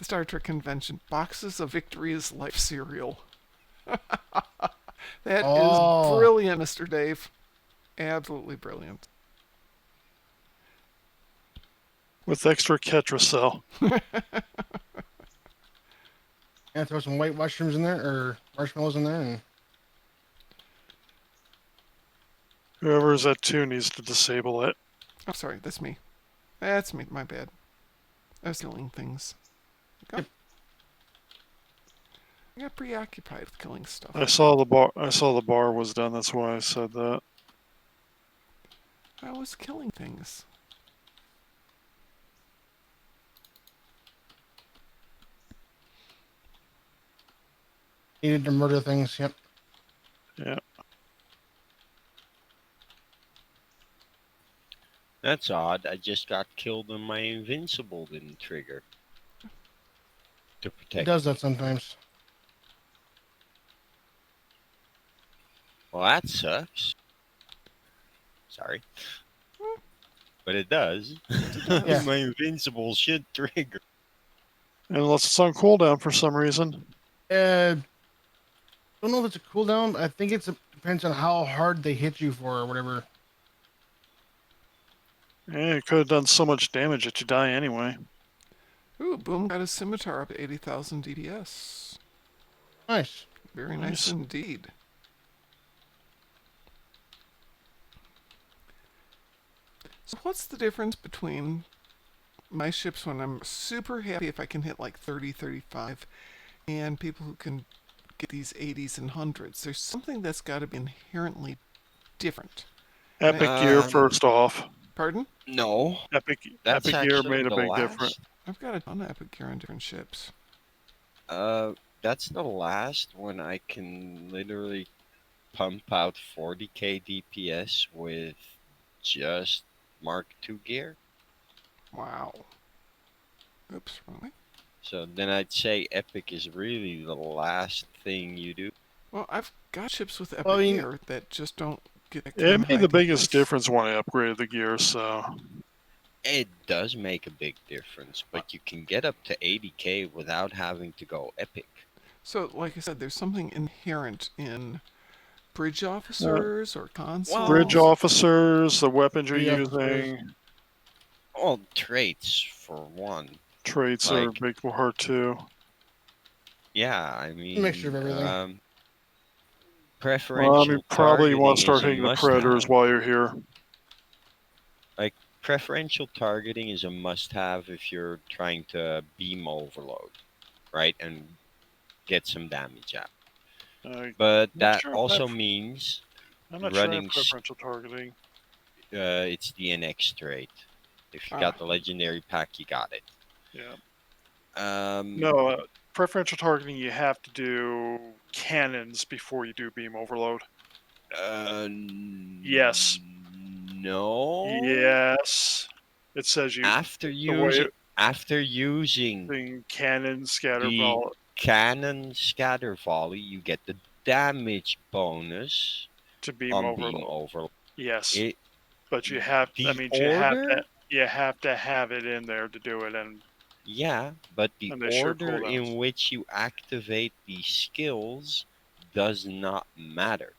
Speaker 6: Star Trek convention. Boxes of Victory's Life cereal. That is
Speaker 4: Oh.
Speaker 6: brilliant, Mr. Dave. Absolutely brilliant.
Speaker 3: With extra Ketracel.
Speaker 4: And throw some white mushrooms in there, or marshmallows in there, and
Speaker 3: Whoever's at 2 needs to disable it.
Speaker 6: Oh, sorry, that's me. That's me, my bad. I was killing things. Go.
Speaker 4: Yep.
Speaker 6: I got preoccupied with killing stuff.
Speaker 3: I saw the bar was done. That's why I said that.
Speaker 6: I was killing things.
Speaker 4: needed to murder things. Yep.
Speaker 3: Yeah.
Speaker 5: That's odd. I just got killed and my invincible didn't trigger. To
Speaker 4: It
Speaker 5: protect.
Speaker 4: does that sometimes.
Speaker 5: Well, that sucks. Sorry. But it does.
Speaker 4: Yeah.
Speaker 5: My invincible should trigger.
Speaker 3: Unless it's on cooldown for some reason.
Speaker 4: Don't know if it's a cooldown. I think it depends on how hard they hit you for or whatever.
Speaker 3: Yeah, it could have done so much damage that you die anyway.
Speaker 6: Ooh, Boom got his scimitar up to 80,000 DPS.
Speaker 4: Nice.
Speaker 6: Very nice indeed. So what's the difference between my ships when I'm super happy if I can hit like 30, 35, and people who can get these 80s and 100s? There's something that's got to be inherently different.
Speaker 3: Epic gear first off.
Speaker 6: Pardon?
Speaker 5: No.
Speaker 3: Epic
Speaker 5: That's
Speaker 3: gear
Speaker 5: actually
Speaker 3: made a
Speaker 5: the
Speaker 3: big
Speaker 5: last.
Speaker 3: difference.
Speaker 6: I've got a ton of epic gear on different ships.
Speaker 5: That's the last when I can literally pump out 40k DPS with just Mark II gear.
Speaker 6: Wow. Oops, wrong way.
Speaker 5: So then I'd say Epic is really the last thing you do.
Speaker 6: Well, I've got ships with epic
Speaker 4: Well, I mean-
Speaker 6: gear that just don't get that
Speaker 3: It
Speaker 6: kind of
Speaker 3: made
Speaker 6: high
Speaker 3: the biggest
Speaker 6: DPS.
Speaker 3: difference when I upgraded the gear, so.
Speaker 5: It does make a big difference, but you can get up to 80k without having to go Epic.
Speaker 6: So, like I said, there's something inherent in bridge officers or consoles.
Speaker 3: Bridge officers, the weapons you're
Speaker 4: Yeah, officers.
Speaker 3: using,
Speaker 5: Well, traits for one.
Speaker 3: traits are
Speaker 5: Like-
Speaker 3: big hard too.
Speaker 5: Yeah, I mean,
Speaker 4: Mixture of everything.
Speaker 3: Well,
Speaker 5: preferential
Speaker 3: you probably want to
Speaker 5: targeting
Speaker 3: start
Speaker 5: is a
Speaker 3: hitting the
Speaker 5: must-have.
Speaker 3: predators while you're here.
Speaker 5: Preferential targeting is a must-have if you're trying to beam overload, right, and get some damage out. But
Speaker 3: not
Speaker 5: that
Speaker 3: sure if
Speaker 5: also
Speaker 3: that-
Speaker 5: means
Speaker 3: I'm not sure I
Speaker 5: running
Speaker 3: have preferential targeting.
Speaker 5: it's the NX trait. If you
Speaker 6: Ah.
Speaker 5: got the legendary pack, you got it.
Speaker 3: Yeah.
Speaker 5: No.
Speaker 3: Preferential targeting, you have to do cannons before you do beam overload. Yes.
Speaker 5: No.
Speaker 3: Yes. It says you
Speaker 5: After
Speaker 3: way-
Speaker 5: using
Speaker 3: cannon scatter
Speaker 5: the
Speaker 3: volley.
Speaker 5: cannon scatter volley, you get the damage bonus
Speaker 3: To beam
Speaker 5: on beam
Speaker 3: overload.
Speaker 5: overload.
Speaker 3: Yes,
Speaker 5: It
Speaker 3: but you have.
Speaker 5: the
Speaker 3: That means
Speaker 5: order,
Speaker 3: you have to have it in there to do it, and
Speaker 5: but the
Speaker 3: they sure
Speaker 5: order in
Speaker 3: cooldowns.
Speaker 5: which you activate the skills does not matter.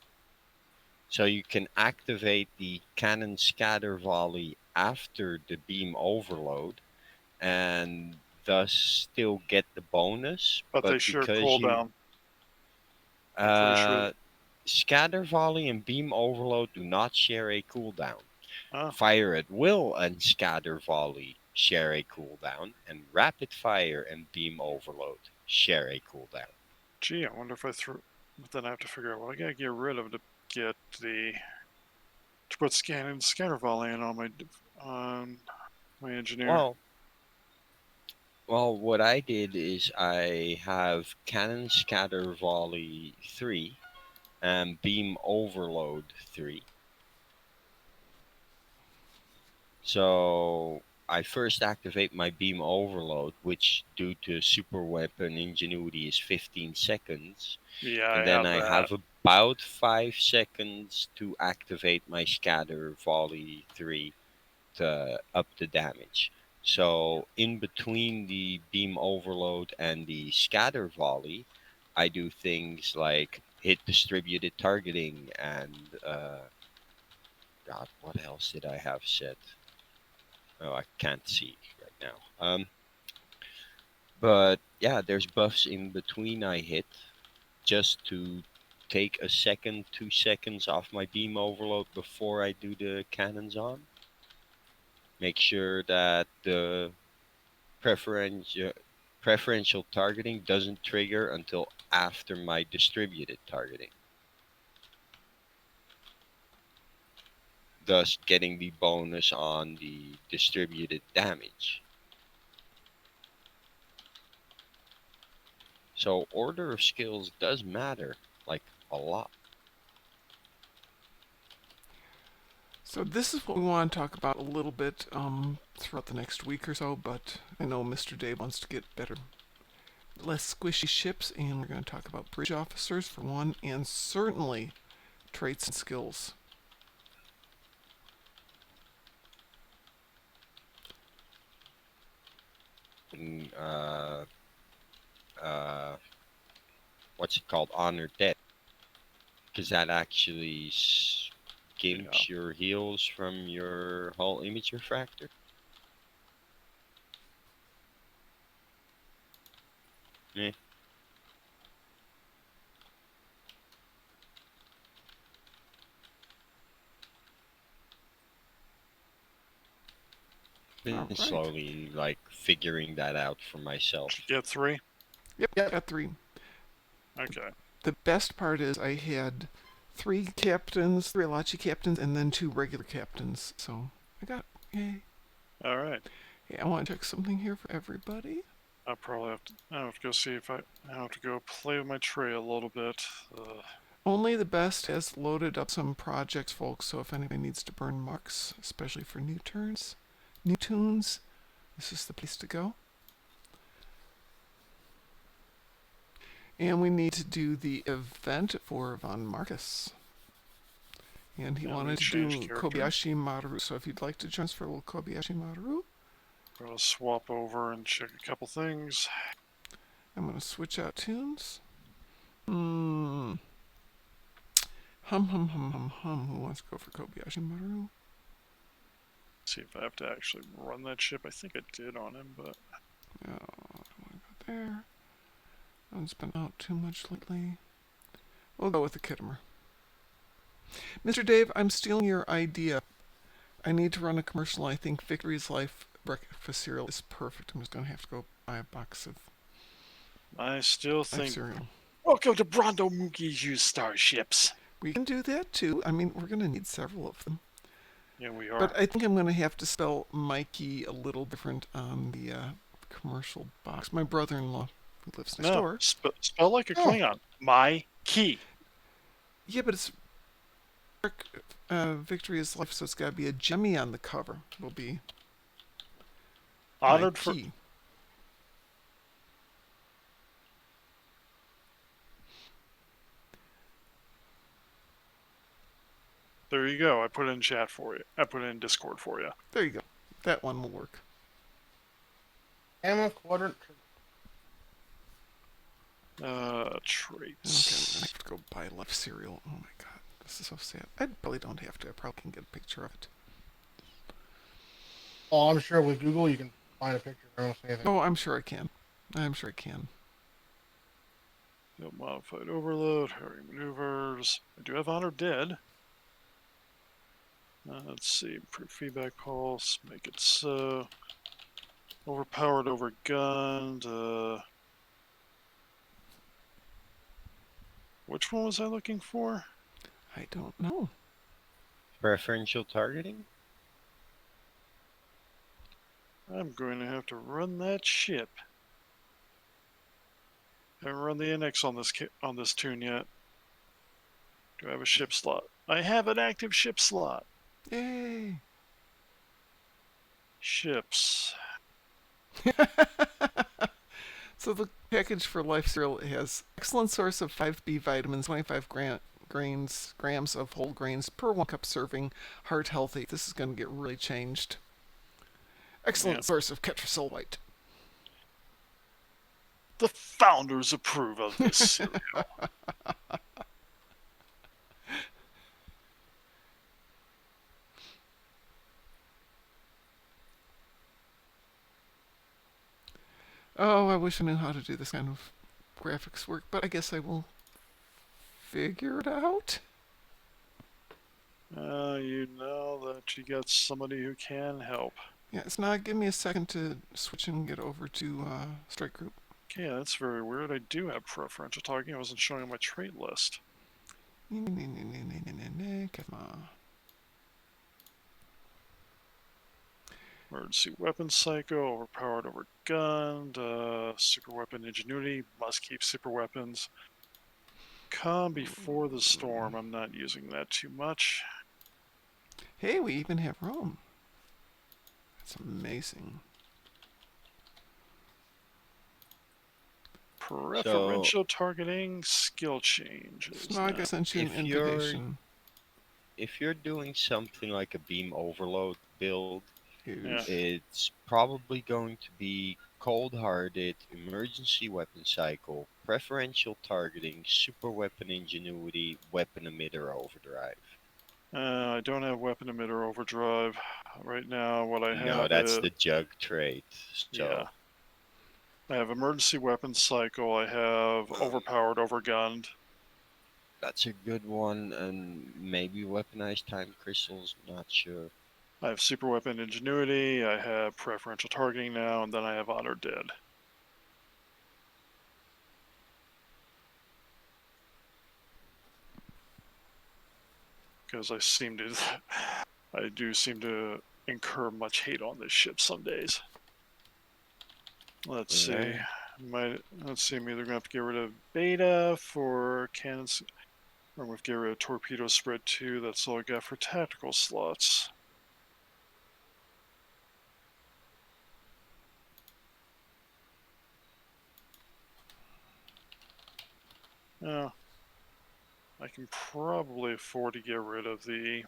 Speaker 5: So you can activate the cannon scatter volley after the beam overload, and thus still get the bonus.
Speaker 3: But they
Speaker 5: But
Speaker 3: sure
Speaker 5: because you
Speaker 3: cooldown. I'm pretty sure.
Speaker 5: scatter volley and beam overload do not share a cooldown.
Speaker 3: Oh,
Speaker 5: Fire at will and scatter volley share a cooldown, and rapid fire and beam overload share a cooldown.
Speaker 3: gee, I wonder if I threw. But then I have to figure out what I gotta get rid of to get the to put scatter volley in on my engineer.
Speaker 5: Well, what I did is I have cannon scatter volley 3 and beam overload 3. So I first activate my beam overload, which due to super weapon ingenuity is 15 seconds.
Speaker 3: Yeah, I
Speaker 5: And then
Speaker 3: have
Speaker 5: I
Speaker 3: that.
Speaker 5: have about 5 seconds to activate my scatter volley 3 to up the damage. So in between the beam overload and the scatter volley, I do things like hit distributed targeting and God, what else did I have set? Oh, I can't see right now. But yeah, there's buffs in between I hit just to take a second, 2 seconds off my beam overload before I do the cannons on. Make sure that the preferential targeting doesn't trigger until after my distributed targeting, thus getting the bonus on the distributed damage. So order of skills does matter, like a lot.
Speaker 6: So this is what we want to talk about a little bit throughout the next week or so, but I know Mr. Dave wants to get better, less squishy ships, and we're going to talk about bridge officers for one, and certainly traits and skills.
Speaker 5: And, what's it called? Honor death, because that actually skimps your heals from your hull image refractor. Yeah. Been
Speaker 6: All right.
Speaker 5: slowly like figuring that out for myself.
Speaker 3: Did you get 3?
Speaker 6: Yep, got 3.
Speaker 3: Okay.
Speaker 6: The best part is I had 3 captains, 3 Alachi captains, and then 2 regular captains. So I got, yay.
Speaker 3: All right.
Speaker 6: Hey, I want to check something here for everybody.
Speaker 3: I'll probably have to go see if I have to go play with my tray a little bit.
Speaker 6: Only the best has loaded up some projects, folks, so if anybody needs to burn marks, especially for new tunes, this is the place to go. And we need to do the event for Von Marcus. And he
Speaker 3: Yeah,
Speaker 6: wanted to
Speaker 3: change
Speaker 6: do
Speaker 3: character.
Speaker 6: Kobayashi Maru, so if you'd like to join us for a little Kobayashi Maru,
Speaker 3: I'll swap over and check a couple things.
Speaker 6: I'm going to switch out tunes. Hum, hum, hum, hum, hum. Who wants to go for Kobayashi Maru?
Speaker 3: See if I have to actually run that ship. I think I did on him, but
Speaker 6: No, I don't want to go there. I haven't been out too much lately. We'll go with the Kittimer. Mr. Dave, I'm stealing your idea. I need to run a commercial. I think Victory's Life breakfast cereal is perfect. I'm just going to have to go buy a box of
Speaker 3: I still think.
Speaker 6: cereal.
Speaker 3: Welcome to Brondo Mookie's used starships.
Speaker 6: We can do that too. I mean, we're going to need several of them.
Speaker 3: Yeah, we are.
Speaker 6: But I think I'm going to have to spell Mikey a little different on the commercial box. My brother-in-law, who lives next door.
Speaker 3: Spell like a Klingon. My key.
Speaker 6: Yeah, but it's Victory is Life, so it's got to be a Jemmy on the cover. It'll be
Speaker 3: Honored for.
Speaker 6: key.
Speaker 3: There you go. I put it in chat for you. I put it in Discord for you.
Speaker 6: There you go. That one will work.
Speaker 4: Ammo quadrant.
Speaker 3: Traits.
Speaker 6: Okay, I'm gonna have to go buy life cereal. Oh my god, this is so sad. I probably don't have to. I probably can get a picture of it.
Speaker 4: Oh, I'm sure with Google you can find a picture. I don't say anything.
Speaker 6: Oh, I'm sure I can. I'm sure I can.
Speaker 3: Modified overload, harry maneuvers. I do have honor dead. Let's see. Improve feedback pulse. Make it so. Overpowered, overgunned. Which one was I looking for?
Speaker 6: I don't know.
Speaker 5: Preferential targeting?
Speaker 3: I'm going to have to run that ship. Haven't run the NX on this tune yet. Do I have a ship slot? I have an active ship slot.
Speaker 6: Yay!
Speaker 3: Ships.
Speaker 6: So the package for life cereal has excellent source of 5B vitamins, 25 grams of whole grains per 1 cup serving, heart healthy. This is going to get really changed. Excellent source of tetrasulfite.
Speaker 3: The founders approve of this cereal.
Speaker 6: Oh, I wish I knew how to do this kind of graphics work, but I guess I will figure it out.
Speaker 3: You know that you got somebody who can help.
Speaker 6: Yeah, it's not. Give me a second to switch and get over to Strike Group.
Speaker 3: Okay, that's very weird. I do have preferential targeting. I wasn't showing on my trait list.
Speaker 6: Come on.
Speaker 3: Emergency weapon psycho, overpowered, overgunned, super weapon ingenuity, must keep super weapons. Calm before the storm. I'm not using that too much.
Speaker 6: Hey, we even have Rome. That's amazing.
Speaker 3: Preferential targeting, skill changes.
Speaker 6: Snog, I sent you an invitation.
Speaker 5: If you're doing something like a beam overload build,
Speaker 6: Huge.
Speaker 5: it's probably going to be cold-hearted, emergency weapon cycle, preferential targeting, super weapon ingenuity, weapon emitter overdrive.
Speaker 3: I don't have weapon emitter overdrive right now. What I have
Speaker 5: No, that's
Speaker 3: is
Speaker 5: the jug trait. So
Speaker 3: yeah. I have emergency weapon cycle. I have overpowered, overgunned.
Speaker 5: that's a good one, and maybe weaponized time crystals. Not sure.
Speaker 3: I have super weapon ingenuity. I have preferential targeting now, and then I have honor dead. Because I do seem to incur much hate on this ship some days. Let's see. Let's see. I'm either gonna have to get rid of beta for cannons, or I'm gonna have to get rid of torpedo spread 2. That's all I got for tactical slots. Yeah. I can probably afford to get rid of the.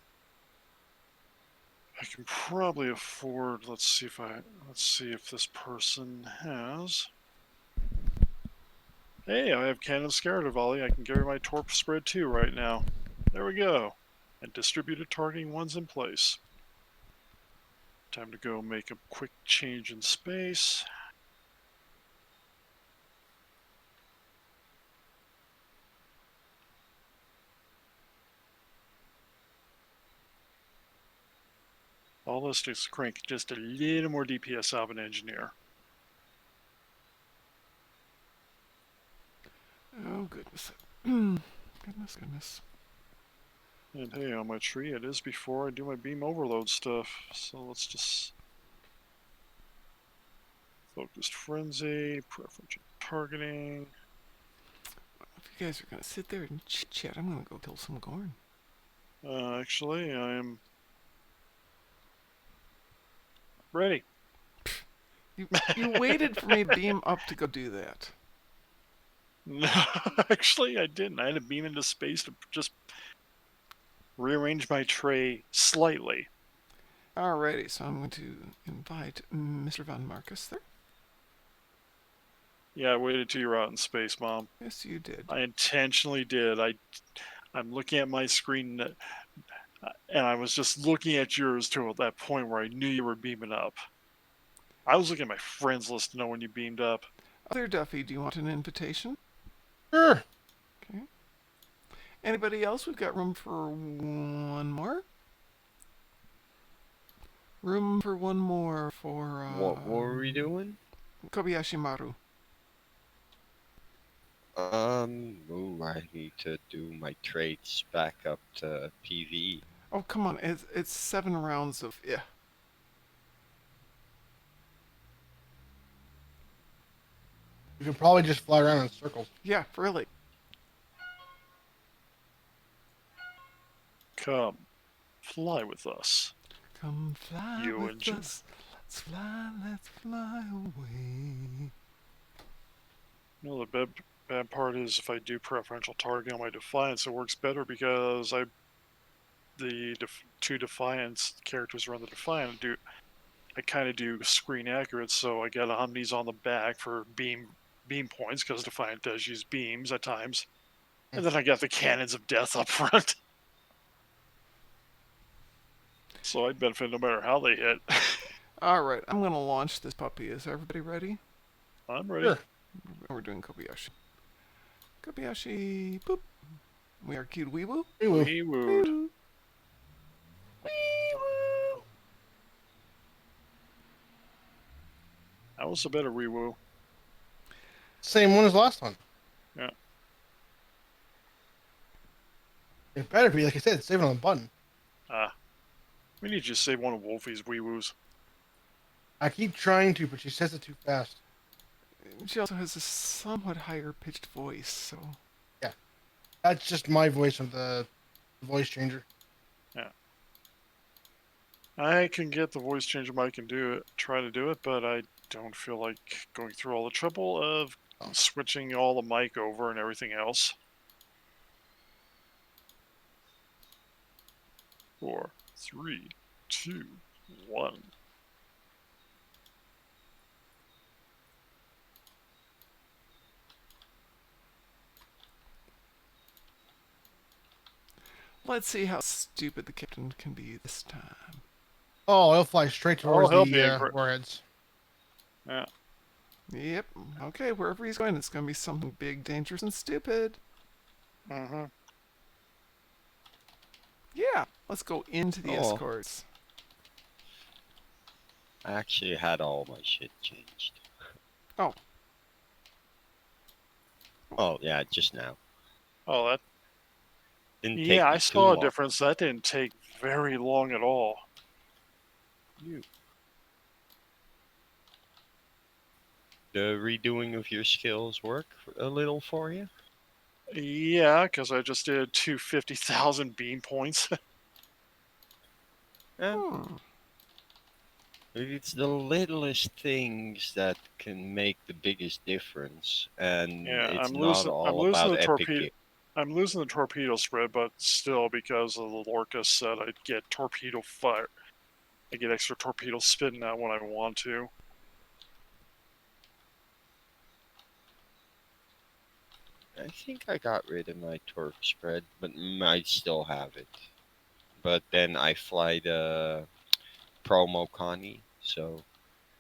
Speaker 3: I can probably afford. Let's see if this person has. Hey, I have cannon scatter volley. I can carry my torp spread 2 right now. There we go. And distributed targeting 1's in place. Time to go make a quick change in space. All this is crank just a little more DPS out of an engineer.
Speaker 6: Oh, goodness. Goodness.
Speaker 3: And hey, on my tree, it is before I do my beam overload stuff. So let's just... Focused frenzy, preferential targeting.
Speaker 6: If you guys are going to sit there and chit-chat, I'm going to go kill some Gorn.
Speaker 3: Actually, I am... ready.
Speaker 6: You waited for me to beam up to go do that.
Speaker 3: No, actually, I didn't. I had to beam into space to just rearrange my tray slightly.
Speaker 6: Alrighty, so I'm going to invite Mr. Von Marcus there.
Speaker 3: Yeah, I waited till you were out in space, Mom.
Speaker 6: Yes, you did.
Speaker 3: I intentionally did. I'm looking at my screen, and I was just looking at yours to that point where I knew you were beaming up. I was looking at my friends list to know when you beamed up.
Speaker 6: Other Duffy, do you want an invitation?
Speaker 4: Sure.
Speaker 6: Okay. Anybody else? We've got room for one more. Room for one more for
Speaker 5: What were we doing?
Speaker 6: Kobayashi Maru.
Speaker 5: Ooh, I need to do my traits back up to PV.
Speaker 6: Oh, come on. It's 7 rounds of yeah.
Speaker 4: You could probably just fly around in circles.
Speaker 6: Yeah, really.
Speaker 3: Come, fly with us.
Speaker 6: Come fly
Speaker 3: You
Speaker 6: with
Speaker 3: enjoy-
Speaker 6: us. Let's fly away.
Speaker 3: You know, the bad part is if I do preferential targeting on my Defiance, it works better because the two Defiance characters around the Defiant I kind of do screen accurate, so I get Omnis on the back for beam points because Defiant does use beams at times, and then I got the cannons of death up front. So I benefit no matter how they hit.
Speaker 6: Alright, I'm going to launch this puppy. Is everybody ready?
Speaker 3: I'm ready.
Speaker 4: Sure.
Speaker 6: We're doing Kobayashi. Kobayashi, boop. We are cute weeboo.
Speaker 4: We will.
Speaker 3: We wooed.
Speaker 6: Woo.
Speaker 3: That was a better wee woo.
Speaker 4: Same one as last time.
Speaker 3: Yeah.
Speaker 4: It better be, like I said, save it on the button.
Speaker 3: We need you to save one of Wolfie's wee woos.
Speaker 4: I keep trying to, but she says it too fast.
Speaker 6: She also has a somewhat higher pitched voice, so.
Speaker 4: That's just my voice of the voice changer.
Speaker 3: I can get the voice changer mic and try to do it, but I don't feel like going through all the trouble of switching all the mic over and everything else. 4, 3, 2, 1.
Speaker 6: Let's see how stupid the captain can be this time.
Speaker 4: Oh, he'll fly straight towards
Speaker 3: he'll be
Speaker 4: the warheads.
Speaker 3: Yeah.
Speaker 6: Yep. Okay, wherever he's going, it's going to be something big, dangerous, and stupid.
Speaker 3: Mm-hmm.
Speaker 6: Yeah, let's go into the
Speaker 5: Oh.
Speaker 6: escorts.
Speaker 5: I actually had all my shit changed.
Speaker 6: Oh.
Speaker 5: Oh, yeah, just now.
Speaker 3: Oh, that.
Speaker 5: Didn't take
Speaker 3: Yeah,
Speaker 5: me
Speaker 3: I
Speaker 5: too
Speaker 3: saw a
Speaker 5: long.
Speaker 3: difference. That didn't take very long at all.
Speaker 5: The redoing of your skills work a little for you?
Speaker 3: Yeah, because I just did 250,000 beam points.
Speaker 5: Yeah.
Speaker 6: Hmm.
Speaker 5: It's the littlest things that can make the biggest difference, and
Speaker 3: Yeah,
Speaker 5: it's
Speaker 3: I'm
Speaker 5: not
Speaker 3: losing. I'm
Speaker 5: all
Speaker 3: losing
Speaker 5: about
Speaker 3: the
Speaker 5: epic.
Speaker 3: torpedo. I'm losing the torpedo spread, but still, because of the Lorca set, I get torpedo fire. I get extra torpedo spitting out when I want to.
Speaker 5: I think I got rid of my torp spread, but might still have it. But then I fly the promo Connie, so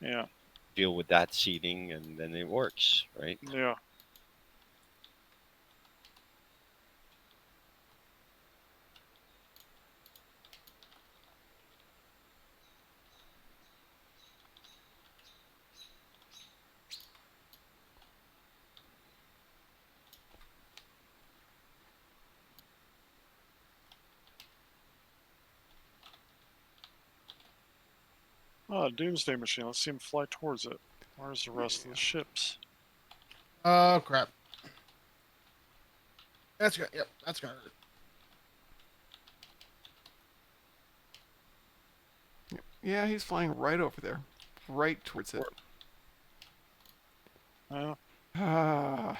Speaker 3: Yeah,
Speaker 5: deal with that seating, and then it works, right?
Speaker 3: yeah. Oh, Doomsday Machine. Let's see him fly towards it. Where's the rest of the ships?
Speaker 4: Oh, crap. That's good. Yep, that's gonna hurt.
Speaker 6: Yeah, he's flying right over there. Right towards it. Ah.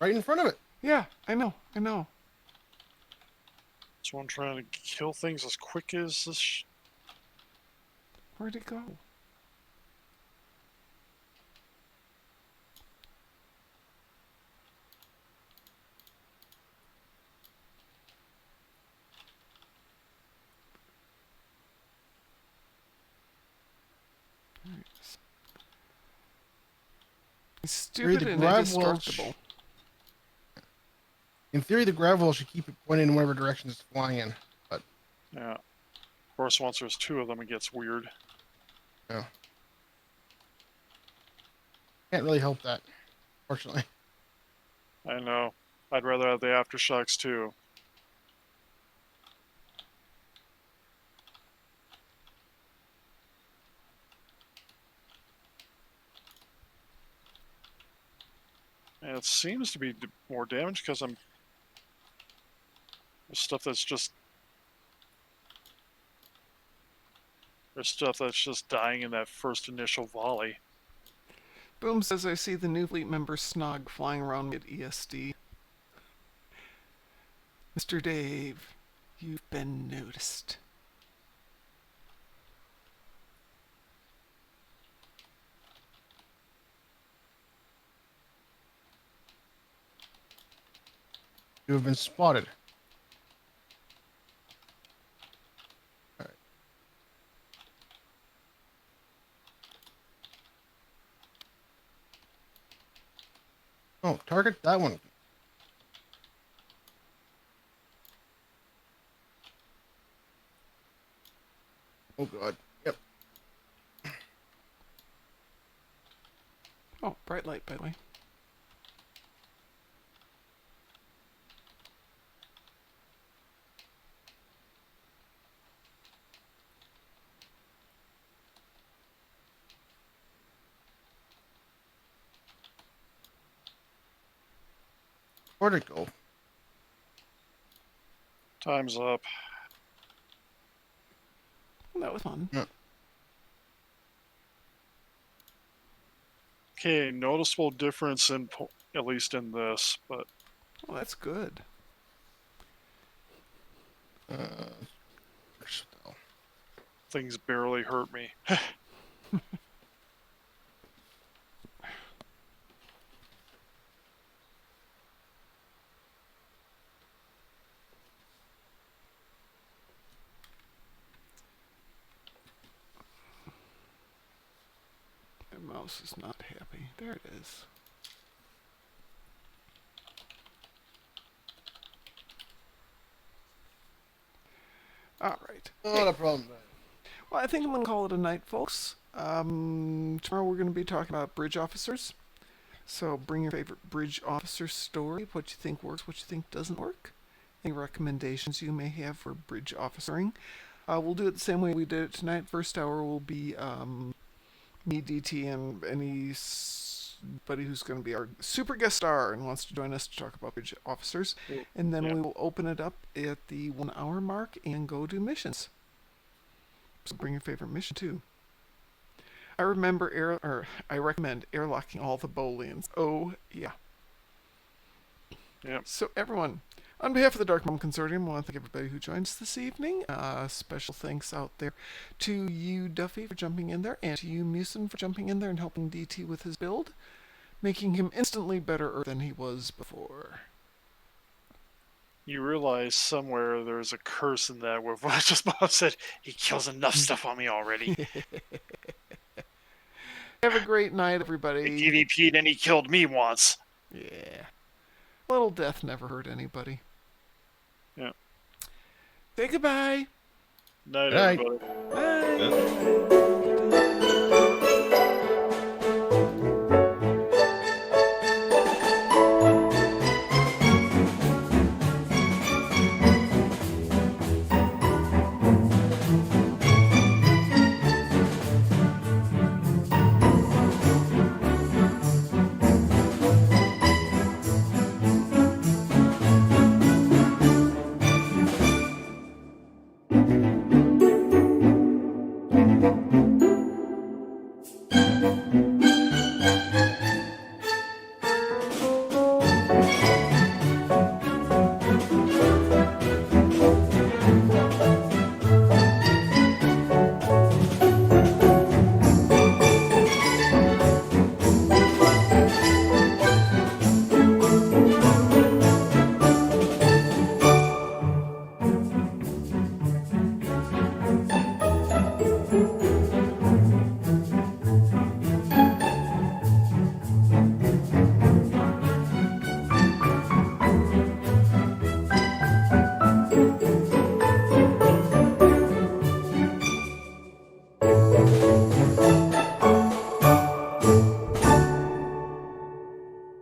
Speaker 4: Right in front of it.
Speaker 6: Yeah, I know.
Speaker 3: So I'm trying to kill things as quick as this.
Speaker 6: Where'd it go? He's stupid
Speaker 4: the
Speaker 6: and
Speaker 4: gravel
Speaker 6: indestructible.
Speaker 4: In theory, the gravel should keep it pointing in whatever direction it's flying in. But
Speaker 3: Yeah. Of course, once there's two of them, it gets weird.
Speaker 4: yeah, can't really help that, fortunately.
Speaker 3: I know. I'd rather have the aftershocks too. And it seems to be more damage because I'm. There's stuff that's just. There's stuff that's just dying in that first initial volley.
Speaker 6: Boom says I see the new fleet member Snog flying around me at ESD. Mr. Dave, you've been noticed.
Speaker 4: You have been spotted. All right. Oh, target that one. Oh god. Yep.
Speaker 6: Oh, bright light, by the way.
Speaker 4: Where'd it go?
Speaker 3: Time's up.
Speaker 6: Well, that was fun.
Speaker 4: Yeah.
Speaker 3: Okay, noticeable difference in at least in this, but
Speaker 6: Well, that's good.
Speaker 3: things barely hurt me.
Speaker 6: My mouse is not happy. There it is. All right.
Speaker 4: Not a problem.
Speaker 6: Well, I think I'm going to call it a night, folks. Tomorrow we're going to be talking about bridge officers. So bring your favorite bridge officer story, what you think works, what you think doesn't work. Any recommendations you may have for bridge officering. We'll do it the same way we did it tonight. First hour will be me, DT, and anybody who's going to be our super guest star and wants to join us to talk about bridge officers. And then we will open it up at the 1 hour mark and go do missions. So bring your favorite mission too. I recommend airlocking all the Bolians. Oh yeah.
Speaker 3: Yep.
Speaker 6: So everyone, on behalf of the Darkmom Consortium, I want to thank everybody who joined us this evening. Special thanks out there to you, Duffy, for jumping in there, and to you, Musin, for jumping in there and helping DT with his build, making him instantly better than he was before.
Speaker 3: You realize somewhere there's a curse in that where I just said he kills enough stuff on me already.
Speaker 6: Have a great night, everybody.
Speaker 3: He PvP'd and he killed me once.
Speaker 6: Yeah. Little death never hurt anybody.
Speaker 3: Yeah.
Speaker 6: Say goodbye.
Speaker 3: Night,
Speaker 4: Night.
Speaker 3: everybody.
Speaker 6: Bye.